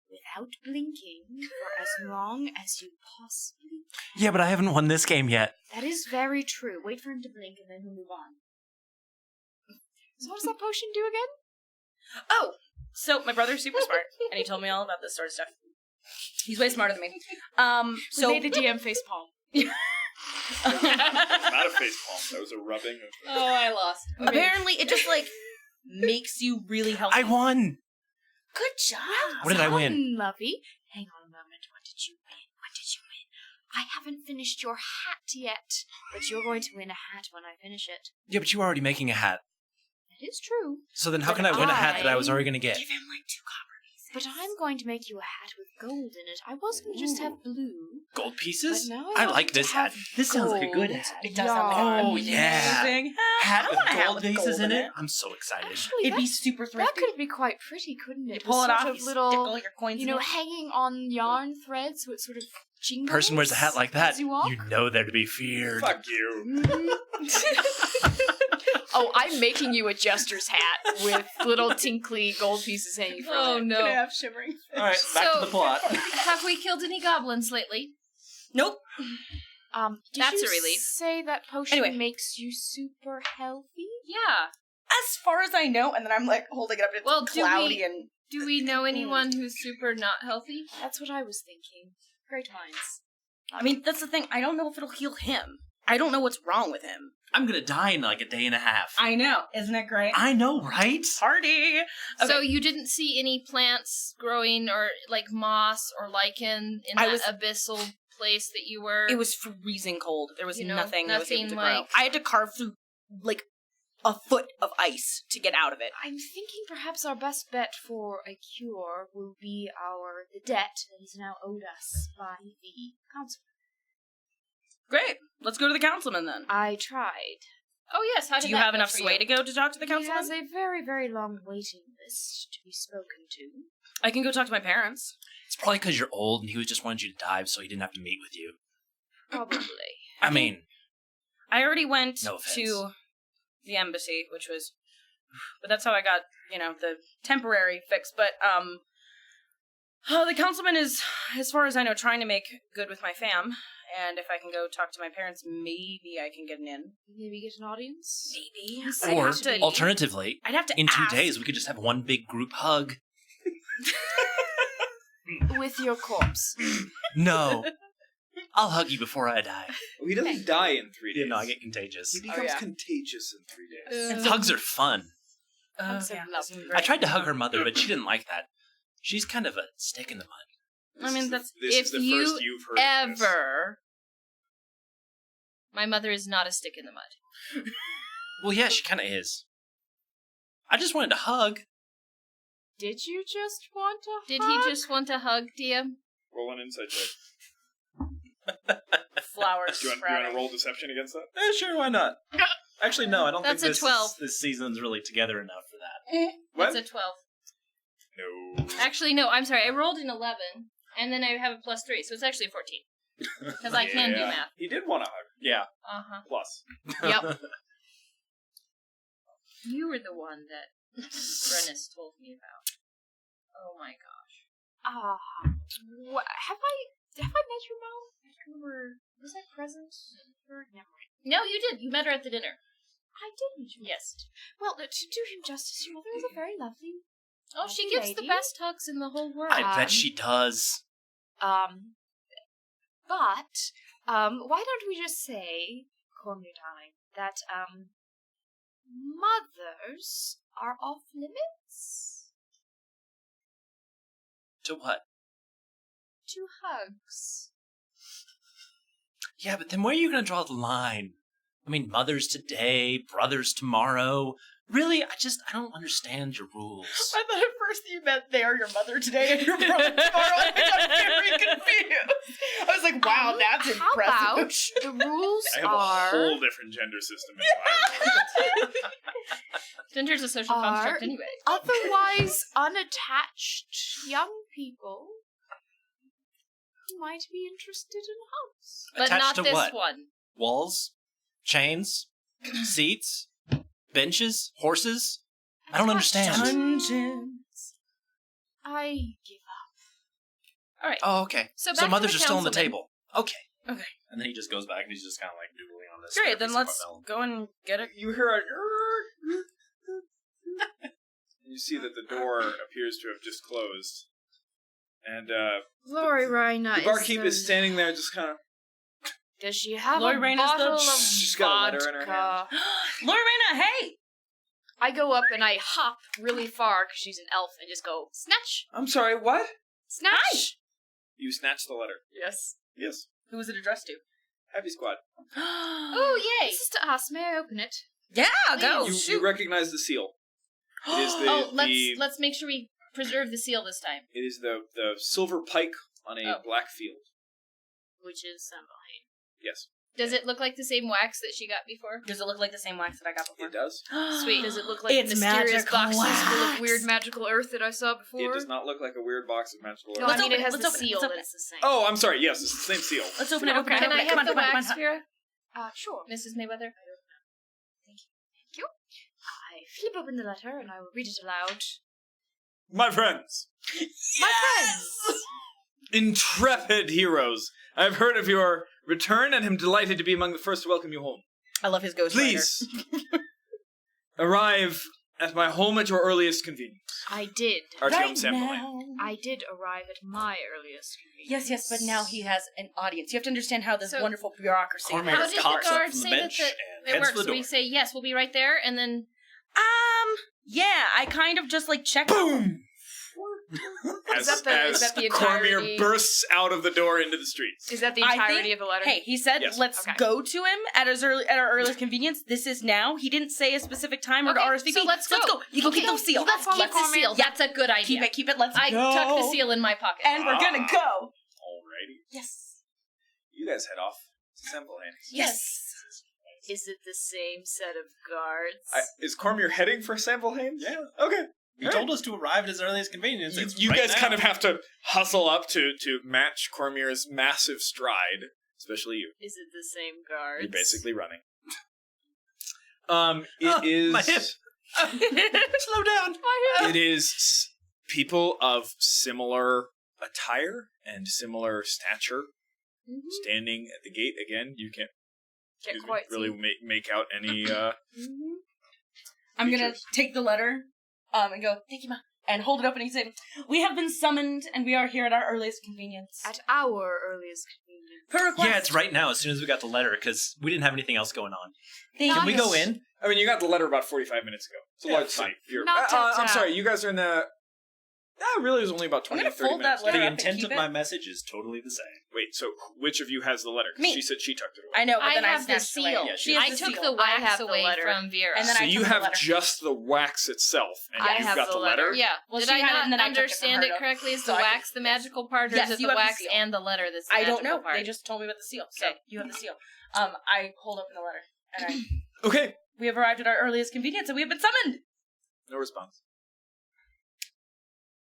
without blinking for as long as you possibly can. Yeah, but I haven't won this game yet. That is very true. Wait for him to blink and then he'll move on. So what does that potion do again? Oh, So my brother's super smart, and he told me all about this sort of stuff. He's way smarter than me. So made the DM face palm. Not a face palm. That was a rubbing of. Oh, I lost. Okay. Apparently, it just like makes you really healthy. I won. Good job. What did I win? Lovey. Hang on a moment. What did you win? What did you win? I haven't finished your hat yet, but you're going to win a hat when I finish it. Yeah, but you were already making a hat. It is true. So then how can I win a hat that I was already going to get? Give him like 2 copper pieces. But I'm going to make you a hat with gold in it. I was going to just have blue. Gold pieces? But now I want like to this hat. have This sounds like a good gold hat. It does sound like an Oh, yeah. amazing Hat I with want a hat gold with pieces gold in it? I'm so excited. Actually, It'd be that, super that thrifty. could be quite pretty, couldn't it? You pull With it sort off, of you little, stick all your coins you in know, it. hanging on yarn threads, so it sort of jingles. Person wears a hat like that, as you walk. you know they're to be feared. Fuck you. Oh, I'm making you a jester's hat with little tinkly gold pieces hanging from Oh it. no. have shimmering. All right, back to the plot. Have we killed any goblins lately? Nope. Did That's you a relief. say that potion Anyway. makes you super healthy? Yeah. As far as I know, and then I'm like holding it up, it's Well, do cloudy we- and Do we know anyone who's super not healthy? That's what I was thinking. Great minds. I mean, that's the thing. I don't know if it'll heal him. I don't know what's wrong with him. I'm going to die in like a day and a half. I know. Isn't it great? I know, right? Party! Okay. So you didn't see any plants growing or like moss or lichen in I that was- abyssal place that you were? It was freezing cold. There was You know, nothing that was able nothing to grow. like- I had to carve through, like, a foot of ice to get out of it. I'm thinking perhaps our best bet for a cure will be the debt that is now owed us by the council. Great. Let's go to the councilman then. I tried. Oh yes, how did Do you that have go enough for sway you? to go to talk to the He councilman? has a very, very long waiting list to be spoken to. I can go talk to my parents. It's probably because you're old and he just wanted you to die so he didn't have to meet with you. Probably. I mean, I already went No offense. to the embassy, which was... But that's how I got, the temporary fix. But, the councilman is, as far as I know, trying to make good with my fam. And if I can go talk to my parents, maybe I can get an in. Maybe get an audience? Maybe. or I'd have to, alternatively, I'd have to in 2 ask. days we could just have one big group hug. With your corpse. No. I'll hug you before I die. Well, he doesn't die in 3 days. Yeah, no, I get contagious. He becomes yeah. contagious in 3 days. And so- Hugs are fun. Hugs are yeah, lovely. this is I great. tried to hug her mother, but she didn't like that. She's kind of a stick in the mud. I mean, that's... This If is the you first you've heard of this. Ever. My mother is not a stick in the mud. Well, yeah, she kind of is. I just wanted to hug. Did you just want to Did hug? he just want a hug, Dia? Roll an insight check. flowers Do you want sprouting. to roll deception against that? Sure, why not? Actually, no, I don't That's think a 12. this season's really together enough for that. What? It's a 12. No. Actually, no, I'm sorry. I rolled an 11, and then I have a +3, so it's actually 14. Because I can do Yeah. math. He did want a hug. Yeah. Uh-huh. Plus. Yep. You were the one that Brennis told me about. Oh my gosh. Have I met your mom? I don't remember. Was I present? Never mind. No, you did. You met her at the dinner. I did meet your Yes. Well, to do him justice, your mother is a very lovely. Oh, she Lovely gives the lady. best hugs in the whole world. I bet she does. But why don't we just say, Cormier darling, that mothers are off limits To what? to hugs. Yeah, but then where are you going to draw the line? I mean, mothers today, brothers tomorrow. Really, I don't understand your rules. I thought at first you meant they are your mother today and your brother tomorrow, and I got very confused. I was like, wow, that's How about impressive. the rules I have a are whole different gender system in mind. Gender's a social Are- construct anyway. otherwise unattached young people who might be interested in hugs. But Attached not to this what? one. Walls? Chains? Seats? Benches? Horses? I don't understand. Dungeons. I give up. All right. Oh, okay. So back So to mothers the are still on the councilman. table. Okay. Okay. And then he just goes back and he's just kind of like doodling on this. Great, then piece of let's Marvel. go and get it. You hear a... You see that the door appears to have just closed. And Lori Rhina the barkeep is standing there just kind of... Does she have Lori a Rhina's bottle of She's got a letter in her vodka? Lori Reyna, hey! I go up and I hop really far because she's an elf and just go snatch, I'm sorry, what? snatch. You snatched the letter. Yes. Yes. Who was it addressed to? Happy Squad. Oh, yay! This is to us. May I open it? Yeah, go! You recognize the seal. It is the, Oh, let's make sure we preserve the seal this time. It is the silver pike on a black field. Which is Sambahin. Yes. Does it look like the same wax that she got before? Does it look like the same wax that I got before? It does. Sweet. Does it look like It's mysterious magical boxes full wax. of weird magical earth that I saw before? It does not look like a weird box of magical No, earth. I mean open it it, has let's the open it, seal let's open that's the same. Oh, I'm sorry. Yes, it's the same seal. Let's open it, open it, Okay. open Can I it. Come have on, the come on, come wax, on. Vera? Sure. Mrs. Mayweather? Thank you. I flip open the letter and I will read it aloud. My friends, My friends! intrepid heroes, I have heard of your return and am delighted to be among the first to welcome you home. I love his ghost Please, arrive at my home at your earliest convenience. I did. Artyom Sambahin. I did arrive at my earliest convenience. Yes, but now he has an audience. You have to understand how this So- wonderful bureaucracy Cormac How works. did the cocks up guard from the say that bench and it heads for works? the We door. say, yes, we'll be right there, and then... Yeah, I kind of just like check. Boom! Is that the Cormier entirety? bursts out of the door into the streets. Is that the I entirety think- of the letter? Hey, he said, Yes. let's Okay. go to him at our earliest convenience. This is now. He didn't say a specific time or Okay, to RSVP. so let's go. You can keep the seal. Let's keep the seal. That's a good idea. Keep it. Let's I go. tucked the seal in my pocket. And we're gonna go. Alrighty. Yes. You guys head off to Sambahin. Yes. Is it the same set of guards? Is Cormier heading for Sambahin? Yeah. Okay. You told us to arrive at his earliest convenience. It's You right guys now. kind of have to hustle up to match Cormier's massive stride, especially you. Is it the same guards? You're basically running. Oh, It is. my hip. Slow down. It is people of similar attire and similar stature standing at the gate. Again, you can't Can't quite really see. make out any. I'm gonna Features. take the letter, and go, thank you, Ma, and hold it up and say, we have been summoned and we are here at our earliest convenience. At our earliest convenience. Per request. Yeah, it's right now as soon as we got the letter because we didn't have anything else going on. Thank Can we you. go in? I mean, you got the letter about 45 minutes ago. It's a Yeah, large fine. city. You're, Not I'm at, sorry, you guys are in the. Really, it was only about 20 I'm gonna 30 fold minutes. that letter The up and intent keep of it. my message is totally the same. Wait, so which of you has the letter? 'Cause Me. she said she tucked it away. I know, but I then I have the snatched it away. seal. Yeah, She has I the took seal. the wax I have the away letter. from Vera. And then So I you took the have letter. just the wax itself, and I you've have got the the letter. letter. Yeah. Well, Did she I had it not and then I took it from understand her, it though. correctly? Is So the I- wax the magical part, or Yes, is it you the have the wax seal. and the letter that's the I don't magical know. part? They just told me about the seal. So Okay. you have the seal. I hold open the letter. And Okay. we have arrived at our earliest convenience and we have been summoned. No response.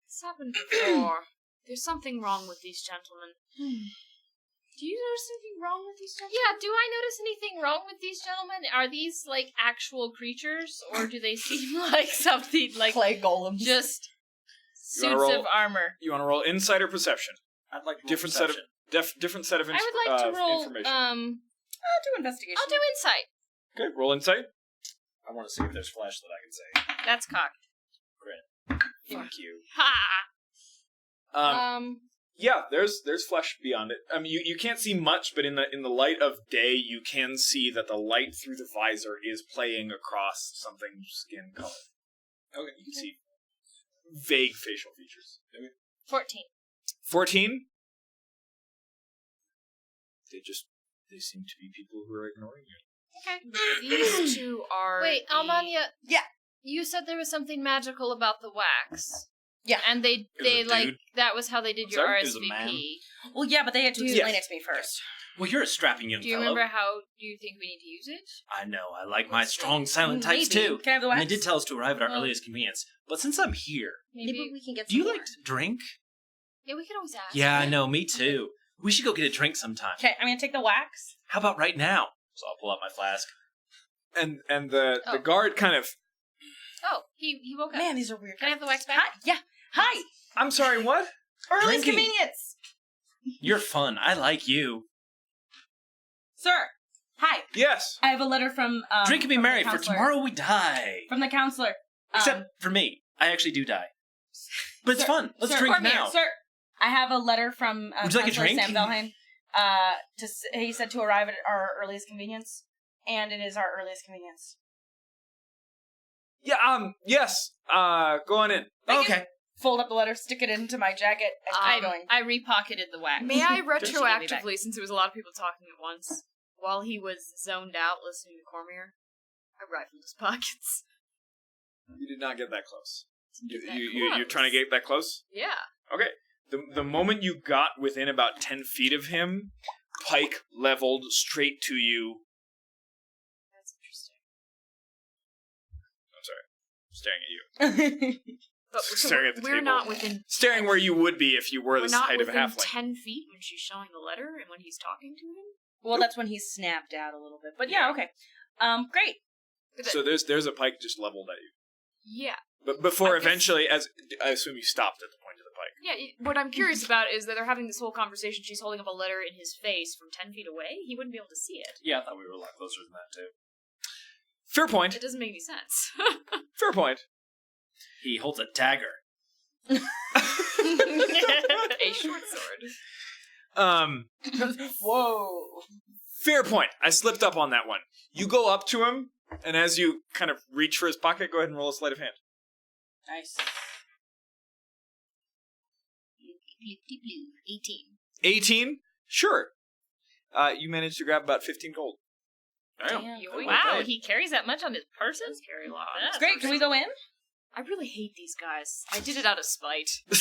It's happened before. There's something wrong with these gentlemen. Do you notice anything wrong with these gentlemen? Yeah, do I notice anything wrong with these gentlemen? Are these, like, actual creatures, or do they seem like something, like, Clay golems. just You wanna suits roll? of armor? You want to roll insight or perception? I'd like to roll Different set of perception. different set of I would like to roll, information. I'll do investigation. I'll do insight. Okay, roll insight. I want to see if there's flash that I can say. That's cocked. Fuck you. Ha! Yeah, there's flesh beyond it. I mean, you can't see much, but in the light of day, you can see that the light through the visor is playing across something skin color. Okay, you can see vague facial features. 14. 14. They seem to be people who are ignoring you. Okay. These two are. Wait, the- Almania. Yeah. You said there was something magical about the wax. Yeah. And they was a like dude. that was how they did I'm your sorry? It was a man. RSVP. Well, yeah, but they had to Do you- explain Yes. it to me first. Well, you're a strapping young Do you fellow. remember how do you think we need to use it? I know. I like my strong silent types Maybe. too. Can I have the And wax? they did tell us to arrive at our Well- earliest convenience. But since I'm here, Maybe we can get do you some like to drink? Yeah, we could always ask. Yeah, I know. Me too. We should go get a drink sometime. Okay, I'm gonna take the wax. How about right now? So I'll pull out my flask. And the Oh. guard kind of. Oh, he woke up. Man, these are weird. Can I have the wax back? Hi. Yeah. Hi. I'm sorry, what? Earliest Drinking. convenience. You're fun. I like you. Sir. Hi. Yes. I have a letter from Drink and be from the merry, for counselor. tomorrow we die. From the counselor. Except for me. I actually do die. But it's Sir, fun. Let's sir, drink Cormier, now. Sir, I have a letter from Would you like a Counselor drink? Sam Valheim. He said to arrive at our earliest convenience, and it is our earliest convenience. Yeah, yes. Go on in. Okay. Fold up the letter, stick it into my jacket, and keep going. I repocketed the wax. May I She gave me back. retroactively, since it was a lot of people talking at once, while he was zoned out listening to Cormier, I rifled his pockets. You did not get that close. Get that You're close. trying to get that close? Yeah. Okay. The moment you got within about 10 feet of him, pike leveled straight to you. That's interesting. I'm sorry. Staring at you. But Staring at the we're table. not within. Staring where you would be if you were We're the not height of a within halfling. 10 feet when she's showing the letter and when he's talking to him. Well, that's when he's snapped out a little bit. But yeah, okay. Great. So there's a pike just leveled at you. Yeah. But before I guess- eventually, as I assume you stopped at the point of the pike. Yeah, what I'm curious about is that they're having this whole conversation. She's holding up a letter in his face from 10 feet away. He wouldn't be able to see it. Yeah, I thought we were a lot closer than that, too. Fair point. It doesn't make any sense. Fair point. He holds a dagger. A short sword. Whoa. Fair point. I slipped up on that one. You go up to him, and as you kind of reach for his pocket, go ahead and roll a sleight of hand. Nice. 18. 18? Sure. You managed to grab about 15 gold. Damn. Yoink. Wow, he carries that much on his person? Carry a lot. That's Great, can we go in? I really hate these guys. I did it out of spite. Can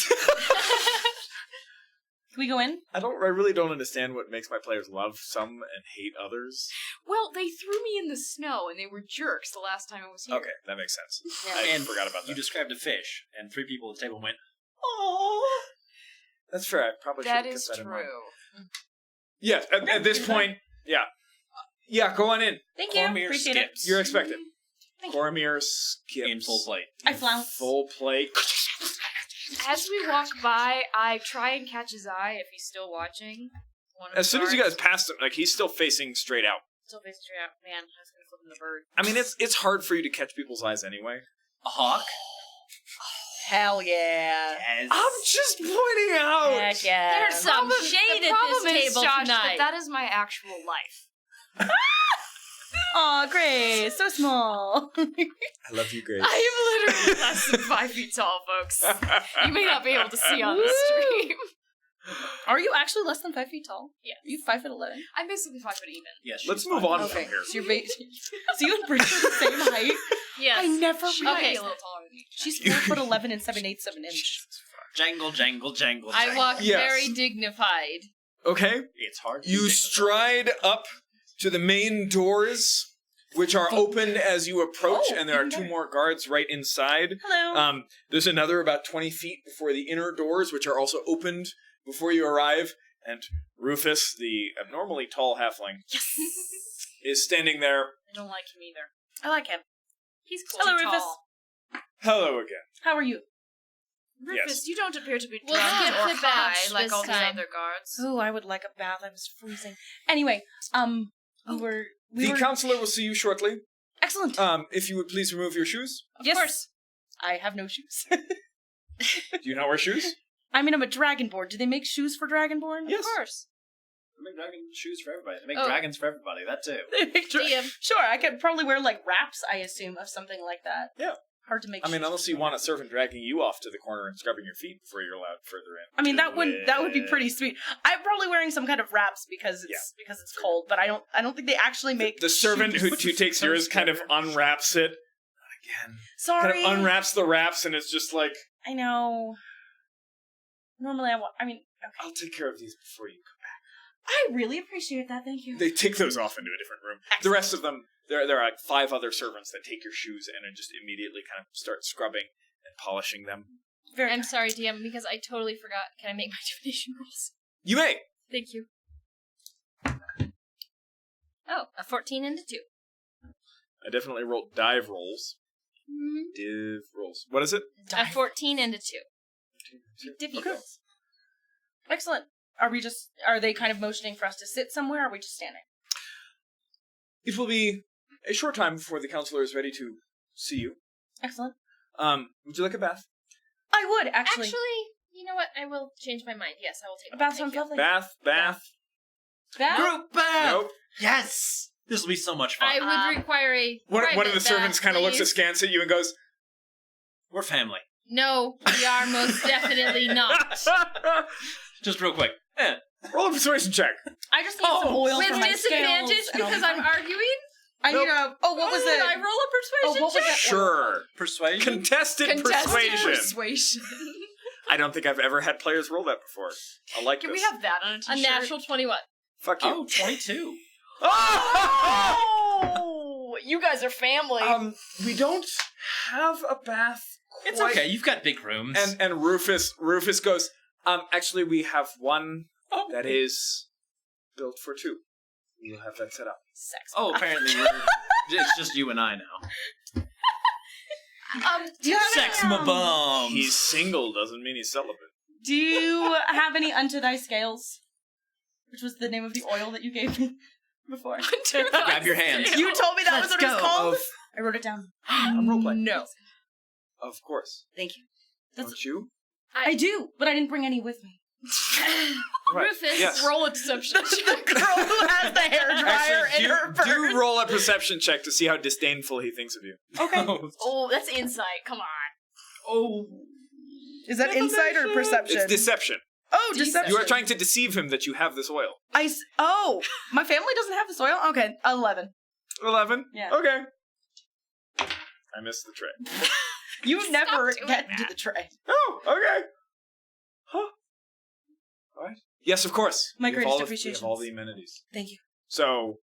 we go in? I really don't understand what makes my players love some and hate others. Well, they threw me in the snow and they were jerks the last time I was here. Okay, that makes sense. Yeah. I And forgot about You that. described a fish, and 3 people at the table went, Oh, that's fair. I probably should have That kept is that in mind. true. Yes, at this point, yeah. Yeah, go on in. Thank you. Cormier Appreciate skips. You're expected. Thank you. Cormier skips. in full plate. I flounce. Full plate. As we walk by, I try and catch his eye if he's still watching. One of As the soon as you guys guards. pass him, like, he's still facing straight out. Still facing straight out. Man, I was gonna flip him the bird. I mean, it's hard for you to catch people's eyes anyway. A hawk? Hell yeah. Yes. I'm just pointing out. Heck yeah. There's some shade the at problem this is, table Josh, tonight. that is my actual life. Aw, Grace, so small. I love you, Grace. I am literally less than 5 feet tall, folks. You may not be able to see on the stream. Are you actually less than 5 feet tall? Yeah. Are you 5'11"? I'm basically 5 foot even. Yes, Let's she's move fine. on Okay, from here. so you're so you and Grace are the same height? Yes. I never She might be realized a little that. taller than me. She's 4'11" and 7/8 of an inch. Jangle, jangle, jangle, I jangle. walk Yes. very dignified. Okay. It's hard to You do things stride up to the main doors, which are open as you approach, Oh, and there are even 2 better. more guards right inside. Hello. There's another about 20 feet before the inner doors, which are also opened before you arrive, and Rufus, the abnormally tall halfling, is standing there. I don't like him either. I like him. He's Hello, too Rufus. tall. Hello again. How are you? Rufus, Yes. you don't appear to be We'll drunk skip or the batch high like this all these time. other guards. Oh, I would like a bath. I was freezing. Anyway, we were The counselor will see you shortly. excellent. If you would please remove your shoes. Of course. I have no shoes. Do you not wear shoes? I mean, I'm a dragonborn. Do they make shoes for dragonborn? Yes. Of course. They make dragon shoes for everybody. They make Oh. dragons for everybody. That too. They make DM. Sure, I could probably wear like wraps. I assume of something like that. Yeah. Hard to make. I mean, shoes. unless you want a servant dragging you off to the corner and scrubbing your feet before you're allowed further in. I mean, that would be pretty sweet. I'm probably wearing some kind of wraps because it's cold, but I don't think they actually make The servant shoes. who takes yours kind of unwraps it. Again. Sorry. Kind of unwraps the wraps, and it's just like, I know. Normally, I mean, okay. I'll take care of these before you come back. I really appreciate that. Thank you. They take those off into a different room. The rest of them, there are like 5 other servants that take your shoes and then just immediately kind of start scrubbing and polishing them. Very I'm kind. sorry, DM, because I totally forgot. Can I make my divination rolls? You may. Thank you. Oh, a 14 and a 2. I definitely rolled dive rolls. Div rolls. What is it? A 14 and a 2. Divvy Okay. rolls. Excellent. Are they kind of motioning for us to sit somewhere, or are we just standing? It will be a short time before the counselor is ready to see you. Excellent. Would you like a bath? I would, actually. Actually, you know what? I will change my mind. Yes, I will take A bath Thank sounds you. lovely. Bath? Bath? Group bath! Nope. Yes! This will be so much fun. I would require a One of private the servants bath, kind of looks please. askance at you and goes, We're family. No, we are most definitely not. Just real quick. roll a persuasion check. I just need some oil With for my disadvantage scales, and I'll because be I'm fine. arguing? I Nope. need a... Oh, what was Did it? I roll a persuasion what was check? that? Sure. Persuasion? Contested persuasion. Persuasion. I don't think I've ever had players roll that before. I like Can this. we have that on a A t-shirt? natural 21. Fuck you. Oh, 22. Oh! You guys are family. We don't have a bath. It's quite- okay. You've got big rooms. And Rufus goes, actually we have one that is built for two. We'll have that set up. Sex. apparently it's just you and I now. Do you have Sex any, my bum. He's single doesn't mean he's celibate. Do you have any unto thy scales? Which was the name of the oil that you gave me before. Grab your hands. You told me that was Let's what it was go. called? Of, I wrote it down. I'm roleplay. No. Of course. Thank you. Don't you? I do, but I didn't bring any with me. Right. Rufus, Yes. Roll a deception. The girl who has the hairdryer Actually, in her purse. do roll a perception check to see how disdainful he thinks of you. Okay. Oh, that's insight. Come on. Oh. Is that insight or perception? It's deception. Oh, deception. You are trying to deceive him that you have this oil. Oh, my family doesn't have this oil? Okay, 11. 11? Yeah. Okay. I missed the tray. You never doing get to that. the tray. Oh, okay. Huh. All right. Yes, of course. My We have greatest all the- appreciations. We have all the amenities. Thank you. So,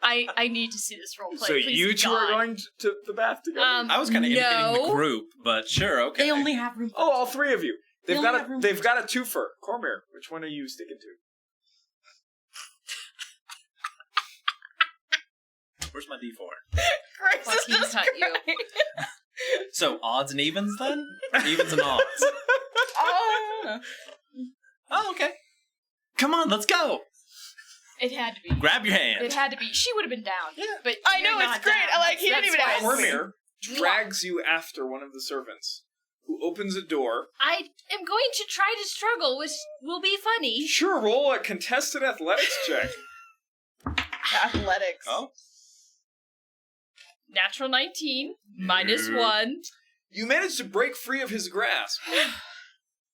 I need to see this role play. so Please, you two God. are going to the bath together? I was kind of indicating the No. group, but sure, okay. They only have room for Oh, all three of you. They They've only got have room they've for got a twofer. Cormier, which one are you sticking to? Where's my D4? Grace is Fucking just cut you. crying. So, odds and evens then? Or evens and odds? Oh. Oh, okay. Come on, let's go. It had to be. Grab your hand. It had to be. She would have been down. Yeah. But I know, you're it's not great. down. I like, he didn't That's even why ask it's- me. Cormier drags you after one of the servants, who opens a door. I am going to try to struggle, which will be funny. Sure, roll a contested athletics check. Athletics. Oh. Natural 19, -1. You managed to break free of his grasp.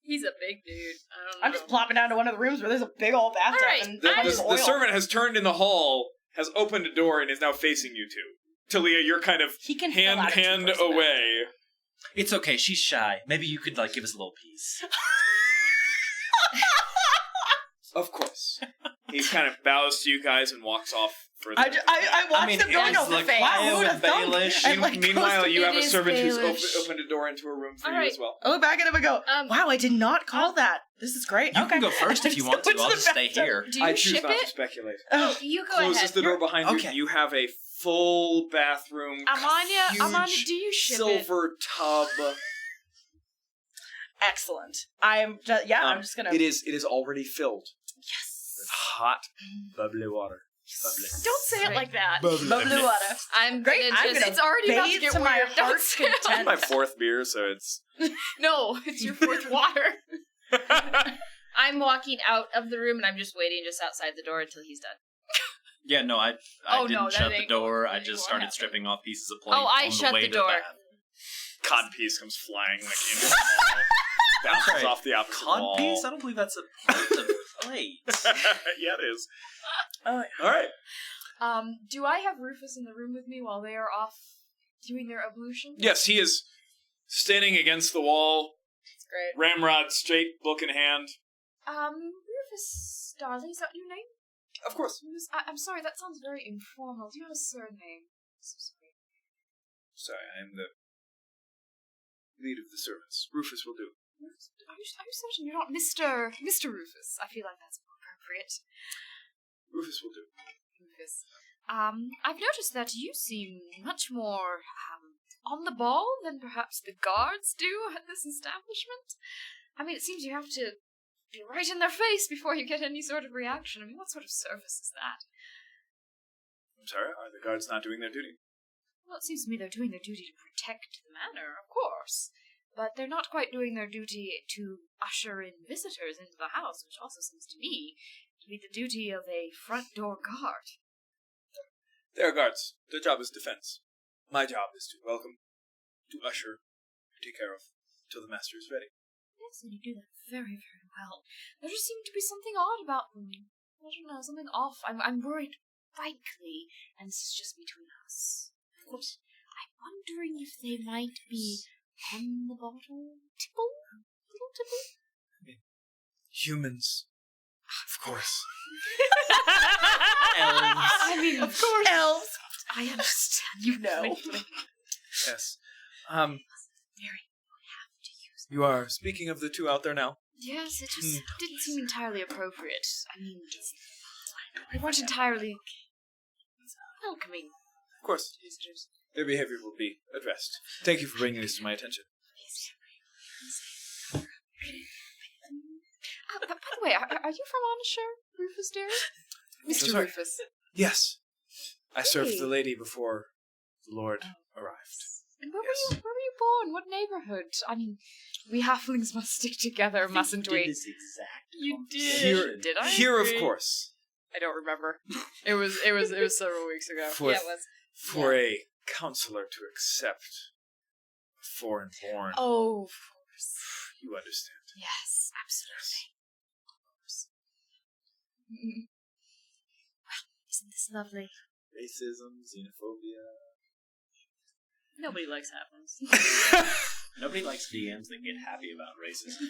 He's a big dude. I don't know. I'm just plopping down to one of the rooms where there's a big old bathtub All right, and The, a bunch the, of the oil. servant has turned in the hall, has opened a door, and is now facing you two. Talia, you're kind of He can fill out a hand two-person away. It's okay, she's shy. Maybe you could, give us a little piece. Of course. He kind of bows to you guys and walks off further. I watched them going it's over like face. Clio Who'da and thunk? Baelish. And, like, Meanwhile, goes to- you have a It is servant who's Baelish. opened a door into a room for All you right. as well. I look back at him and go, wow, I did not call that. This is great. You okay. can go first if you want to. Go I'll the just stay bathtub. here. Do you I choose ship not to it? speculate. Ugh. You go Closes ahead. the door behind Okay. you. You have a full bathroom. Amanya, huge do you ship it? silver tub. Excellent. I'm just, I'm just gonna. It is already filled Yes. with hot, bubbly water. Bubbly. Don't say it like that. Bubbly water. I'm Great, gonna I'm just... gonna It's already about to bathe get to my weird. Don't heart's say it like content. My fourth beer, so it's. No, it's your fourth water. I'm walking out of the room and I'm just waiting just outside the door until he's done. Yeah, no, I Oh, didn't no, that shut the ain't door. going I anymore. just started stripping off pieces of plate. Oh, I on shut way the to door. bath. Cod piece comes flying like into the wall. Bounces Sorry, off the opposite Cod wall. piece? I don't believe that's a part of plate. Yeah, it is. Oh, All right. Do I have Rufus in the room with me while they are off doing their ablution? Yes, he is standing against the wall, That's great. ramrod straight, book in hand. Rufus, darling, is that your name? Of course. Rufus, I'm sorry, that sounds very informal. Do you have a surname? So sorry. Sorry, I am the lead of the servants. Rufus will do. Rufus, are you certain you're not Mr. Rufus? I feel like that's more appropriate. Rufus will do. Rufus. I've noticed that you seem much more on the ball than perhaps the guards do at this establishment. I mean, it seems you have to be right in their face before you get any sort of reaction. I mean, what sort of service is that? I'm sorry, are the guards not doing their duty? Well, it seems to me they're doing their duty to protect the manor, of course. But they're not quite doing their duty to usher in visitors into the house, which also seems to me to be the duty of a front door guard. They are guards. Their job is defense. My job is to welcome, to usher, to take care of, till the master is ready. Yes, and you do that very, very well. There just seemed to be something odd about them. I don't know, something off. I'm worried, frankly, and this is just between us. Of course, I'm wondering if they might be on the bottle. Tipple? Little tipple? Humans. Of course. Elves. I mean, Of course. Elves. I understand, you know. Yes. Mary, You are speaking of the two out there now? yes, it just didn't seem entirely appropriate. I mean, they weren't entirely welcoming Of course. to visitors. Their behavior will be addressed. Thank you for bringing this to my attention. By the way, are you from Onishire, Rufus dear? Mr. sorry. Rufus. Yes. I served Hey. the lady before the Lord arrived. And where Yes. were you born? What neighborhood? I mean, we halflings must stick together, mustn't we? This exact You did. Here, Did I? here of agree? course. I don't remember. It was several weeks ago. For, yeah, it was. for a counselor to accept a foreign born, Oh, of course. you understand. Yes, absolutely. Of course. Well, isn't this lovely? racism, xenophobia. Nobody likes halflings. Nobody likes DMs that get happy about racism.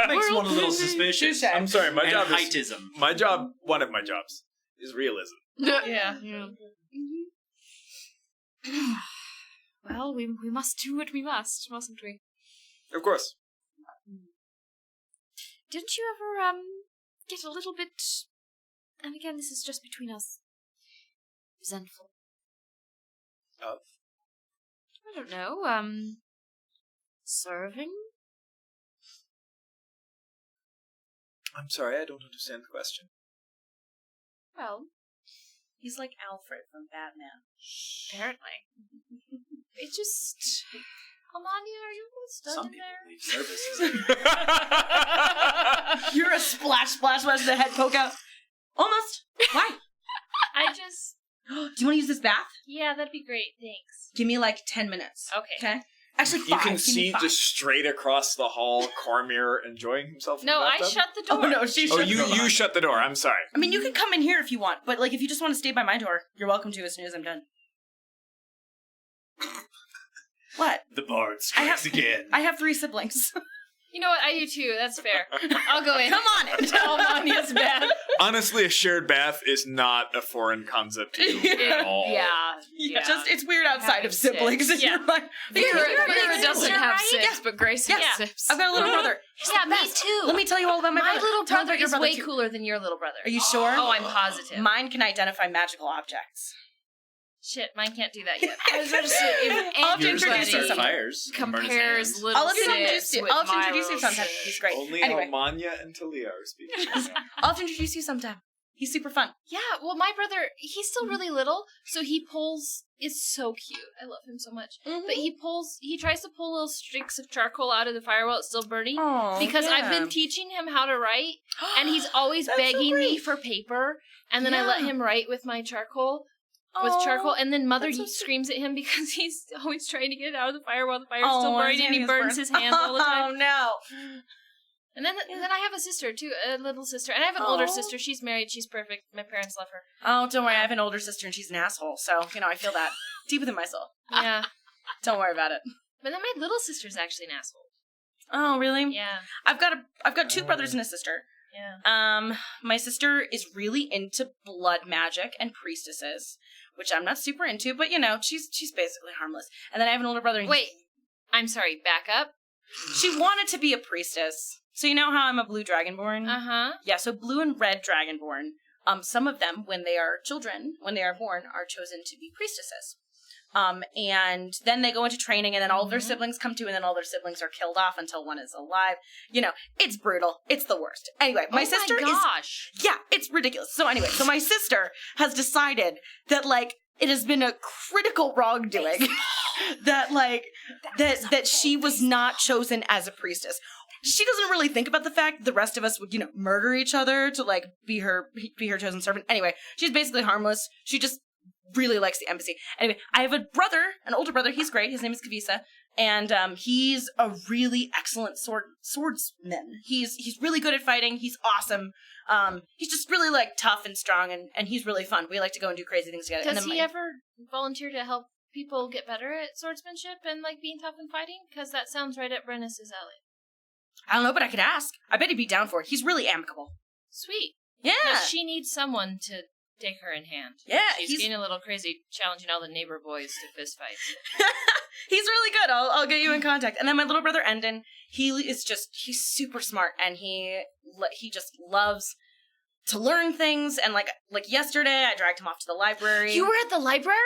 Makes We're one a little all suspicious. touche. I'm sorry, my And job is heightism. one of my jobs is realism. Yeah. Well, we must do what we must, mustn't we? Of course. Didn't you ever get a little bit, and again this is just between us, resentful? Of? I don't know, serving? I'm sorry, I don't understand the question. Well, He's like Alfred from Batman. apparently. It just... Amanya, are you almost done Some in people there? need services. You're a splash, the head poke out. Almost. Why? I just... Do you want to use this bath? Yeah, that'd be great. Thanks. Give me like 10 minutes. Okay. Okay? Actually, 5. You can Give me see 5. just straight across the hall Cormier enjoying himself in No, the I bathtub. shut the door. Oh, no, she Oh, shut the door. you shut the door. I'm sorry. I mean, you can come in here if you want, but like if you just want to stay by my door, you're welcome to as soon as I'm done. What? The bard I have- strikes again. I have 3 siblings. You know what? I do too. That's fair. I'll go in. Come on in. Tell Amanya's bad. Honestly, a shared bath is not a foreign concept to you at all. Yeah. Just it's weird outside Having of siblings. six. And Yeah. you're like, Vera doesn't sister, have right? 6, Yeah. but Gracie Yeah. has 6. I've got a little brother. Yeah, me Beth, too. Let me tell you all about my My brother. little Tell brother about your is brother way too. cooler than your little brother. Are you sure? Oh, I'm positive. Mine can identify magical objects. Shit, mine can't do that yet. I was about to say, if I'll have to Yours introduce can you start sometime. fires. compares little I'll have to introduce Sis you. with I'll have to my introduce you little sometime. Sis. He's great. Only Anyway, Almanya and Talia are speaking. I'll have to introduce you sometime. He's super fun. Yeah, well, my brother, he's still really little, so he pulls, is so cute. I love him so much. But he tries to pull little streaks of charcoal out of the fire while it's still burning. Oh, Because yeah. I've been teaching him how to write, and he's always That's so begging me great. for paper, and then I let Yeah. him write with my charcoal. With Aw, charcoal, and then Mother that's so sweet. screams at him because he's always trying to get it out of the fire while the fire's Oh, still burning, his and he hand is burns burned. his hands all the time. Oh no. And then I have a sister too, a little sister, and I have an older Aw. sister. She's married. She's perfect. My parents love her. Oh, don't worry. I have an older sister and she's an asshole. So, I feel that deep within my soul. Yeah, Don't worry about it. but then my little sister's actually an asshole. Oh, really? Yeah, I've got 2 brothers and a sister. yeah. My sister is really into blood magic and priestesses, which I'm not super into, but she's basically harmless. And then I have an older brother. And Wait, I'm sorry. Back up. she wanted to be a priestess. So you know how I'm a blue dragonborn? Uh-huh. Yeah, so blue and red dragonborn. Some of them, when they are children, when they are born, are chosen to be priestesses. And then they go into training, and then all of their siblings come to, and then all their siblings are killed off until one is alive. It's brutal. It's the worst. Anyway, my sister Oh my gosh. yeah, it's ridiculous. So anyway, my sister has decided that, it has been a critical wrongdoing that like that she was not chosen as a priestess. She doesn't really think about the fact that the rest of us would, murder each other to like be her chosen servant. Anyway, she's basically harmless. She just really likes the embassy. Anyway, I have a brother, an older brother. He's great. His name is Kavisa, and he's a really excellent swordsman. He's really good at fighting. He's awesome. He's just really like tough and strong, and he's really fun. We like to go and do crazy things together. Does he ever volunteer to help people get better at swordsmanship and like being tough and fighting? Because that sounds right up Brennis's alley. I don't know, but I could ask. I bet he'd be down for it. He's really amicable. Sweet. Yeah. Because she needs someone to take her in hand. Yeah, She's getting a little crazy, challenging all the neighbor boys to fist fights. He's really good. I'll get you in contact. And then my little brother Endon, he's super smart, and he just loves to learn things. And like yesterday, I dragged him off to the library. You were at the library?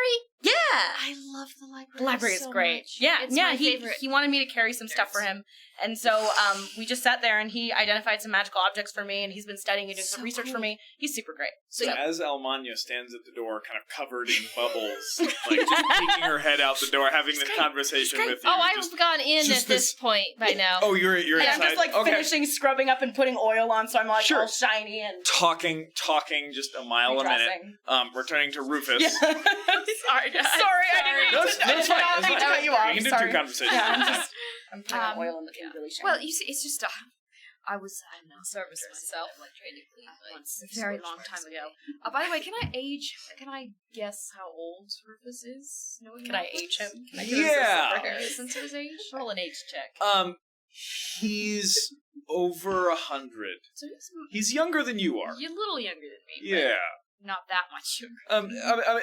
Yeah. I love the library. The library is so great. much. Yeah, It's yeah. my favorite. He wanted me to carry some stuff for him, and so we just sat there, and he identified some magical objects for me, and he's been studying and doing some research for me. He's super great. So as Almania stands at the door, kind of covered in bubbles, like just peeking her head out the door, having this conversation with you. Oh, I've gone in at this point by now. Oh, you're Yeah, inside. I'm just like finishing scrubbing up and putting oil on, so I'm like all shiny and talking just a mile a minute. Returning to Rufus. Yeah. Sorry, guys. Sorry, I didn't No, mean it's to fine. I didn't cut you off. You can do Sorry. two conversations. Yeah, I'm putting on oil in really shiny. Well, you see, it's just I was in service myself once a very long time ago. By the way, can I guess how old Rufus is? Can I age him? Can I Yeah. Since his age? Roll an age check. He's over 100. So He's younger than you are. you're a little younger than me. Yeah. But not that much younger. I mean,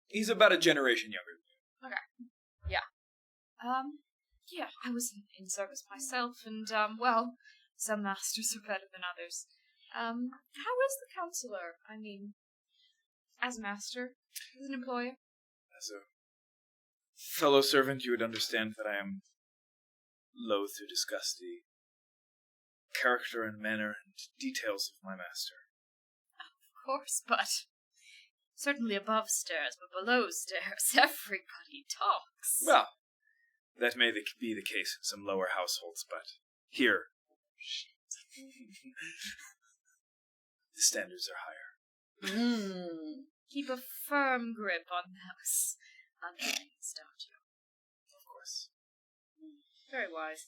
he's about a generation younger. Yeah, I was in service myself, and, well, some masters are better than others. How is the counselor? I mean, as a master, as an employer? As a fellow servant, you would understand that I am loath to discuss the character and manner and details of my master. Of course, but certainly above stairs, but below stairs, everybody talks. Well, that may be the case in some lower households, but here, the standards are higher. Keep a firm grip on those underlings, don't you? Of course. Very wise.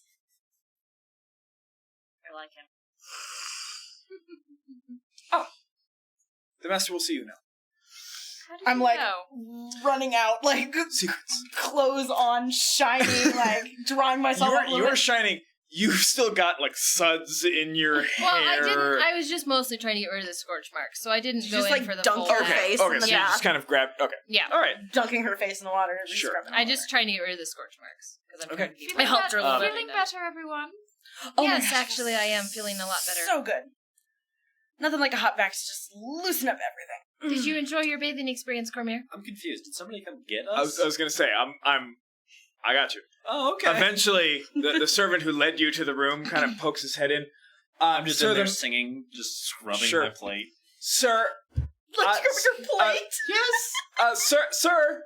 I like him. The master will see you now. How did I'm you like know? running out, like Secrets. clothes on, shiny, like drawing myself up a little You're bit. shining. You've still got like suds in your hair. Well, I didn't. I was just mostly trying to get rid of the scorch marks, so I didn't You go just, in like, for the dunk full. her Okay, face okay, in the so you bath. just kind of grabbed. Okay, Yeah. all right. Dunking her face in the water and Sure. scrubbing I all just trying to get rid of the scorch marks because I'm Okay. trying to keep I helped her a little bit. Feeling better, everyone? Oh my yes, gosh, actually, I am feeling a lot better. So good. Nothing like a hot bath to just loosen up everything. Did you enjoy your bathing experience, Cormier? I'm confused. Did somebody come get I us? was gonna say I got you. Oh, okay. Eventually, the servant who led you to the room kind of pokes his head in. I'm just sir, in there the- singing, just scrubbing Sure. my plate. Sir. Let's scrub your plate. Yes. Sir.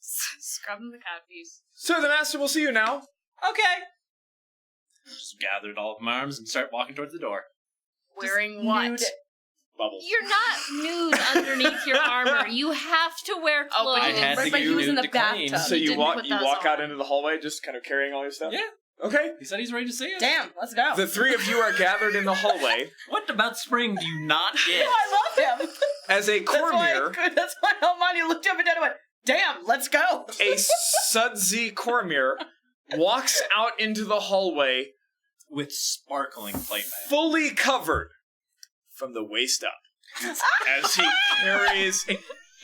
Scrubbing the codpiece. Sir, the master will see you now. Okay. Just gathered all of my arms and start walking towards the door. Wearing what? nude. Bubbles. You're not nude underneath your armor. You have to wear Oh, clothes. but I you had didn't- to but get he was in nude the to clean. bathtub. So He you didn't walk put you those walk on. out into the hallway, just kind of carrying all your stuff. Yeah. Okay. He said he's ready to see us. Damn, let's go. The three of you are gathered in the hallway What about spring do you not get? I love him. as a That's why, Cormier, that's why Almani looked up and down and went, damn, let's go. a sudsy Cormier, walks out into the hallway With sparkling plate mat. fully covered from the waist up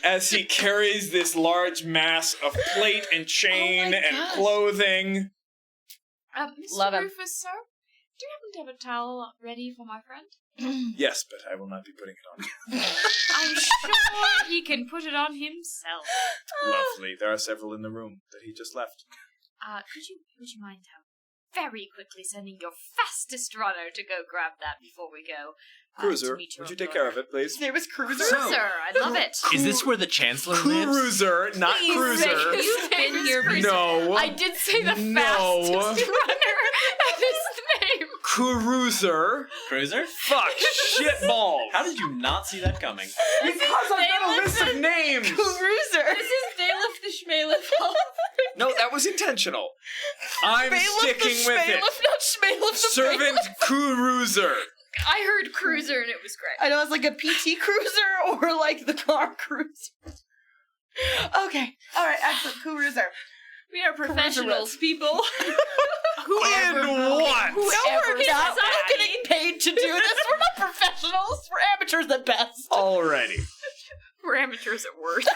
as he carries this large mass of plate and chain Oh my and gosh. clothing. Mr. Love him. Rufus, sir, do you happen to have a towel ready for my friend? Yes, but I will not be putting it on. I'm sure he can put it on himself. Lovely. There are several in the room that he just left. Would you mind very quickly sending your fastest runner to go grab that before we go. Cruiser, to meet your would you take daughter. care of it, please? His name is Cruiser. Cruiser, I love it. Is this where the Chancellor lives? Cruiser, not Cruiser. You've been here before. No. I did say the No. fastest runner, and his name. Cruiser. Cruiser? Fuck. Shitball. How did you not see that coming? Because I've got a list of names. Cruiser. This is Bailiff the Schmalef. No, that was intentional. I'm Bailiff sticking the with it. Schmalef, not Schmalef the Servant Bailiff. Cruiser. I heard Cruiser and it was great. I know it's like a PT Cruiser or like the car Cruiser. Okay. All right. Excellent. Cruiser. We are professionals, people. In what? No, we're not. Society. We're not getting paid to do this. We're not professionals. We're amateurs at best. Alrighty. We're amateurs at worst.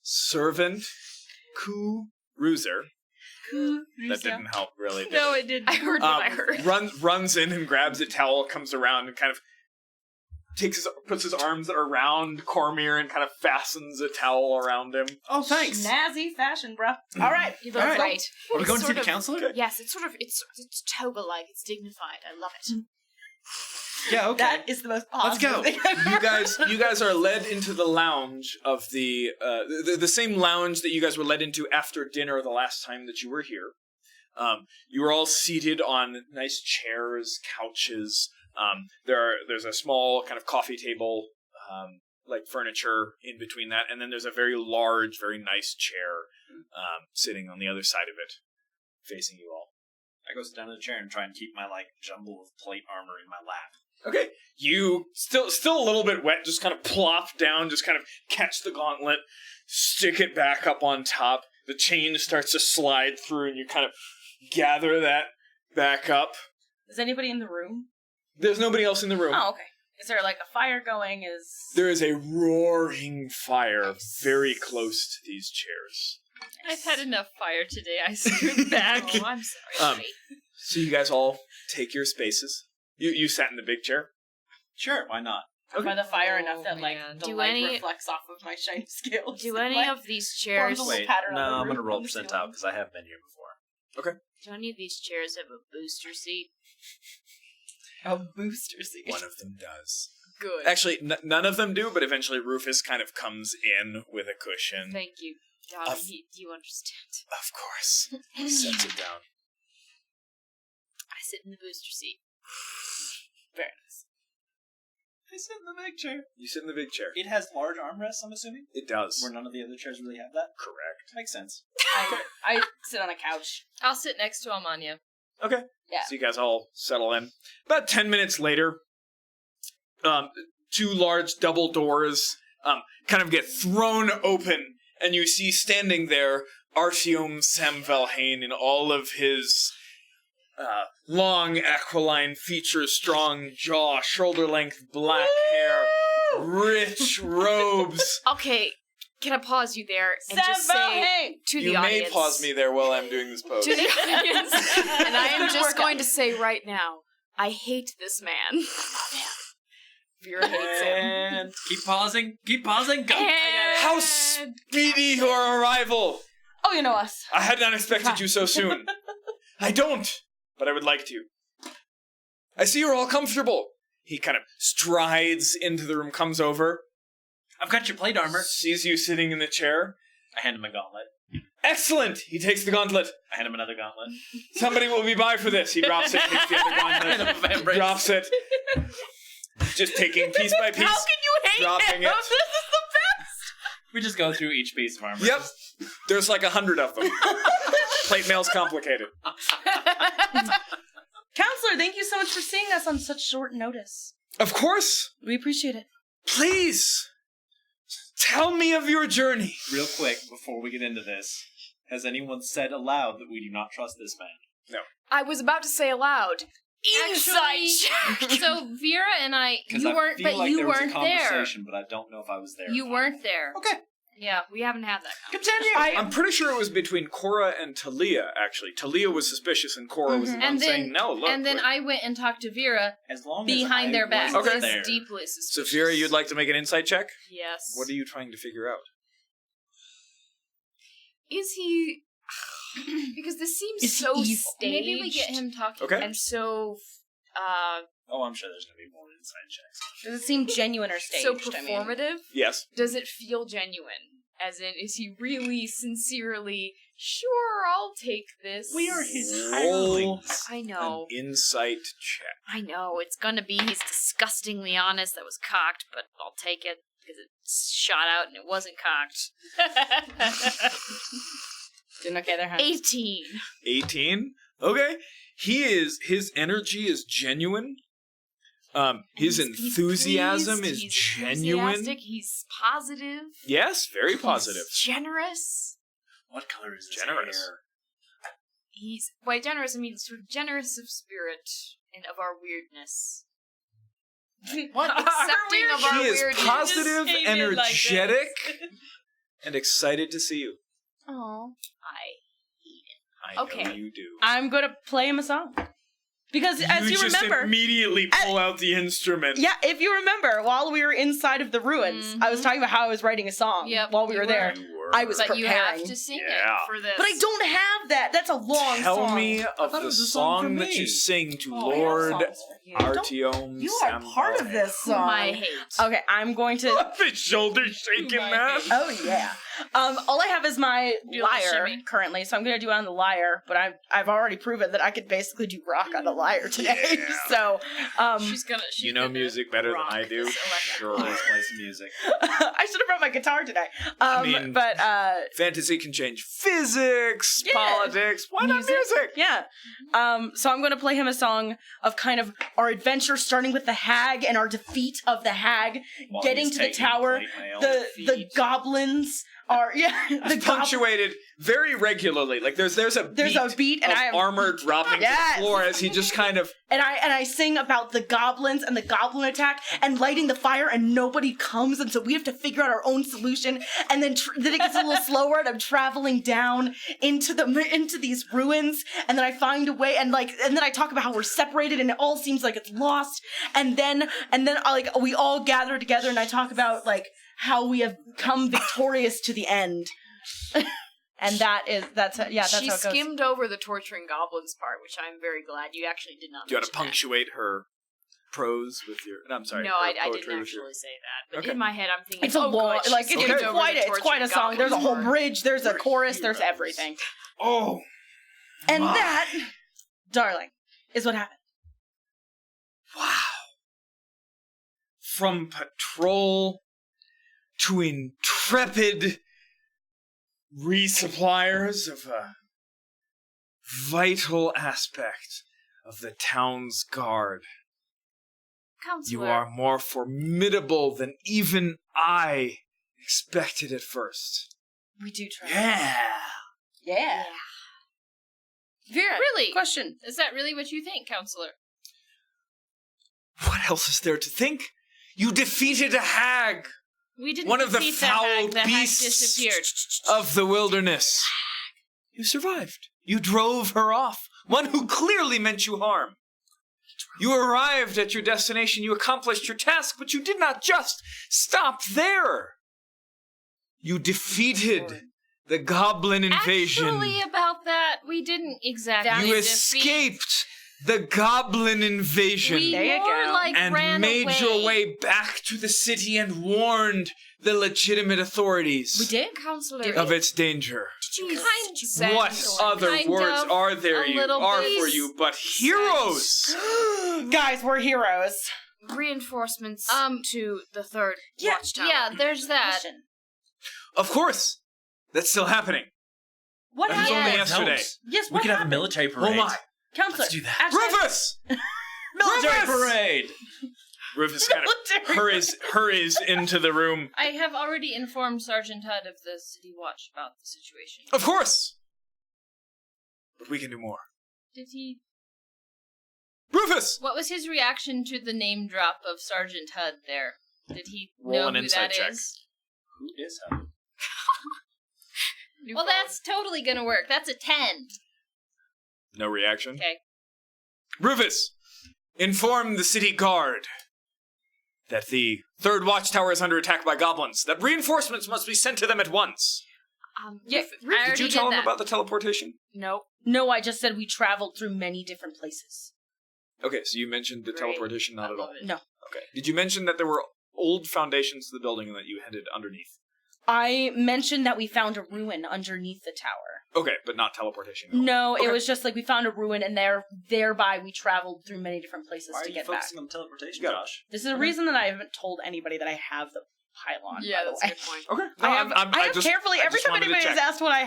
Servant Cruiser. That didn't help, really. Did No, it? it didn't. I heard what I heard. Runs in and grabs a towel, comes around and kind of puts his arms around Cormier and kind of fastens a towel around him. Oh, thanks. Snazzy fashion, bro. All right. You look All right. great. Are we It's going to see sort the of- counselor? Yes, it's sort of it's toga-like. It's dignified. I love it. Yeah, okay. That is the most Let's positive go. thing I've ever heard. You guys are led into the lounge of the same lounge that you guys were led into after dinner the last time that you were here. You were all seated on nice chairs, couches. There's a small kind of coffee table, like furniture in between that, and then there's a very large, very nice chair sitting on the other side of it, facing you all. I go sit down in the chair and try and keep my jumble of plate armor in my lap. Okay, you still a little bit wet, just kind of plop down, just kind of catch the gauntlet, stick it back up on top. The chain starts to slide through, and you kind of gather that back up. Is anybody in the room? There's nobody else in the room. Oh, okay. Is there like a fire going? There is a roaring fire very close to these chairs. I've had enough fire today. I scoot back. Oh, I'm sorry. So you guys all take your spaces. You sat in the big chair. Sure, why not? by the fire Oh, enough that like man. the Do light any- reflects off of my shiny scales. Do and, any like, of these chairs? forms a little Wait, pattern no, on the I'm gonna roof, roll on the percent ceiling. out because I have been here before. Do any of these chairs have a booster seat? A booster seat. One of them does. Good. Actually, none of them do, but eventually Rufus kind of comes in with a cushion. Thank you. God, Of- do you understand? Of course. Sets it down. I sit in the booster seat. Very nice. I sit in the big chair. You sit in the big chair. It has large armrests, I'm assuming? It does. Where none of the other chairs really have that? Correct. Makes sense. I sit on a couch. I'll sit next to Almania. Okay. Yeah. So you guys all settle in. About 10 minutes later, two large double doors kind of get thrown open, and you see standing there Artyom Samvelhain in all of his long, aquiline features, strong jaw, shoulder-length black hair, rich robes. Okay, can I pause you there and just say Hey! to You the may audience? pause me there while I'm doing this pose. To the audience, and I am Good just workout. going to say right now, I hate this man. Vera hates him. And keep pausing. Go. And- How speedy your arrival! Oh, you know us. I had not expected you so soon. I don't, but I would like to. I see you're all comfortable. He kind of strides into the room, comes over, I've got your plate armor. sees you sitting in the chair. I hand him a gauntlet. Excellent! He takes the gauntlet. I hand him another gauntlet. Somebody will be by for this. He drops it, takes the other gauntlet, drops it. Just taking piece by piece. How can you hate dropping him? it. This is the best. We just go through each piece of armor. Yep. There's like 100 of them. Plate mail's complicated. Counselor, thank you so much for seeing us on such short notice. Of course. We appreciate it. Please. Tell me of your journey. Real quick, before we get into this, has anyone said aloud that we do not trust this man? I was about to say aloud. Insight check. So Vera and I, Because you I weren't, feel but like you there was weren't a there. conversation, but I don't know if I was there. You weren't there. Okay. Yeah. We haven't had that Continue. I'm pretty sure it was between Cora and Talia, actually. Talia was suspicious and Cora was the one And then, saying, no, look. and then look." I went and talked to Vera As long behind as their back. back. Okay. Was There. deeply So suspicious. Vera, you'd like to make an insight check? Yes. What are you trying to figure out? Is he... Because this seems Is he so evil? staged. Maybe we get him talking. Okay. And so, Oh, I'm sure there's going to be more inside checks. Does it seem genuine or staged? so I mean? performative. Yes. Does it feel genuine? As in, is he really sincerely, sure, I'll take this? We are his Roll hirelings. I know. an insight check. I know. It's gonna be he's disgustingly honest. That was cocked, but I'll take it because it shot out and it wasn't cocked. Didn't okay there, huh? 18. 18. Okay. His energy is genuine. His He's enthusiasm pleased, is he's genuine. enthusiastic, he's positive. Yes, very positive. He's generous. What color is his Generous. hair? He's by generous I mean sort of generous of spirit and of our weirdness. What? Accepting of our He is weirdness. positive, Just hate it like this. energetic, and excited to see you. Aw. I Okay. know you do. I'm gonna play him a song. Because as you just remember, immediately pull out the instrument. yeah, if you remember, while we were inside of the ruins, I was talking about how I was writing a song Yep, while we you were there. You were. I was But you have preparing. to sing Yeah. it for this. But I don't have that. That's a long Tell song. me of thought it the was a song for song that me. you sing to Oh, I have Lord songs for you. Don't- Artyom You are part of this Whom song. I hate. Okay, I'm going to. The shoulder shaking, Whom I man. hate. Oh yeah. All I have is my Do a lyre shimmy. currently, so I'm gonna do it on the lyre. But I've already proven that I could basically do rock on a lyre today. Yeah. So She's You know gonna music better than rock I do. this electric Sure. Let's play some music. I should have brought my guitar today. mean- But Fantasy can change physics, Yeah. politics. Why not music? yeah. So I'm gonna play him a song of kind of our adventure, starting with the hag and our defeat of the hag, While getting he's to the taking tower. plate mail The feed. goblins are the goblins. Punctuated very regularly. Like there's a beat, and of I am armor dropping Yes. to the floor as he just kind of and I sing about the goblins and the goblin attack and lighting the fire, and nobody comes, and so we have to figure out our own solution. And then then it gets a little slower, and I'm traveling down into these ruins, and then I find a way, and then I talk about how we're separated, and it all seems like it's lost. And then we all gather together, and I talk about how we have come victorious to the end. And that's how She it goes. skimmed over the torturing goblins part, which I'm very glad you actually did not. do you want to mention punctuate her prose with your. No, I'm that. sorry. No, her I poetry didn't with your- actually say that. But Okay. in my head, I'm thinking It's a long, good, like she it's skimmed over quite the it's quite a torturing song. There's a whole goblins bridge. There's a We're chorus. There's heroes. everything. Oh, And my. that, darling, is what happened. Wow. From patrol to intrepid resuppliers of a vital aspect of the town's guard. Counselor. You are more formidable than even I expected at first. We do try. Yeah. Yeah. Vera, Really? question. Is that really what you think, Counselor? What else is there to think? You defeated a hag, We didn't one of the defeat the foul hag. The hag beasts disappeared. of the wilderness. You survived. You drove her off, one who clearly meant you harm. You arrived at your destination, you accomplished your task, but you did not just stop there. You defeated the goblin invasion. Actually, about that, we didn't exactly You defeat. escaped the goblin invasion. We There you more go. like and ran made away. your way back to the city and warned the legitimate authorities We did? Counselor. of its danger. Did you Kind send What other kind words of, are there a you little are bit. for you but heroes? Guys, we're heroes. reinforcements Um, to the third Yeah, watchtower? Yeah, there's that. Question. Of course, that's still happening. What That was happened? only Yeah. yesterday. Yes, We what could have a happened? military parade. Oh my! Counselor. Let's do that. Actually, Rufus! Military Rufus! parade! Rufus kind of military. hurries into the room. I have already informed Sergeant Hudd of the City Watch about the situation. Of course, but we can do more. Did he? Rufus! What was his reaction to the name drop of Sergeant Hudd there? Did he Roll know an who insight that check. is? Who is Hub? Well, that's totally gonna work. That's a 10. No reaction. Okay. Rufus, inform the city guard that the third watchtower is under attack by goblins, that reinforcements must be sent to them at once. Yeah, I Did you already tell him that. about the teleportation? No. No, I just said we traveled through many different places. Okay, so you mentioned the Great. teleportation not I at all. love it. No. Okay. Did you mention that there were old foundations to the building and that you headed underneath? I mentioned that we found a ruin underneath the tower. Okay, but not teleportation. at all. No, Okay. it was just like we found a ruin, and thereby we traveled through many different places Why are to you get back. focusing on teleportation, Got it. Josh? This is a reason that I haven't told anybody that I have the pylon. Yeah, by the that's way. a good point. Okay. I have, I just carefully, every just time wanted to anybody has check. asked what I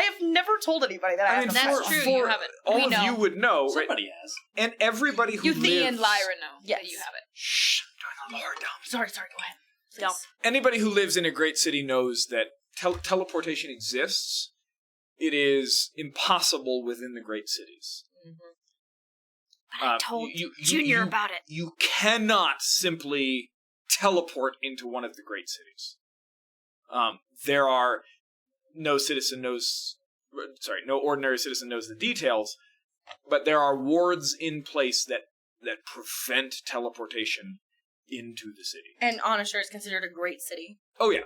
have never told anybody that I, I have mean, the That's pylon. true, for you have it. all We of know. you would know, right? Somebody has. And everybody who You, lives... Thea, and Lyra know Yes. that you have it. Shh, I'm doing a lore dump. Sorry, go ahead. Please. Dump. Anybody who lives in a great city knows that teleportation exists. It is impossible within the great cities. But I told you- Junior about it. You cannot simply teleport into one of the great cities. There are no ordinary citizen knows the details, but there are wards in place that prevent teleportation into the city. And Onisher is considered a great city. Oh yeah,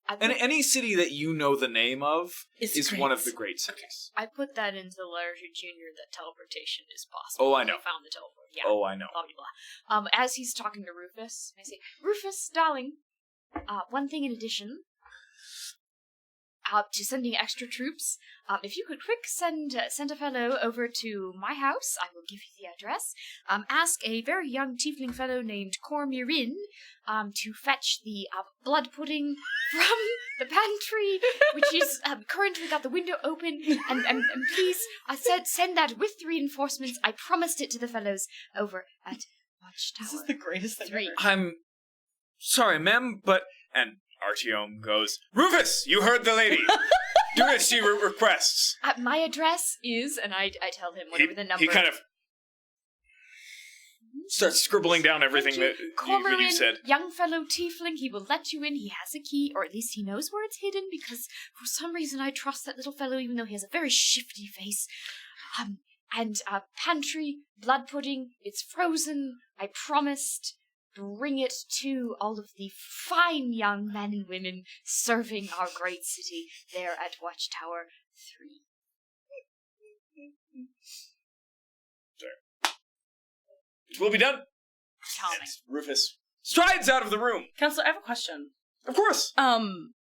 I and put, any city that you know the name of is great. one of the great cities. I put that into the letter to Junior that teleportation is possible. Oh, I when know. We found the teleport. Yeah. Oh, I know. Blah, blah, blah. As he's talking to Rufus, I say, Rufus, darling, one thing in addition to sending extra troops, if you could quick send a fellow over to my house, I will give you the address. Ask a very young tiefling fellow named Cormirin to fetch the blood pudding from the pantry, which is currently got the window open. And please, send that with reinforcements. I promised it to the fellows over at Watchtower. This is the greatest thing 3. ever. I'm sorry, ma'am, but... And Artyom goes, Rufus, you heard the lady. Do as she requests. My address is, and I tell him whatever the number. He kind of starts scribbling down everything that Cormoran, you said. young fellow tiefling, he will let you in. He has a key, or at least he knows where it's hidden, because for some reason I trust that little fellow, even though he has a very shifty face. And pantry, blood pudding, it's frozen. I promised. Bring it to all of the fine young men and women serving our great city there at Watchtower 3. It will be done. Charming. And Rufus strides out of the room. Counselor, I have a question. Of course.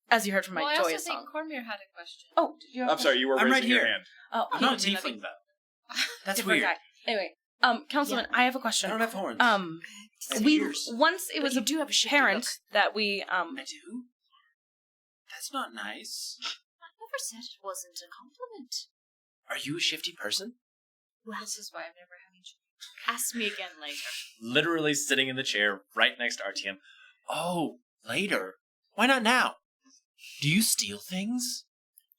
As you heard from my Well, I also joyous think song. Cormier had a question. Oh, did you have a I'm sorry, you were I'm raising right your here. hand. Oh, I'm not a Different tiefling, though. That's different weird. guy. Anyway, Councilman, I have a question. I don't have horns. We ears. once it But was you do have a shifty apparent look. that we I do? That's not nice. I never said it wasn't a compliment. Are you a shifty person? Well, This is why I'm never having children. ask me again later. Literally sitting in the chair right next to RTM. Oh, later. Why not now? Do you steal things?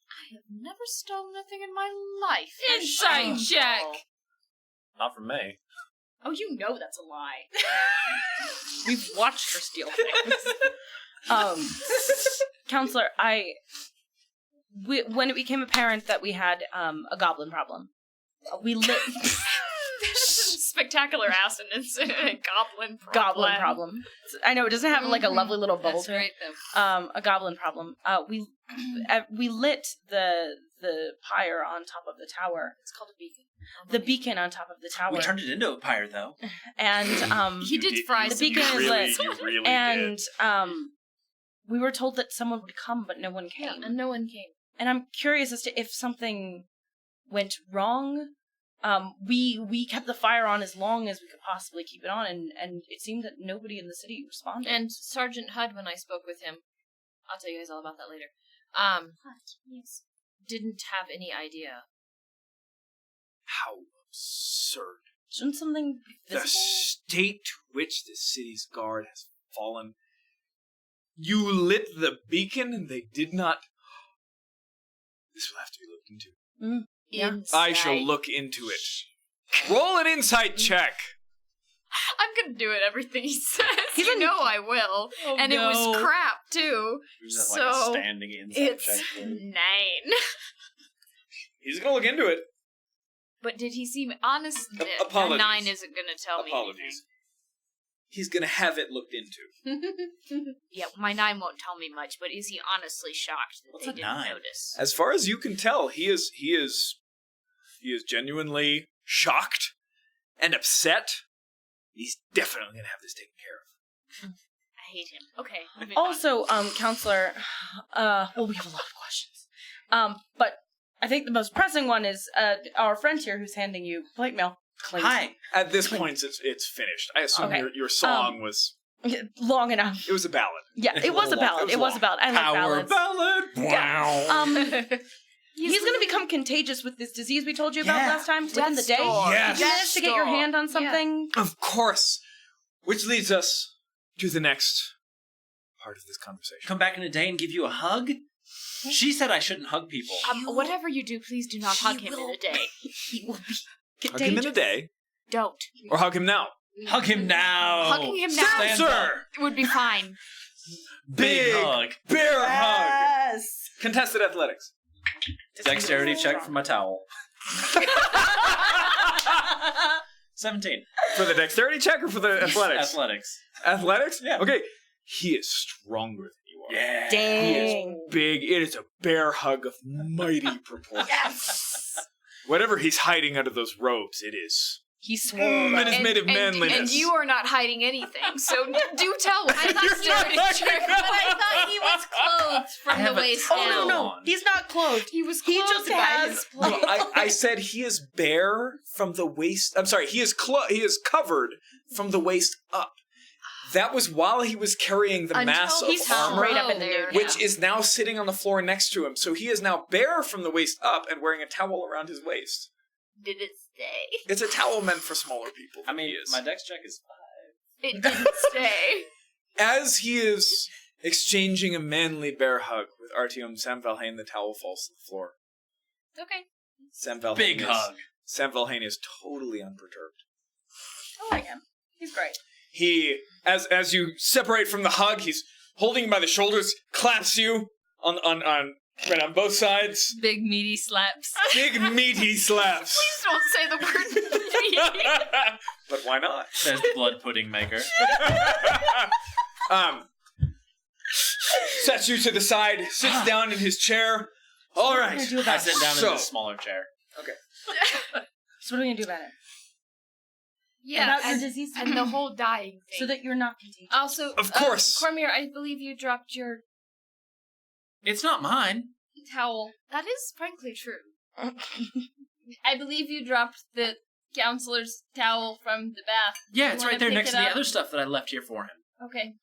I have never stolen anything in my life. Insight Oh. check. Not from me. Oh, you know that's a lie. we've watched her steal things. Counselor, when it became apparent that we had a goblin problem, we lit Spectacular assonance in a goblin problem. goblin problem. I know it doesn't have like a lovely little bubble That's to it. great, though. A goblin problem. We lit the pyre on top of the tower. It's called a beacon. The beacon on top of the tower. We turned it into a pyre, though. And He did fry the some beacon is lit. You really and did. we were told that someone would come, but no one Yeah, came. and no one came. And I'm curious as to if something went wrong. We kept the fire on as long as we could possibly keep it on, and it seemed that nobody in the city responded. And Sergeant Hud, when I spoke with him, I'll tell you guys all about that later, Yes. didn't have any idea. How absurd. Shouldn't something be The visible? state to which the city's guard has fallen. You lit the beacon and they did not... This will have to be looked into. Yeah. I shall look into it. Roll an insight check. I'm gonna do it. Everything he says. He's You a- know I will. Oh, And it was no. crap too. We just have So, like a standing insight It's check. for it. 9. He's gonna look into it. But did he seem honest? A Apologies. 9 isn't gonna tell me. Apologies. he's going to have it looked into. Yeah, my 9 won't tell me much, but is he honestly shocked that What's they a didn't 9? notice? As far as you can tell, he is genuinely shocked and upset. He's definitely going to have this taken care of. I hate him. Okay. moving on. Also, counselor, well, we have a lot of questions. But I think the most pressing one is our friend here who's handing you plate mail. Clink. Hi. At this point, it's finished. I assume Okay. your song was... Long enough. It was a ballad. Yeah, It's it was a long. ballad. It It was was a ballad. I like Power ballads. ballad. Yeah. He's going to become contagious with this disease we told you about Yeah. last time within the day. Storm. Yes. Did you manage to get your hand on something? Of course. Which leads us to the next part of this conversation. Come back in a day and give you a hug? She said I shouldn't hug people. Whatever you do, please do not hug him in a day. He will be Hug him in a day, Don't. or hug him now. Hug him now. Hugging him now Stand up. would be fine. Big hug. Bear hug. Yes. Contested athletics. Dexterity check for my towel. 17. For the dexterity check or for the athletics? Athletics. Athletics? Yeah. Okay. He is stronger than you are. Yeah. He Dang. is big. It is a bear hug of mighty proportions. Whatever he's hiding under those robes, it is. He swore. It is made of manliness. And you are not hiding anything, so do tell what I the thought you dexterity were- check But I thought he was clothed I from have the a waist towel. down. Oh, no. on. He's not clothed. He was He clothed just by has his plate. I said he is bare from the waist. I'm sorry, he is covered from the waist up. That was while he was carrying the Until mass of he's armor, right up in the there, nude. which is now sitting on the floor next to him. So he is now bare from the waist up and wearing a towel around his waist. Did it stay? It's a towel meant for smaller people. I mean, He is. my dex check is 5. It didn't stay. As he is exchanging a manly bear hug with Artyom Sam Valhain, the towel falls to the floor. Okay. Sam Valhain Big is, hug. Sam Valhain is totally unperturbed. I like him. He's great. He, as you separate from the hug, he's holding you by the shoulders, claps you on both sides. Big meaty slaps. Big meaty slaps. Please don't say the word meat. But why not? Says blood pudding maker. Sets you to the side, sits down in his chair. All right. I sit down So- in this smaller chair. So what are we going to do about it? Yeah. About your and disease? And the whole dying thing. So that you're not contagious. also, Of course. Cormier, I believe you dropped your It's not mine. towel. That is frankly true. I believe you dropped the counselor's towel from the bath. Yeah, You it's wanna right there pick next it to the up? other stuff that I left here for him. Okay.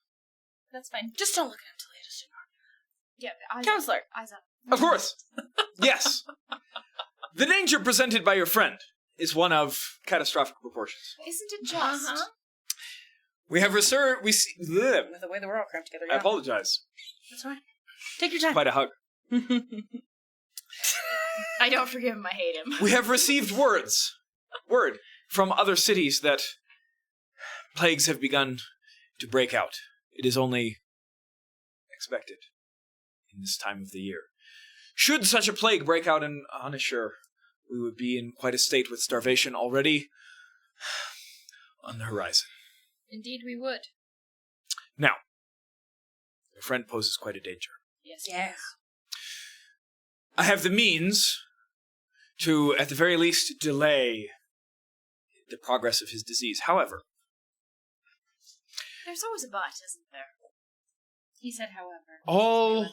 That's fine. Just don't look at him till he has Yeah, eyes Counselor. up. Eyes up. Of course. Yes. The danger presented by your friend is one of catastrophic proportions. Isn't it just? Uh-huh. We have researched. Bleh. With the way that we're all cramped together. I apologize. That's fine. Take your time. Quite a hug. I don't forgive him. I hate him. We have received word from other cities that plagues have begun to break out. It is only expected in this time of the year. Should such a plague break out in Anishur, we would be in quite a state with starvation already on the horizon. Indeed, we would. Now, your friend poses quite a danger. Yes. Yes. I have the means to, at the very least, delay the progress of his disease. However, There's always a but, isn't there? He said, however. all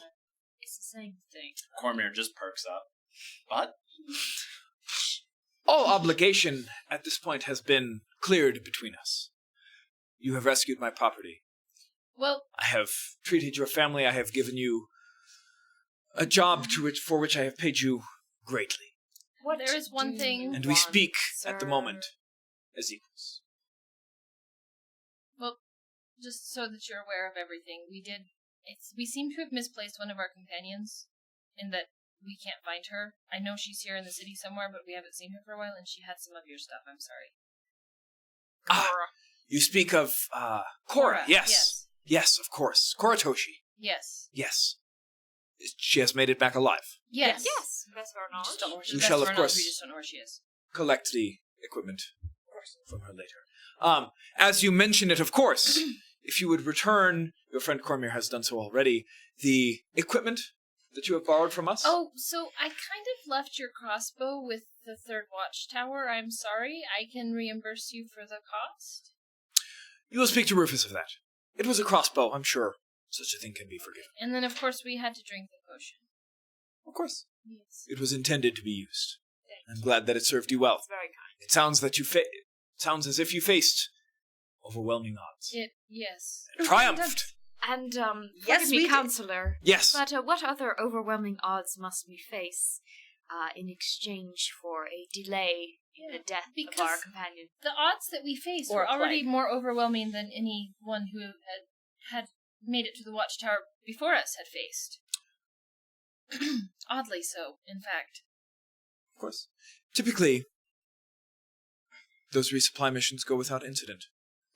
It's the same thing. Cormier just perks up. What? obligation at this point has been cleared between us. You have rescued my property. Well, I have treated your family. I have given you a job for which I have paid you greatly. What there is one do thing- you And we want, speak at the sir? moment as equals. just so that you're aware of everything, we seem to have misplaced one of our companions in that we can't find her. I know she's here in the city somewhere, but we haven't seen her for a while, and she had some of your stuff. I'm sorry. Ah, you speak of Cora. Yes. Yes. Yes, of course. Cora Toshi. Yes. Yes. She has made it back alive. Yes. Yes. Best of our knowledge. Just don't know where We she shall, Best of for knowledge, course, we just don't know where she is. collect the equipment from her later. As you mentioned it, of course, if you would return, your friend Cormier has done so already, the equipment that you have borrowed from us. Oh, so I kind of left your crossbow with the third watchtower. I'm sorry. I can reimburse you for the cost. You will speak to Rufus of that. It was a crossbow, I'm sure. Such a thing can be forgiven. And then, of course, we had to drink the potion. Of course. Yes. It was intended to be used. Thank I'm glad that it served you well. It's very kind. It sounds that you sounds as if you faced overwhelming odds. Yes. Triumphed. And, Yes, forgive we me, did. Counselor, Yes. but what other overwhelming odds must we face in exchange for a delay in the death of our because- companion? The odds that we faced Or were a already plague. more overwhelming than anyone who had made it to the watchtower before us had faced. Oddly so, in fact. Of course. Typically, those resupply missions go without incident.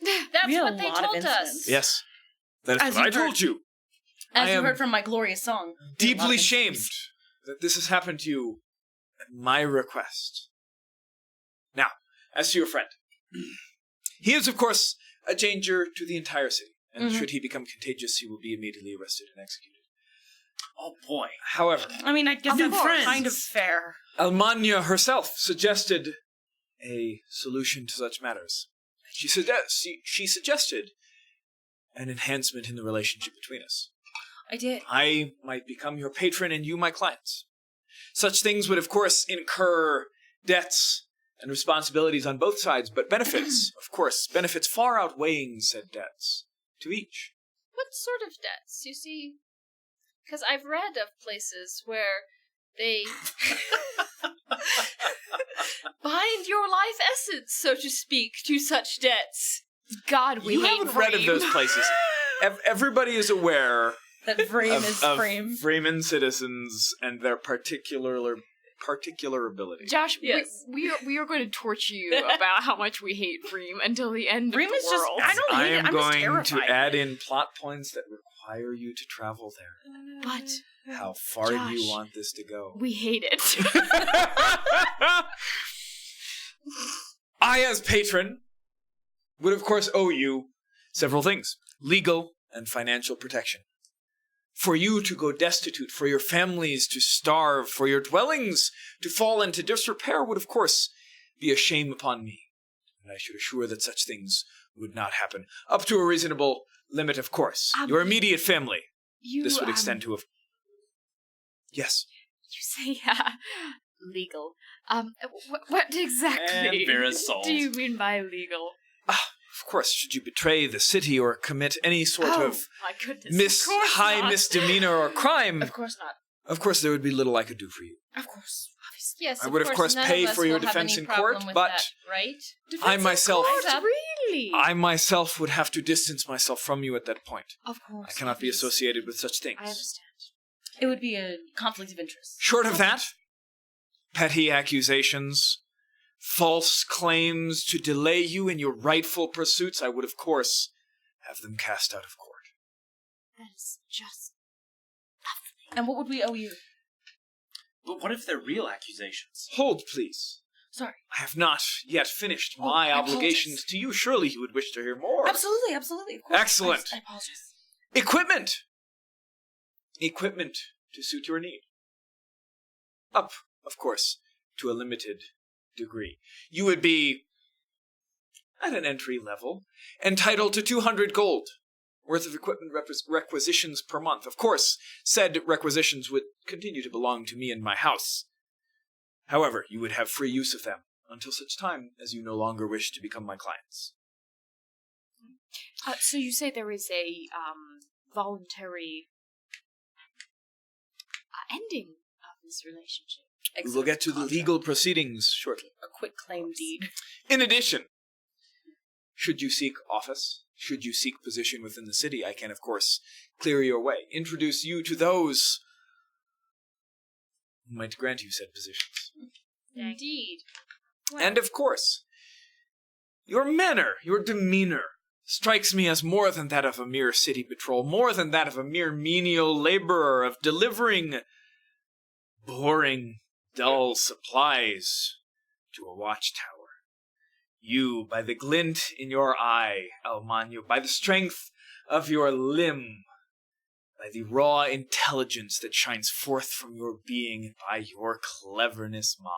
That's We had a what they lot of told us. incidents. Yes. That is As what I you heard. told you. As I you am heard from my glorious song. deeply shamed that this has happened to you at my request. Now, as to your friend. He is, of course, a danger to the entire city, and should he become contagious, he will be immediately arrested and executed. Oh boy. However, I mean, I guess Of that's course. kind of fair. Almania herself suggested a solution to such matters. She suggested an enhancement in the relationship between us. I did. I might become your patron and you my clients. Such things would, of course, incur debts and responsibilities on both sides, but benefits, of course, benefits far outweighing said debts to each. What sort of debts? You see, because I've read of places where they bind your life essence, so to speak, to such debts. God, we You hate haven't read of Vreem. those places. Everybody is aware That Vreem is of Vreem. Freeman citizens and their particular ability. Josh, Yes. we are going to torture you about how much we hate Vreem until the end Vreem of the is just- world. I don't I hate it, am I'm just going to terrified. add in plot points that require you to travel there. But How far do you Josh. want this to go? we hate it. I, as patron, would of course owe you several things. Legal and financial protection. For you to go destitute, for your families to starve, for your dwellings to fall into disrepair would of course be a shame upon me. And I should assure that such things would not happen. Up to a reasonable limit, of course. Your immediate family. You, This would extend to a... Yes. You say legal. What exactly And Vera's sold. do you mean by legal? Of course, should you betray the city or commit any sort Oh, of my goodness. Of course high not. misdemeanor or crime, Of course not. of course there would be little I could do for you. Of course. Obviously. Yes, I would, of course, none pay us for your will have defense any in problem court, with but that, right? I myself, Up. Really? I myself would have to distance myself from you at that point. Of course. I cannot be associated with such things. I understand. It would be a conflict of interest. Short of that, petty accusations, false claims to delay you in your rightful pursuits, I would, of course, have them cast out of court. That is just And what would we owe you? But what if they're real accusations? Hold, please. Sorry. I have not yet finished Oh, my I obligations apologize. to you. Surely you would wish to hear more. Absolutely, absolutely. Of course. Excellent. I apologize. Equipment! Equipment to suit your need. Up, of course, to a limited degree. You would be, at an entry level, entitled to 200 gold worth of equipment requisitions per month. Of course, said requisitions would continue to belong to me and my house. However, you would have free use of them until such time as you no longer wish to become my clients. so you say there is a voluntary ending of this relationship. We will get to the legal proceedings shortly. A quick claim deed. In addition, should you seek office, should you seek position within the city, I can, of course, clear your way, introduce you to those who might grant you said positions. Indeed. And, of course, your manner, your demeanor, strikes me as more than that of a mere city patrol, more than that of a mere menial laborer, of delivering boring, dull supplies to a watchtower. You, by the glint in your eye, Almanyo, by the strength of your limb, by the raw intelligence that shines forth from your being, and by your cleverness, Ma.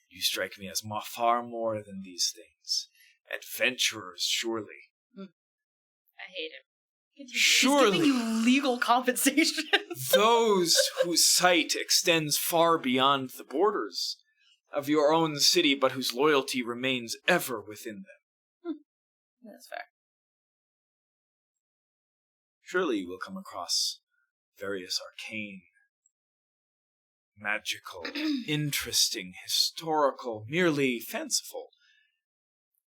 You strike me as far more than these things. Adventurers, surely. I hate him. Surely. He's giving you legal compensation. Those whose sight extends far beyond the borders of your own city, but whose loyalty remains ever within them. That's fair. Surely you will come across various arcane, magical, interesting, historical, merely fanciful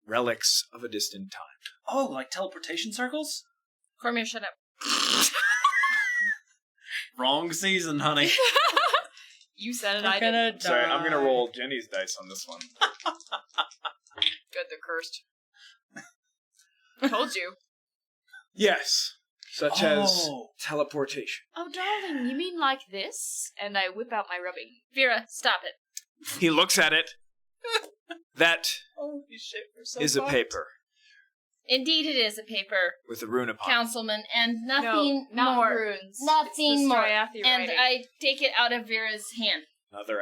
relics of a distant time. Oh, like teleportation circles? Cormier, shut up. Wrong season, honey. You said it, We're I gonna didn't. Sorry, I'm die. gonna roll Jenny's dice on this one. Good, they're cursed. Told you. Yes, such as Oh. teleportation. Oh, darling, you mean like this? And I whip out my rubbing. Vera, stop it. He looks at it. That Holy shit, we're so is a fucked. paper Indeed, it is a paper, with a rune upon it. Councilman, and nothing no, not more. runes. Nothing it's the more. Striathi And writing. I take it out of Vera's hand. Another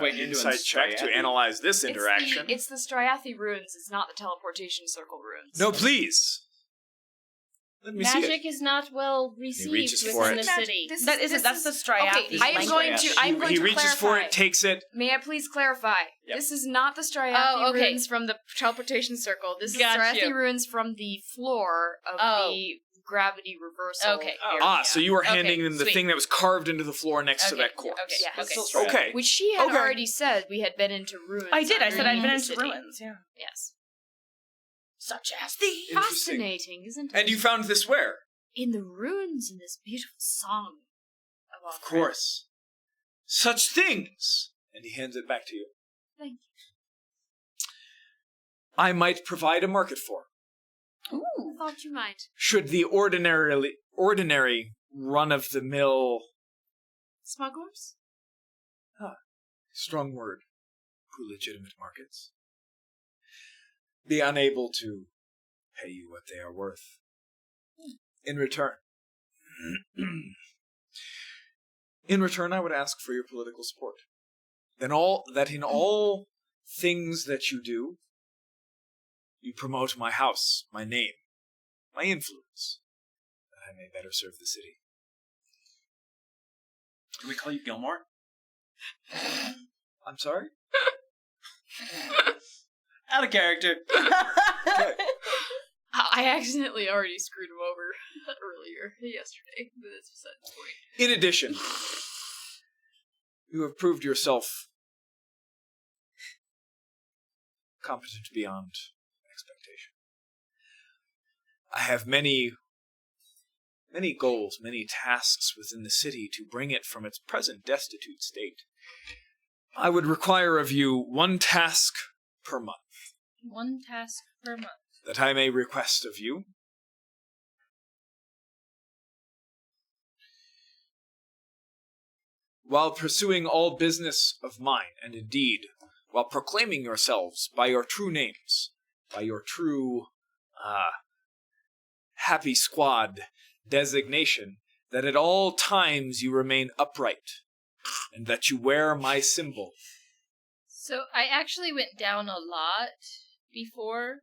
Wait, you're doing insight check to Striathi? analyze this interaction. It's the Striathi runes. It's not the teleportation circle runes. No, please. Let me see it. Magic is not well received reaches for within it. the city. That isn't. That's the Striathi. Okay, I am going to. I am going He to reaches clarify. for it, takes it. May I please clarify? Yep. This is not the Striathi Oh, okay. runes from the teleportation circle. This Got is Striathi you. runes from the floor of Oh. the gravity reversal. Okay. area. So you were Okay, handing them the sweet. thing that was carved into the floor next to Okay, that corpse. okay, Yeah, okay. Still Okay. Which she had Okay. already said we had been into ruins. I did. I said I'd been underneath into the city. ruins. Yeah. Yes. Such as these. Interesting. Fascinating, isn't it? And you found this where? in the ruins in this beautiful song of our Of course. Such things! And he hands it back to you. Thank I might provide a market for. you. I thought you might. Should the ordinary run-of-the-mill, Smugglers? strong word, who legitimate markets, be unable to pay you what they are worth. In return, I would ask for your political support. In all things that you do, you promote my house, my name, my influence, that I may better serve the city. Can we call you Gilmore? I'm sorry? Out of character. I accidentally already screwed him over earlier, yesterday. But that's beside the point. In addition, you have proved yourself competent beyond expectation. I have many goals, many tasks within the city to bring it from its present destitute state. I would require of you one task per month, One task per month. that I may request of you. While pursuing all business of mine, and indeed, while proclaiming yourselves by your true names, by your true, happy squad designation, that at all times you remain upright, and that you wear my symbol. So I actually went down a lot before,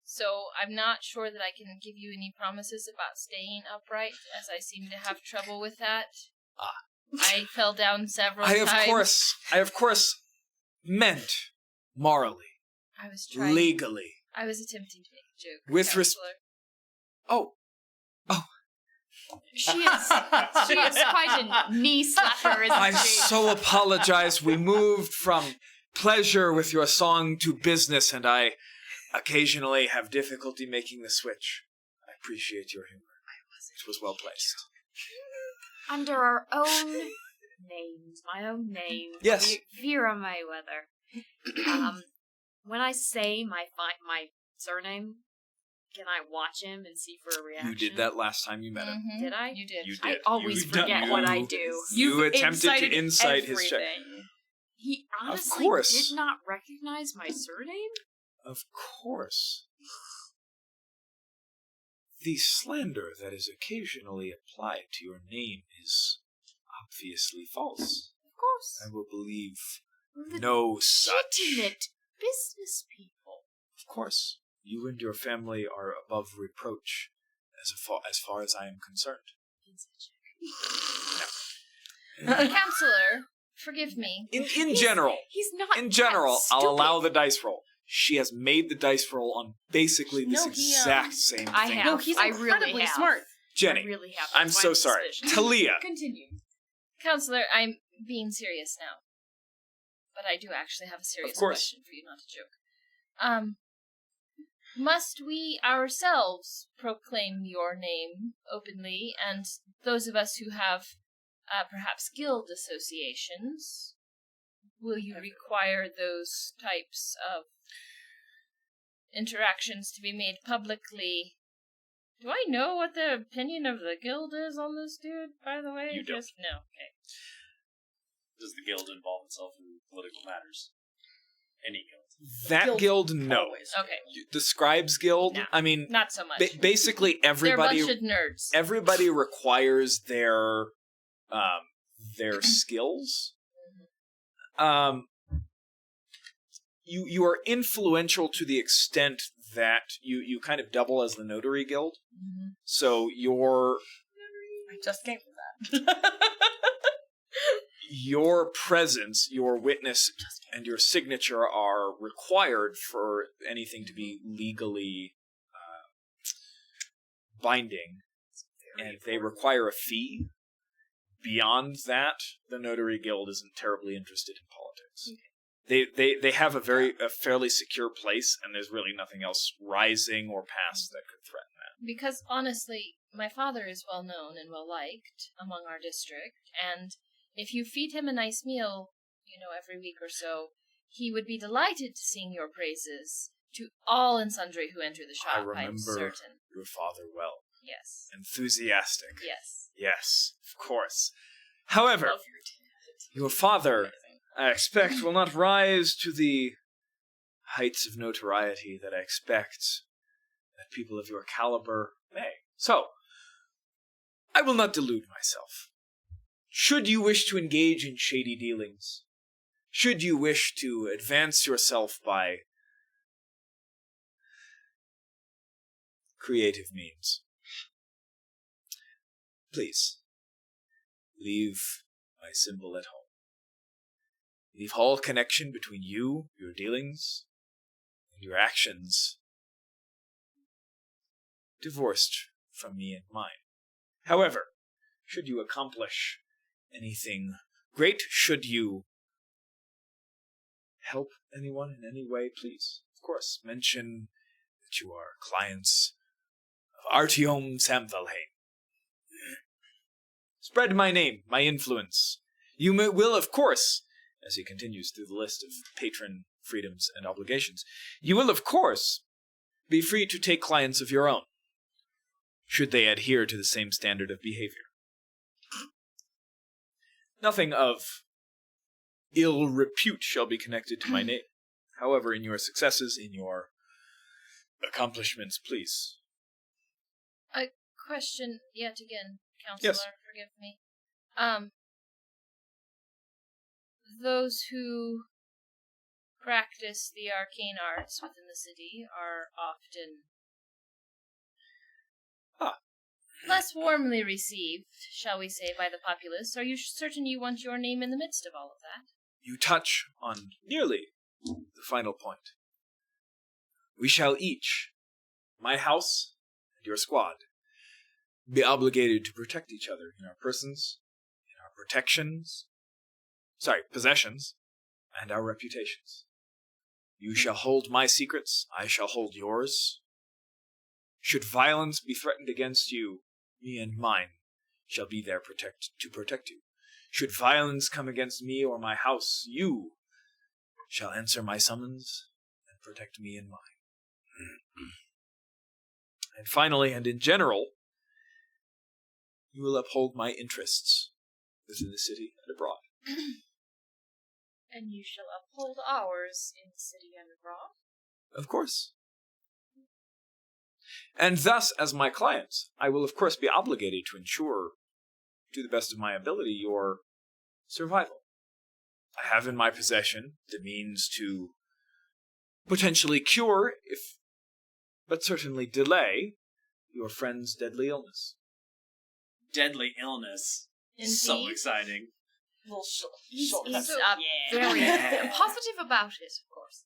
so I'm not sure that I can give you any promises about staying upright, as I seem to have trouble with that. I fell down several I times. of course meant morally, I was trying. legally. I was attempting to make a joke. With Counselor. Oh, She is quite a knee slapper, isn't I she? so apologize. We moved from pleasure with your song to business, and I occasionally have difficulty making the switch. I appreciate your humor. It was well placed. Under our own names, my own name. Yes. Vera Mayweather. When I say my surname, can I watch him and see for a reaction? You did that last time you met him. Mhm, Did I? You did. You I did. always You- forget you- what I do. You attempted to incited incite his check. everything. He honestly course. did not recognize my surname? Of course. The slander that is occasionally applied to your name is obviously false. Of course. I will believe We're no such. legitimate business people. Of course, you and your family are above reproach, as far as I am concerned. Counselor, forgive me. In general, He's not in that general, I'll stupid. allow the dice roll. She has made the dice roll on basically this No, he, exact same I thing. have. No, he's I incredibly really have. smart. Jenny, I really have. I'm That's why so sorry. suspicious. Talia, Continue. Counselor, I'm being serious now. But I do actually have a serious course. question for you, not to joke. Must we ourselves proclaim your name openly, and those of us who have perhaps guild associations, will you require those types of interactions to be made publicly? Do I know what the opinion of the guild is on this dude, by the way? You don't. No, okay. Does the guild involve itself in political matters? Any guild? that guild, no. Always. Okay, The Scribes Guild, No. I mean, not so much. basically They're a everybody bunch of nerds. everybody requires their skills. You are influential to the extent that you kind of double as the notary guild. Mm-hmm. So your I just came from that. your presence, your witness, and your signature are required for anything to be legally binding, and they require a fee. Beyond that, the Notary Guild isn't terribly interested in politics. They have a fairly secure place, and there's really nothing else rising or past that could threaten that. Because honestly, my father is well known and well liked among our district, and if you feed him a nice meal, every week or so, he would be delighted to sing your praises to all and sundry who enter the shop. I remember I'm certain. your father well. Yes. Enthusiastic. Yes. Yes, of course. However, Love your dad. your father, I expect, will not rise to the heights of notoriety that I expect that people of your caliber may. So, I will not delude myself. Should you wish to engage in shady dealings, should you wish to advance yourself by creative means, please, leave my symbol at home. Leave all connection between you, your dealings, and your actions divorced from me and mine. However, should you accomplish anything great, should you help anyone in any way, please, of course, mention that you are clients of Artyom Samvalhain. Spread my name, my influence. You will, of course, as he continues through the list of patron freedoms and obligations, you will, of course, be free to take clients of your own, should they adhere to the same standard of behavior. Nothing of ill repute shall be connected to my name. However, in your successes, in your accomplishments, please. A question yet again, Counselor. Yes. Forgive me. Those who practice the arcane arts within the city are often less warmly received, shall we say, by the populace. Are you certain you want your name in the midst of all of that? You touch on nearly the final point. We shall each, my house and your squad, be obligated to protect each other in our persons, in our possessions, and our reputations. You shall hold my secrets, I shall hold yours. Should violence be threatened against you, me and mine shall be there to protect you. Should violence come against me or my house, you shall answer my summons and protect me and mine. And finally, and in general, you will uphold my interests within the city and abroad. And you shall uphold ours in the city and abroad. Of course. And thus, as my client, I will of course be obligated to ensure, to the best of my ability, your survival. I have in my possession the means to potentially cure, but certainly delay, your friend's deadly illness. Deadly illness. So Indeed. exciting. Little He's short. very Yeah. positive about it, of course.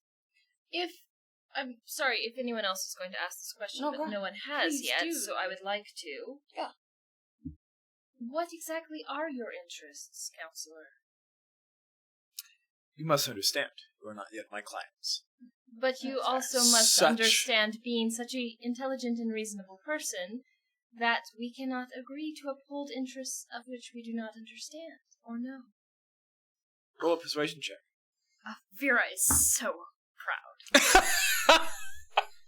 I'm sorry if anyone else is going to ask this question, No, but go on. no one has Please yet, do. so I would like to. Yeah. What exactly are your interests, counselor? You must understand, you are not yet my clients. But you That's also right. must Such- understand, being such an intelligent and reasonable person, that we cannot agree to uphold interests of which we do not understand or know. Roll a persuasion check. Vera is so proud.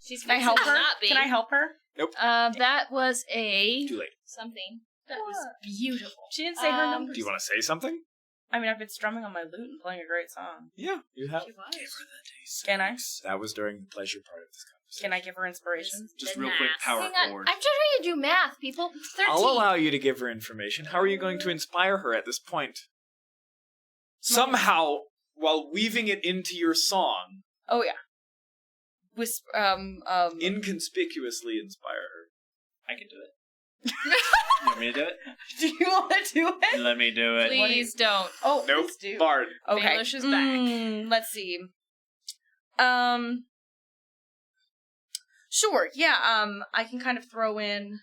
She's Can I help her? Not be. Can I help her? That was a Too late. something. That was beautiful. She didn't say her Um, numbers. Do you want to say something? I mean, I've been strumming on my lute and playing a great song. Yeah, you have. She was. Can I? That was during the pleasure part of this conversation. Can I give her inspiration? Just The real quick, math. power Hang on, forward. I'm just trying to do math, people. 13. I'll allow you to give her information. How are you going to inspire her at this point? Somehow, while weaving it into your song, Oh yeah. inconspicuously inspire her. I can do it. You want me to do it? Do you want to do it? Let me do it. Please don't. Oh, Nope. please do. Bard. Okay. Baelish is back. Let's see. Sure. Yeah. I can kind of throw in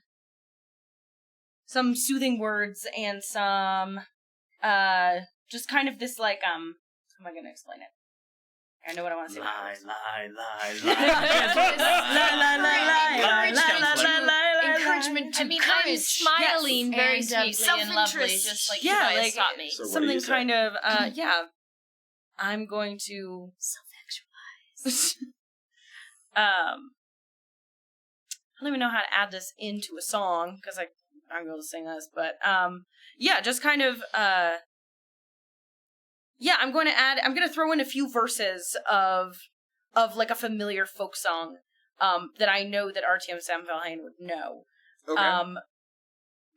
some soothing words and some, just kind of this like, how am I going to explain it? I know what I want to say. Lie, lie, lie, Encouragement to I mean, courage. I'm smiling Yes. very And deeply and lovely, self-interest. just like Yeah, you guys like- taught me. So what do Something you say? kind of, yeah. I'm going to Self-actualize. I don't even know how to add this into a song because I'm going to sing this, but yeah, just kind of yeah, I'm going to throw in a few verses of like a familiar folk song that I know that RTM Sam Valheim would know. Okay.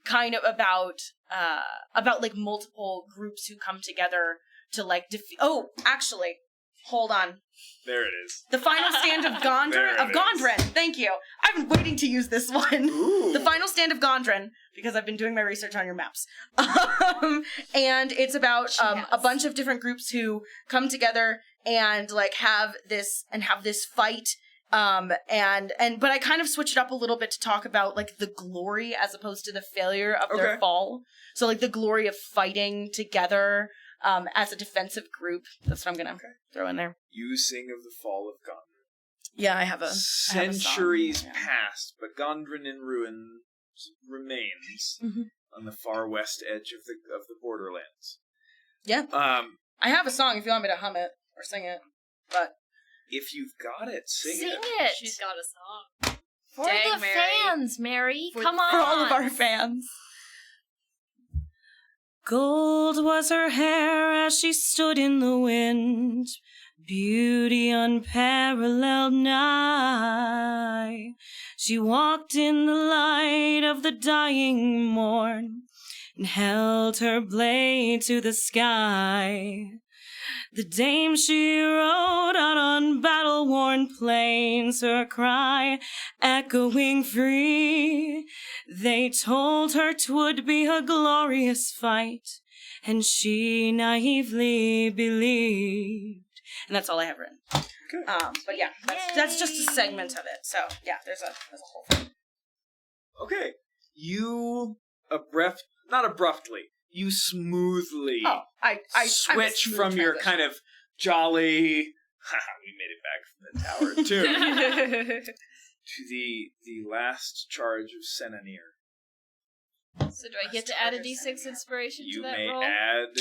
Kind of about like multiple groups who come together to like oh, actually, hold on. There it is. The final stand of There it is. Gondren. Thank you. I've been waiting to use this one. Ooh. The final stand of Gondren, because I've been doing my research on your maps. And it's about a bunch of different groups who come together and like have this fight. But I kind of switched it up a little bit to talk about like the glory as opposed to the failure of their Okay. fall. So like the glory of fighting together as a defensive group. That's what I'm gonna throw in there. You sing of the fall of Gondren. Yeah, I have a Centuries yeah. passed, but Gondren in ruins remains Mhm. on the far west edge of the borderlands. Yeah. I have a song if you want me to hum it or sing it. But If you've got it, sing Sing it. it. She's got a song. For Dang, the Mary. fans, Mary. For Come the- on. for all of our fans. Gold was her hair as she stood in the wind, beauty unparalleled nigh. She walked in the light of the dying morn and held her blade to the sky. The dame she rode out on battle-worn plains, her cry echoing free. They told her 'twould be a glorious fight, and she naively believed. And that's all I have written. Okay. But yeah, that's just a segment of it. So yeah, there's a whole thing. Okay. You not abruptly. You smoothly Oh, I switch from your kind of jolly. We made it back from the tower too. To the last charge of Senanir. So do I get to add a D6 inspiration You to that may roll? add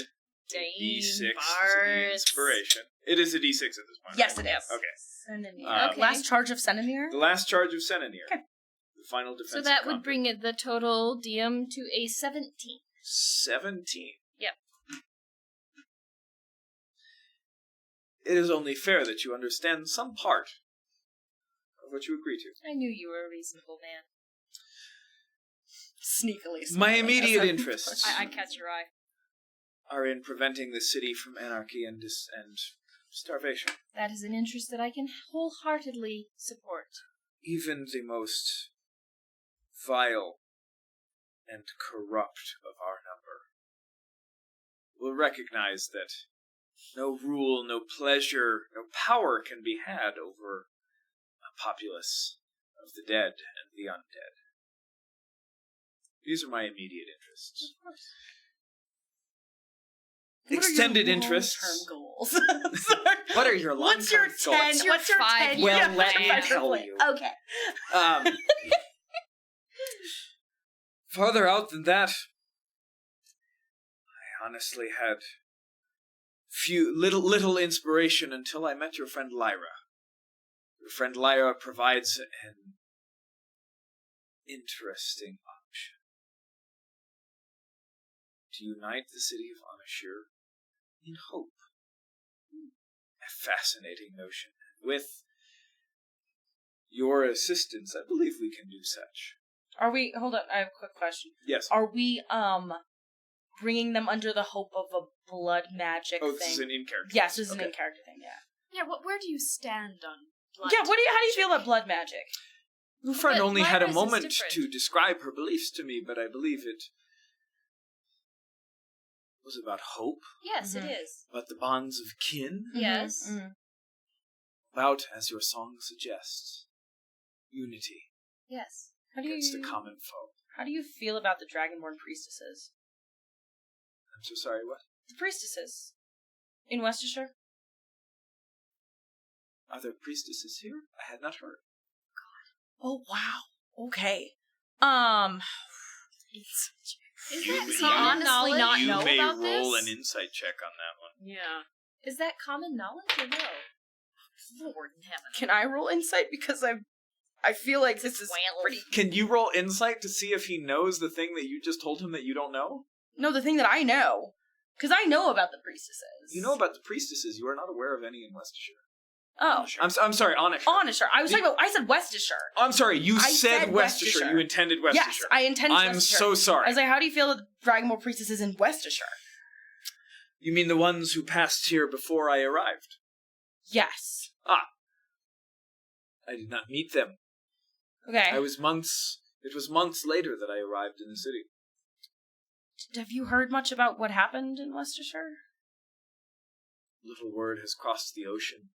Dang, D6 to the Bards. inspiration. It is a D6 at this point. Yes, right? it is. Okay. Senanir. Okay. Last charge of Senanir? The last charge of Senanir. Okay. The final defense. So that would bring the total DM to a 17. 17. Yep. it is only fair that you understand some part of what you agree to. I knew you were a reasonable man. Sneakily. My smiling immediate as I- interests I catch your eye. are in preventing the city from anarchy and starvation. That is an interest that I can wholeheartedly support. Even the most vile and corrupt of our number will recognize that no rule, no pleasure, no power can be had over a populace of the dead and the undead. These are my immediate interests. Of course. What are your Extended interests. long-term goals? Sorry. What are your long-term What's your goals? 10? What's your 5 10? Well, Yeah, let me tell effectively. you. Okay. Farther out than that, I honestly had little inspiration until I met your friend Lyra. Your friend Lyra provides an interesting option. To unite the city of Anashir in hope. A fascinating notion. With your assistance, I believe we can do such. Are we? Hold on. I have a quick question. Yes. Are we bringing them under the hope of a blood magic Oh, thing? this is an in-character. Yes, this is an Okay. in-character thing. Yeah. Yeah, where do you stand on blood? Yeah. How do you feel about blood magic? Your friend But only had a Lyra's is moment different. to describe her beliefs to me, but I believe it was about hope, Yes, Mhm. it is. about the bonds of kin, Yes. Mhm. about, as your song suggests, unity Yes. How do against a you? common foe. How do you feel about the Dragonborn priestesses? I'm so sorry, what? The priestesses in Worcestershire. Are there priestesses here? I had not heard. Oh wow. Okay. Is You that may- common honestly knowledge? not you know may about roll this? an insight check on that one. Yeah. Is that common knowledge or no? Lord in heaven. Can I roll insight because I feel like this is 12. pretty. Can you roll insight to see if he knows the thing that you just told him that you don't know? No, the thing that I know, because I know about the priestesses. You know about the priestesses. You are not aware of any in Leicestershire. Oh, I'm sorry, Onyx. Honest. I was talking about. I said Worcestershire. I'm sorry, you I said said Worcestershire. Worcestershire. You intended Worcestershire. Yes, I intended. I'm Worcestershire. so sorry. I was like, how do you feel that Dragonborn priestesses in Worcestershire? You mean the ones who passed here before I arrived? Yes. I did not meet them. Okay. It was months later that I arrived in the city. Have you heard much about what happened in Worcestershire? Little word has crossed the ocean.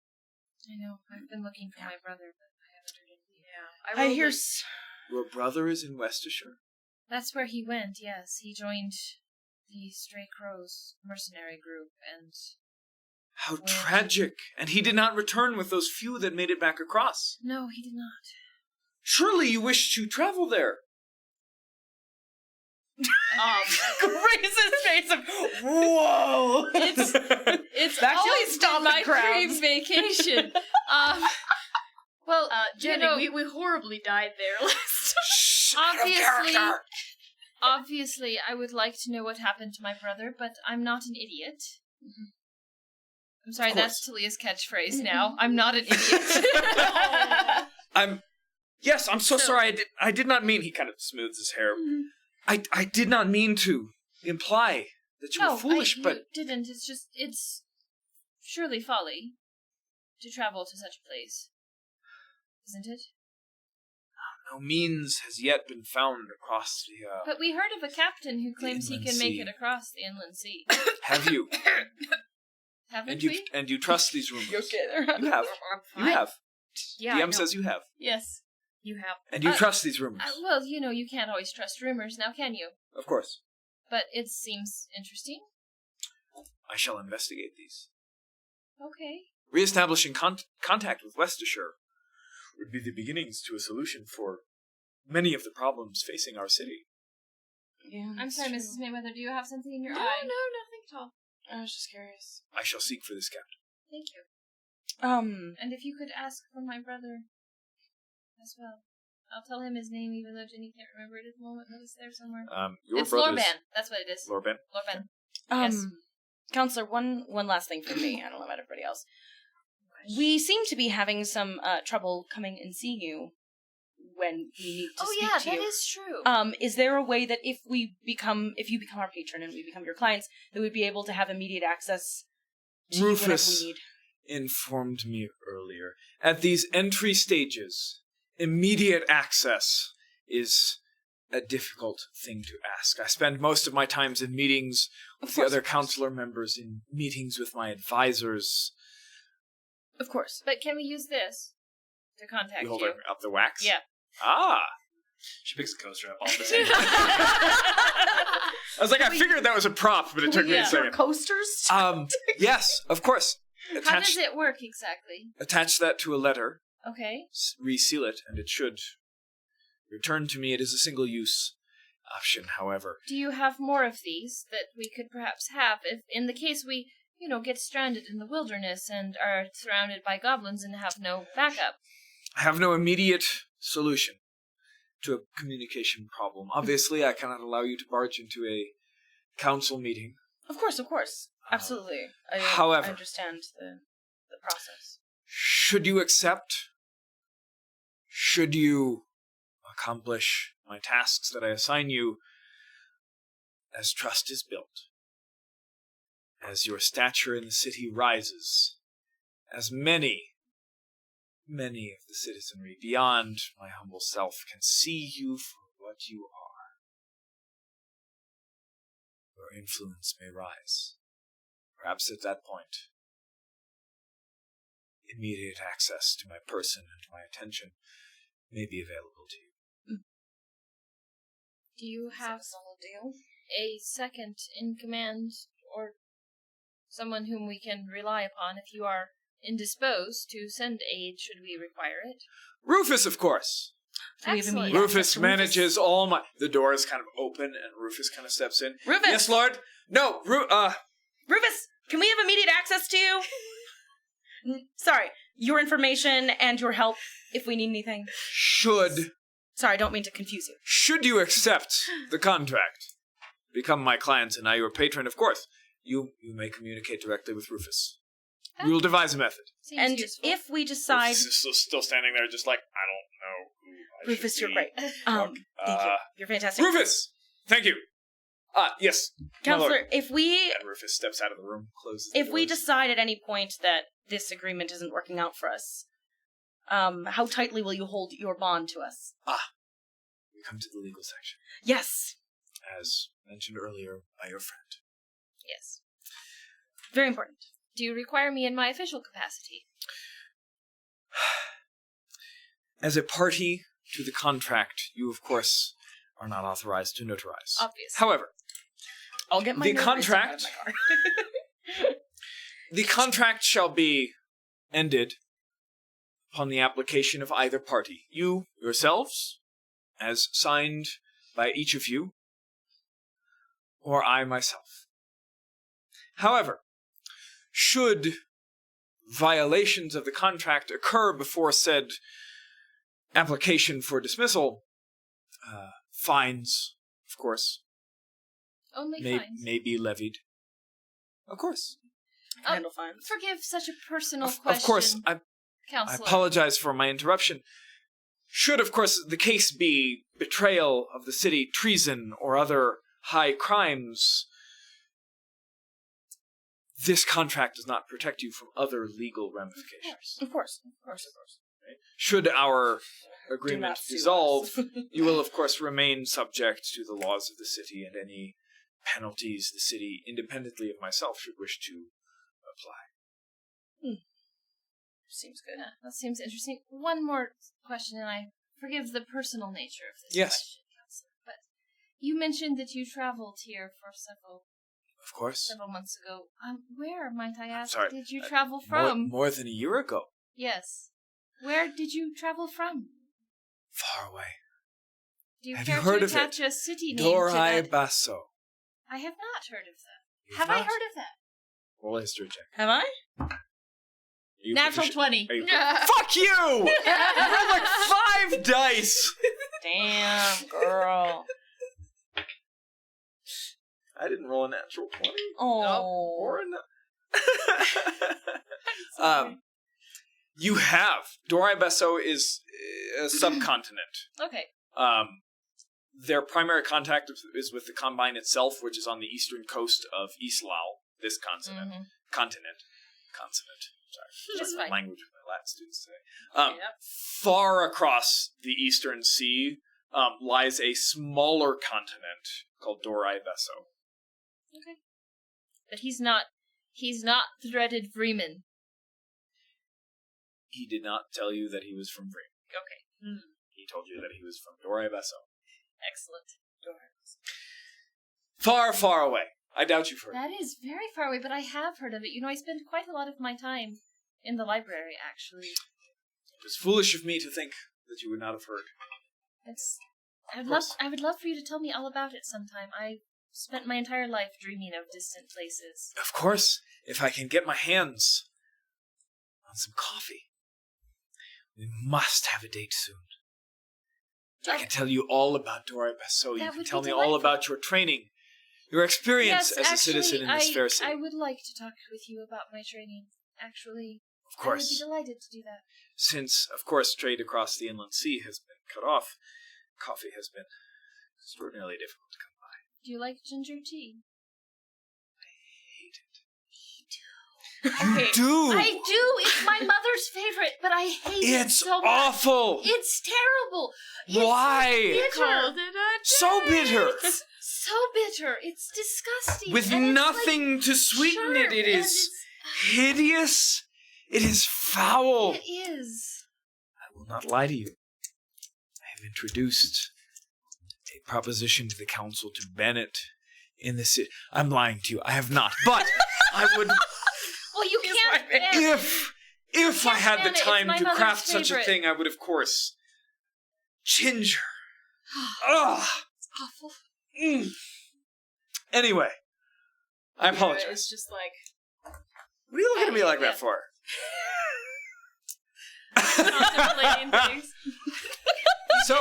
I know. I've been looking for my brother, but I haven't heard anything. Yeah. I rolled hear. a- Your brother is in Worcestershire? That's where he went, yes. He joined the Stray Crows mercenary group, and How Well- tragic! And he did not return with those few that made it back across. no, he did not. Surely you wish to travel there. Grace's face of whoa. It's That actually always stopped been the my crowds. dream vacation. Well, Jenny, you know, we horribly died there last time. Shh, out of character. obviously, I would like to know what happened to my brother, but I'm not an idiot. I'm sorry, Of that's Talia's catchphrase now. I'm not an idiot. I'm so sorry. I did not mean. He kind of smooths his hair. I did not mean to imply that you were foolish, you but didn't. It's surely folly to travel to such a place, isn't it? no means has yet been found across the. But we heard of a captain who claims he inland can make sea. it across the inland sea. Have you? Haven't and we? you trust these rumors? You okay? You have. I'm You fine. have. Yeah, I DM know. says you have, Yes. You have. and you trust these rumors. Well, you know, you can't always trust rumors, now can you? Of course. But it seems interesting. I shall investigate these. Okay. Re-establishing contact with Worcestershire would be the beginnings to a solution for many of the problems facing our city. Yeah. I'm sorry, Mrs. Mayweather, do you have something in your No, eye? nothing at all. I was just curious. I shall seek for this captain. Thank you. And And if you could ask for my brother as well. I'll tell him his name even though Jenny can't remember it at the moment, but it's there somewhere. Your It's brother's Lorban. That's what it is. Lorban. Lorban. Yes. Yes. Counselor, one last thing for me. I don't know about everybody else. We seem to be having some trouble coming and seeing you when we need to speak to you. That is true. Is there a way that if you become our patron and we become your clients, that we'd be able to have immediate access to you whenever Rufus we need? informed me earlier. At these entry stages, immediate access is a difficult thing to ask. I spend most of my times in meetings with the other counselor members, in meetings with my advisors. Of course. But can we use this to contact You hold you? up the wax? Yeah. Ah! She picks a coaster up all the same. I was like, I figured that was a prop, but it took me a second. Coasters? Yes, of course. How does it work exactly? Attach that to a letter, Okay. reseal it, and it should return to me. It is a single-use option, however. Do you have more of these that we could perhaps have if, in the case we, get stranded in the wilderness and are surrounded by goblins and have no backup? I have no immediate solution to a communication problem. Obviously, I cannot allow you to barge into a council meeting. Of course. Absolutely. However, I understand the process. Should you accept, should you accomplish my tasks that I assign you, as trust is built, as your stature in the city rises, as many of the citizenry beyond my humble self can see you for what you are, your influence may rise. Perhaps at that point, immediate access to my person and my attention may be available to you. Do you have a second in command or someone whom we can rely upon if you are indisposed to send aid should we require it? Rufus, of course. Excellent. Rufus manages all my... The door is kind of open, and Rufus kind of steps in. Rufus! Yes, Lord? No, Rufus, can we have immediate access to you? Sorry, your information and your help if we need anything. Sorry, I don't mean to confuse you. Should you accept the contract, become my client and I your patron, of course, you may communicate directly with Rufus. We will devise a method. Seems And useful. if we decide... Rufus is still standing there just like, I don't know who I Rufus, should you're be. great. Thank you. You're fantastic. Rufus! Thank you. Yes. my lord. Counselor, if we... And Rufus steps out of the room, closes the If we doors. decide at any point that this agreement isn't working out for us, how tightly will you hold your bond to us? We come to the legal section. Yes. As mentioned earlier by your friend. Yes. Very important. Do you require me in my official capacity? As a party to the contract, you, of course, are not authorized to notarize. Obviously. However, I'll get my the notary contract... stick out of my car. The contract shall be ended upon the application of either party. You, yourselves, as signed by each of you, or I myself. However, should violations of the contract occur before said application for dismissal, fines, of course, Only may fines. be levied. Of course. Handle fines. Forgive such a personal Of question, course, I Counselor. apologize for my interruption. Should, of course, the case be betrayal of the city, treason, or other high crimes, this contract does not protect you from other legal ramifications. Of course. Right? Should our agreement not sue dissolve, us. you will, of course, remain subject to the laws of the city and any penalties the city, independently of myself, should wish to apply. Seems good. Yeah, that seems interesting. One more question, and I forgive the personal nature of this Yes. question, Counselor. But you mentioned that you traveled here for several Of course. months ago. Where, might I ask, sorry. did you travel from? More than a year ago. Yes. Where did you travel from? Far away. Do you Have care you heard to of attach it? a city name to Dorai that? Basso. I have not heard of that. You've Have I not? heard of that? Roll a history check. Have I? You Natural proficient- 20. Are you Fuck you! I rolled like 5 dice! Damn, girl. I didn't roll a natural 20. Oh. Or a You have. Dorai Besso is a subcontinent. Okay. Their primary contact is with the Combine itself, which is on the eastern coast of East Lao, this continent. Continent. Sorry. That's fine. Language of my Latin students today. Far across the eastern sea lies a smaller continent called Dorai Besso. Okay. But he's not threaded Freeman. He did not tell you that he was from Freeman. Okay. He told you that he was from Dorai Besso. Excellent. Far, far away. I doubt you've heard. That is very far away, but I have heard of it. You know, I spend quite a lot of my time in the library, actually. It was foolish of me to think that you would not have heard. I would love for you to tell me all about it sometime. I spent my entire life dreaming of distant places. Of course, if I can get my hands on some coffee. We must have a date soon. I can tell you all about Dorai Besso. You can tell me all about your training, your experience as a citizen in this fair city. I would like to talk with you about my training, actually. Of course. I would be delighted to do that. Since, of course, trade across the inland sea has been cut off, coffee has been extraordinarily difficult to come by. Do you like ginger tea? You do. I do. It's my mother's favorite, but I hate it so much. It's awful. It's terrible. Why? Bitter. So bitter. It's so bitter. It's disgusting. With and nothing to sweeten it. It is hideous. It is foul. It is. I will not lie to you. I have introduced a proposition to the council to ban it in the city. I'm lying to you. I have not. But I would... Well, you can't ban If I had the ban it. It's time my to mother's craft such a favorite. thing, I would, of course. Ginger. Ugh. It's awful. Anyway, I apologize. It's just like... What are you looking at me like that for? Contemplating things. So,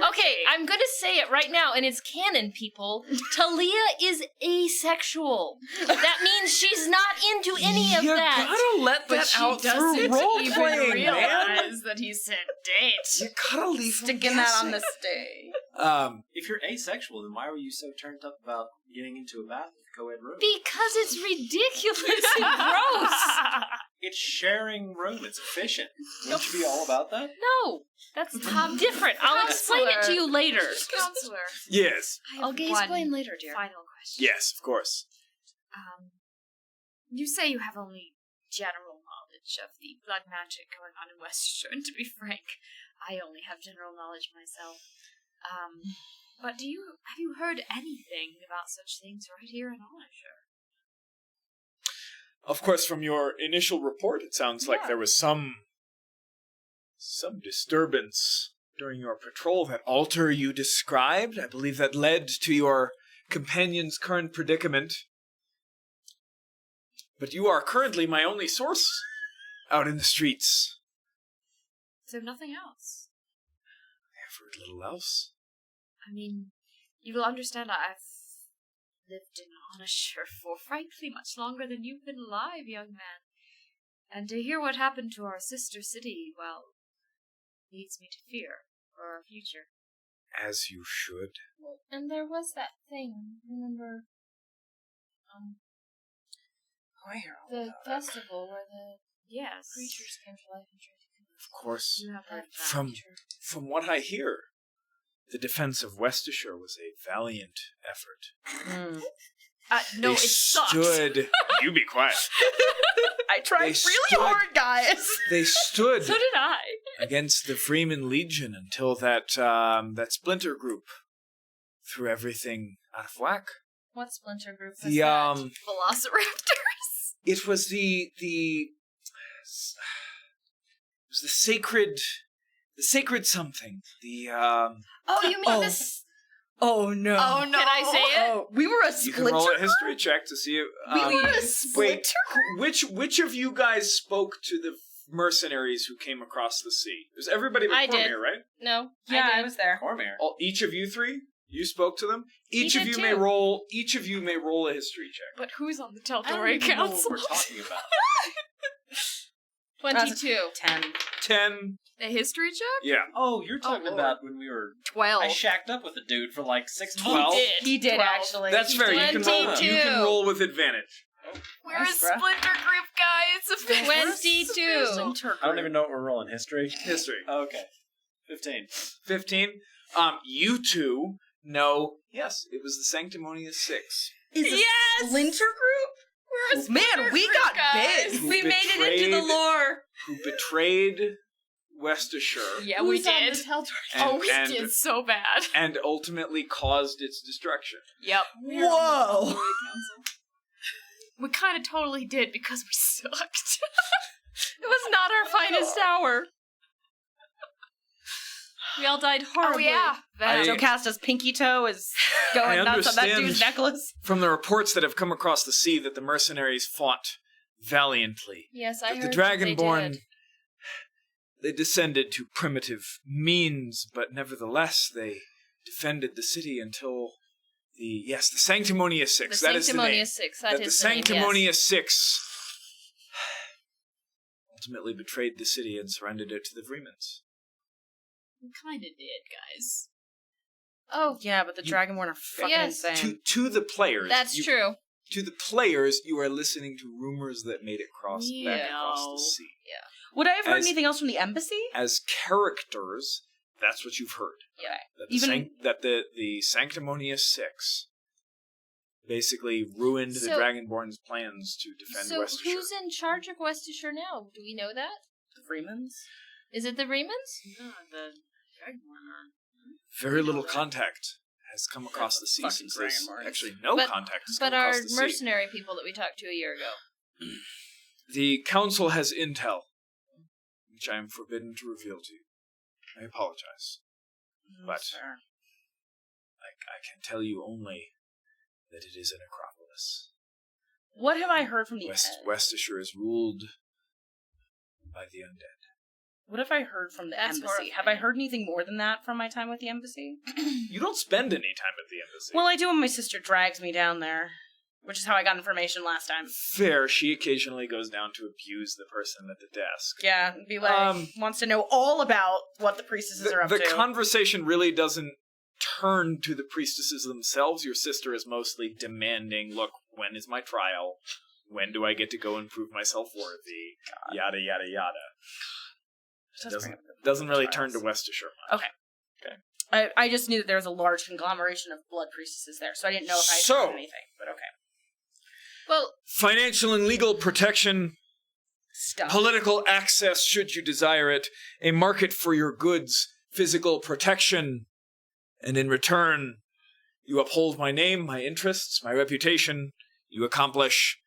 Okay, I'm gonna say it right now, and it's canon, people. Talia is asexual. That means she's not into any of you that. gotta let that out through role playing, man. realize that he said date. You gotta leave him Sticking that on guessing. the stay. If you're asexual, then why were you so turned up about getting into a bath with co-ed room? Because it's ridiculous and gross. It's sharing room. It's efficient. Wouldn't you be all about that? No, that's different. I'll explain it to you later. Counselor, Yes. I have explain one later, dear. final question. Yes, of course. You say you have only general knowledge of the blood magic going on in Westshire, and to be frank, I only have general knowledge myself. But have you heard anything about such things right here in Alishire? Of course, from your initial report, it sounds like there was some disturbance during your patrol. That altar you described, I believe that led to your companion's current predicament. But you are currently my only source out in the streets. So nothing else? I have heard little else. I mean, you will understand I've lived in Alishire for frankly much longer than you've been alive, young man. And to hear what happened to our sister city, well, leads me to fear for our future. As you should. Well, and there was that thing, remember, the festival where the Yes. creatures came to life and tried to kill us. Of course. You have heard that. From what I hear, the defense of Westshire was a valiant effort. No, They it sucks. stood. You be quiet. I tried really stood- hard, guys. They stood So did I. against the Freeman Legion until that splinter group threw everything out of whack. What splinter group was The that? Velociraptors. it was the sacred something. Oh, you mean this? Oh no. Oh no! Can I say it? Oh, we were a You can roll splinter. a history check to see. We were a Wait, splinter. which of you guys spoke to the mercenaries who came across the sea? It was everybody but I did. Cormier, right? No. Yeah, I I did. was there. Cormier. Each of you three, you spoke to them. Each of did you may too. roll. Each of you may roll a history check. But who's on the I don't Teldori even know what Council? we're talking about. 22. 10. 10. A history check? Yeah. Oh, you're talking Lord. about when we were... 12. I shacked up with a dude for like 6 months. 12? He did 12. actually. That's fair. You can roll. 22. You can roll with advantage. We're Nice, a bruh. splinter group, guys. It's a 22. I don't even know what we're rolling. History? History. Okay. 15. 15. You two know. Yes, it was the Sanctimonious Six. Is this Yes! Splinter Group? We're a splinter Man, we group, got guys. big. Who We made it into the betrayed- lore. Who betrayed Westershire Yeah, we Who's on did. the Telltale? and, We and, did so bad. and ultimately caused its destruction. Yep. Whoa. We kind of totally did because we sucked. It was not our finest hour. We all died horribly. Oh yeah. That. Joe Casta's pinky toe is going I nuts on that understand. dude's necklace. From the reports that have come across the sea that the mercenaries fought valiantly. Yes, I But heard the that they Dragonborn, did. they descended to primitive means, but nevertheless they defended the city until the Sanctimonious Six. The That is the name. Sanctimonious Six. That The is the name, yes. Sanctimonious Six ultimately betrayed the city and surrendered it to the Vremans. We kind of did, guys. Oh, Yeah, but the You- Dragonborn are fucking Yes. insane. To the players, that's true. To the players, you are listening to rumors that made it back across No. the sea. Would I have heard As- anything else from the embassy? As characters, that's what you've heard. Yeah. That Even- the Sanctimonious Six basically ruined the So- Dragonborn's plans to defend So Westershire. who's in charge of Westershire now? Do we know that? The Freemans? Is it the Remans? No, the Dragonborn are. Very little contact has come across the sea Fucking since this. Dragonborns. Actually, no But- contact has But come our across the sea. mercenary people that we talked to a year ago. The council has intel, which I am forbidden to reveal to you. I apologize. But- Fair. I can tell you only that it is an necropolis. What have I heard from the head? Westershire is ruled by the undead. What have I heard from the That's embassy? horrifying. Have I heard anything more than that from my time with the embassy? You don't spend any time at the embassy. Well, I do when my sister drags me down there, which is how I got information last time. Fair, she occasionally goes down to abuse the person at the desk. Yeah, be like, wants to know all about what the priestesses are up The to. conversation really doesn't turn to the priestesses themselves. Your sister is mostly demanding, look, when is my trial? When do I get to go and prove myself worthy? Yada, yada, yada. Doesn't really turn to Westershire much. I just knew that there was a large conglomeration of blood priestesses there, so I didn't know if I So- heard anything, but okay. Well, Financial and legal protection, Stuff. political access should you desire it, a market for your goods, physical protection, and in return, you uphold my name, my interests, my reputation, you accomplish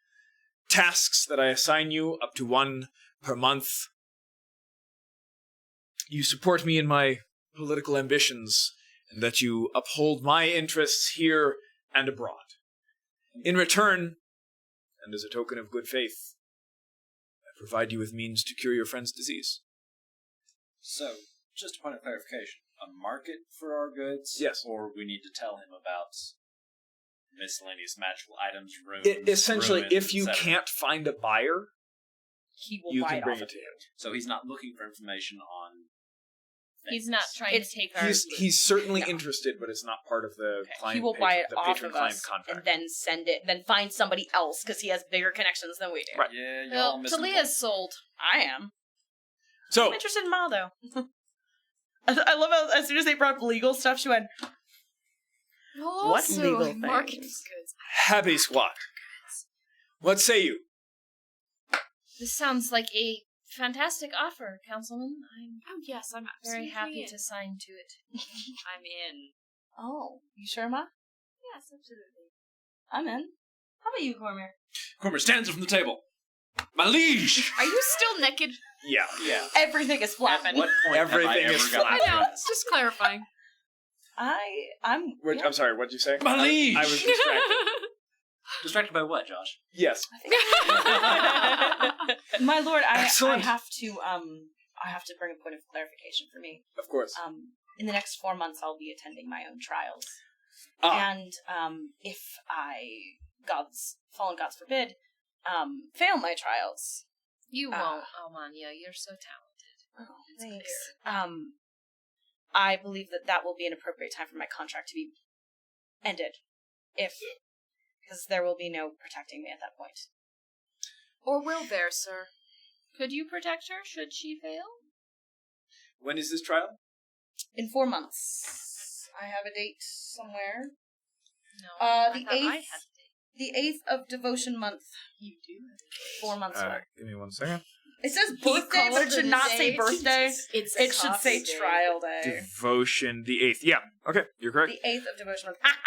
tasks that I assign you, up to 1 per month. You support me in my political ambitions, and that you uphold my interests here and abroad. In return, and as a token of good faith, I provide you with means to cure your friend's disease. So, just a point of clarification. A market for our goods? Yes. Or we need to tell him about miscellaneous magical items, runes, Essentially, ruins, if you etc. can't find a buyer, He will you buy can it bring off it of to you. him. So he's not looking for information on things. he's not trying It's- to take our... He's certainly No. interested, but it's not part of the Okay. client. He will buy it the off of patron-client us contract. and then send it, then find somebody else because he has bigger connections than we do. Right. Yeah, y'all Well, missing the Talia's sold. I am. So, I'm interested in Ma, though. I love how as soon as they brought up legal stuff, she went, What Also, legal marketing things? goods. happy squad. What say you? This sounds like a fantastic offer, Councilman. I'm Oh yes, I'm very absolutely happy in. to sign to it. I'm in. oh, you sure, Ma? Yes, absolutely. I'm in. How about you, Cormier? Cormier stands up from the table. My liege! Are you still naked? Yeah. Yeah. Everything is At flapping. what point Everything have I is ever gotten I know. dressed? Just clarifying. I'm. What, yeah. I'm sorry, what did you say? My liege! I was distracted. Distracted by what, Josh? Yes. My lord, I Excellent. have to bring a point of clarification for me. Of course. In the next 4 months, I'll be attending my own trials, Ah. and if I, fallen gods forbid, fail my trials, You won't, Almania. You're so talented. Oh, It's thanks. clear. I believe that will be an appropriate time for my contract to be ended. Because there will be no protecting me at that point. Or will there, sir? Could you protect her should she fail? When is this trial? In 4 months. I have a date somewhere. No. The I thought I 8th. had to. The 8th of Devotion Month. You do. 4 months away. Give me 1 second. It says birthday, but it should not say birthday. It's It should say trial day. Devotion, the 8th. Yeah, okay, you're correct. The 8th of Devotion Month. Ha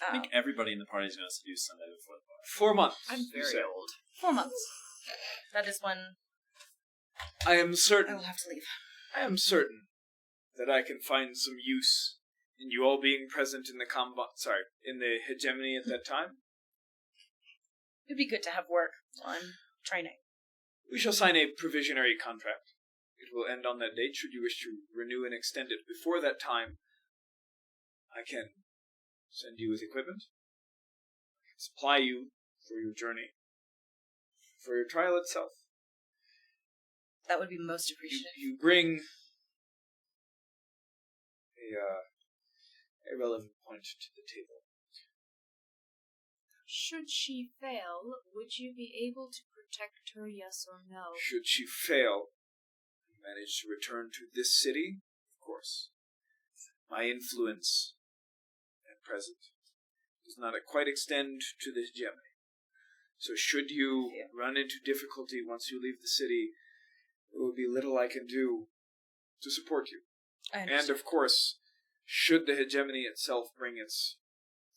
I think everybody in the party is going to seduce Sunday before the party. 4 months. I'm you very say. old. 4 months. That is when I am I certain. will have to leave. I am certain that I can find some use in you all being present in the in the hegemony at that time. It'd be good to have work on training. We shall sign a provisionary contract. It will end on that date. Should you wish to renew and extend it before that time, I can send you with equipment. I can supply you for your journey, for your trial itself. That would be most appreciative. You bring a relevant point to the table. Should she fail, would you be able to protect her, yes or no? Should she fail and manage to return to this city, of course, my influence at present does not quite extend to the hegemony. So should you run into difficulty once you leave the city, there will be little I can do to support you. And of course, should the hegemony itself bring its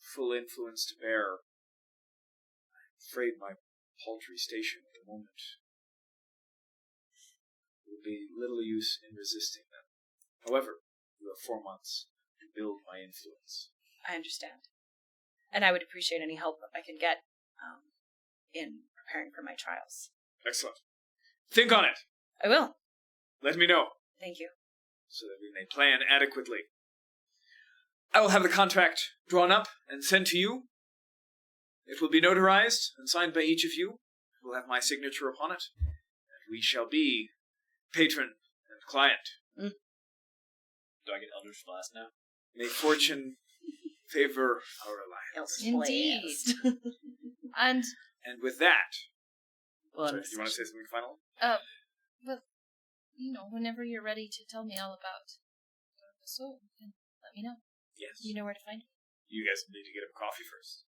full influence to bear, I'm afraid my paltry station at the moment will be little use in resisting them. However, you have 4 months to build my influence. I understand. And I would appreciate any help I can get in preparing for my trials. Excellent. Think on it. I will. Let me know, Thank you. so that we may plan adequately. I will have the contract drawn up and sent to you. It will be notarized and signed by each of you. It will have my signature upon it. And we shall be patron and client. Do I get Elder's Blast now? May fortune favor our alliance. Indeed. And And with that, Well, sorry, do you want to say something final? well, whenever you're ready to tell me all about the soul, then let me know. Yes. You know where to find me. You guys need to get a coffee first.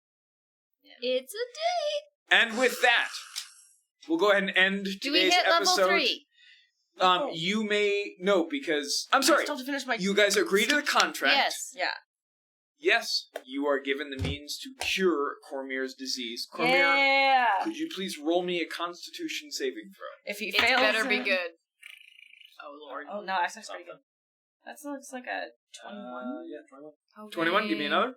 It's a date. And with that, we'll go ahead and end Do we today's hit episode. level 3? You may no, because I'm sorry. I still have to finish my. You guys agree to the contract. Yes. Yeah. Yes, you are given the means to cure Cormier's disease. Cormier, Yeah. could you please roll me a Constitution saving throw? If he It fails, better be good. Oh, Lord. Oh no, actually, that's pretty good. That looks like a 21. Yeah, 21. Okay. 21. Give me another.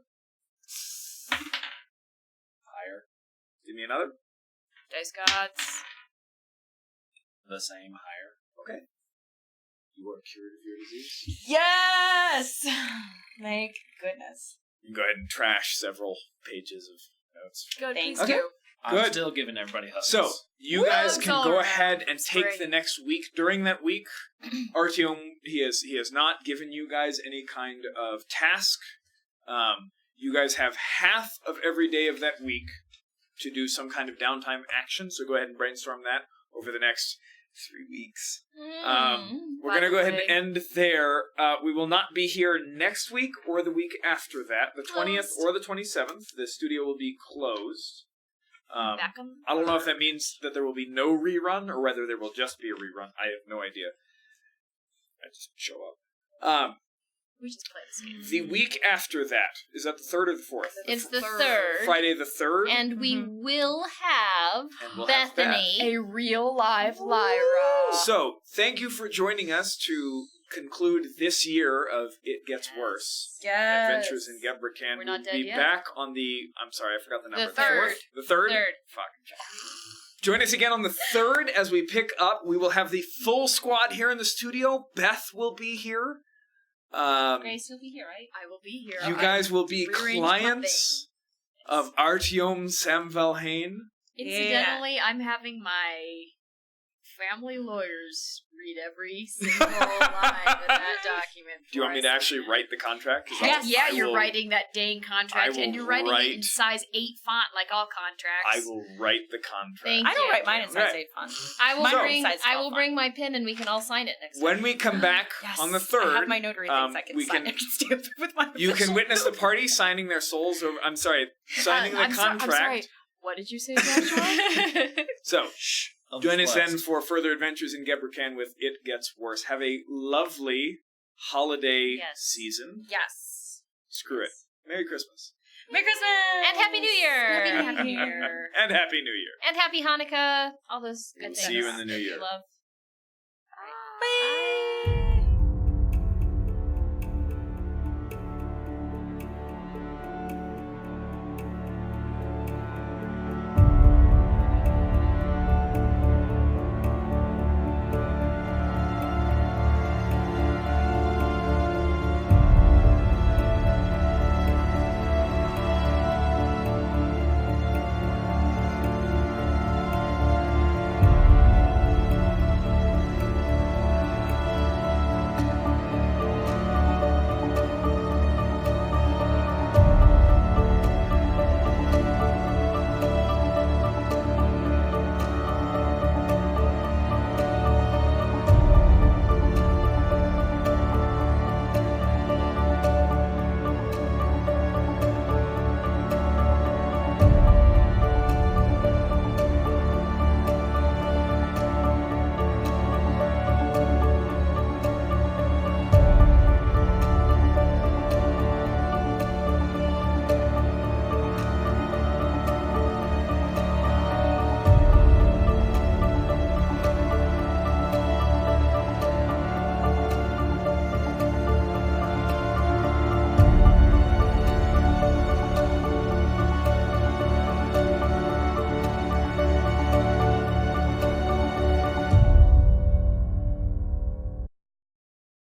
Higher. Give me another. Dice gods. The same, higher. Okay. You are cured of your disease. Yes. Thank goodness. You can go ahead and trash several pages of notes. Good, Thanks. please Okay. do. I'm Good. still giving everybody hugs. So, you Woo! guys It's can all go around. ahead and It's take great. the next week. During that week, Artyom, he has not given you guys any kind of task. You guys have half of every day of that week to do some kind of downtime action, so go ahead and brainstorm that over the next 3 weeks. We're going to go ahead and end there. We will not be here next week or the week after that, the 20th or the 27th. The studio will be closed. Back 'em. I don't know if that means that there will be no rerun or whether there will just be a rerun. I have no idea. I just show up. We just play this game. The week after that, is that the 3rd or the 4th? It's the Third. 3rd. Friday the 3rd? And we will have And we'll have Bethany. A real live Lyra. So, thank you for joining us to conclude this year of It Gets Worse. Yes. Adventures in Gebrecan. We're not We'll dead be yet. back on the... I'm sorry, I forgot the number. 3rd. 4th? The 3rd? 3rd. Fuck. Join us again on the 3rd as we pick up. We will have the full squad here in the studio. Beth will be here. Grace will be here, right? I will be here. You guys will be rearranged my clients of Artyom Samvalhain. Incidentally, I'm having my family lawyers read every single line of that document. Do you want me to actually write the contract? 'Cause Yeah, I you're will- writing that dang contract, I will and you're writing it in write- size 8 font, like all contracts. I will write the contract. Thank I don't you. write mine in size Right. 8 font. I will Mine are bring. size I 12 will bring my pen, and we can all sign it next time. When we come back Yes. on the 3rd, I have my notary things I can we sign. can- I can stamp it with my you can official- witness the party signing their souls over. I'm sorry, signing the I'm contract. sorry. What did you say, Joshua? So, join us Blessed. then for further adventures in Gebrecan with It Gets Worse. Have a lovely holiday Yes. season. Yes. Screw it. Merry Christmas. Merry Christmas! And Happy New Year! Happy New Year! And Happy New Year. And Happy Hanukkah! All those good We'll things. see you in the new that year. You love.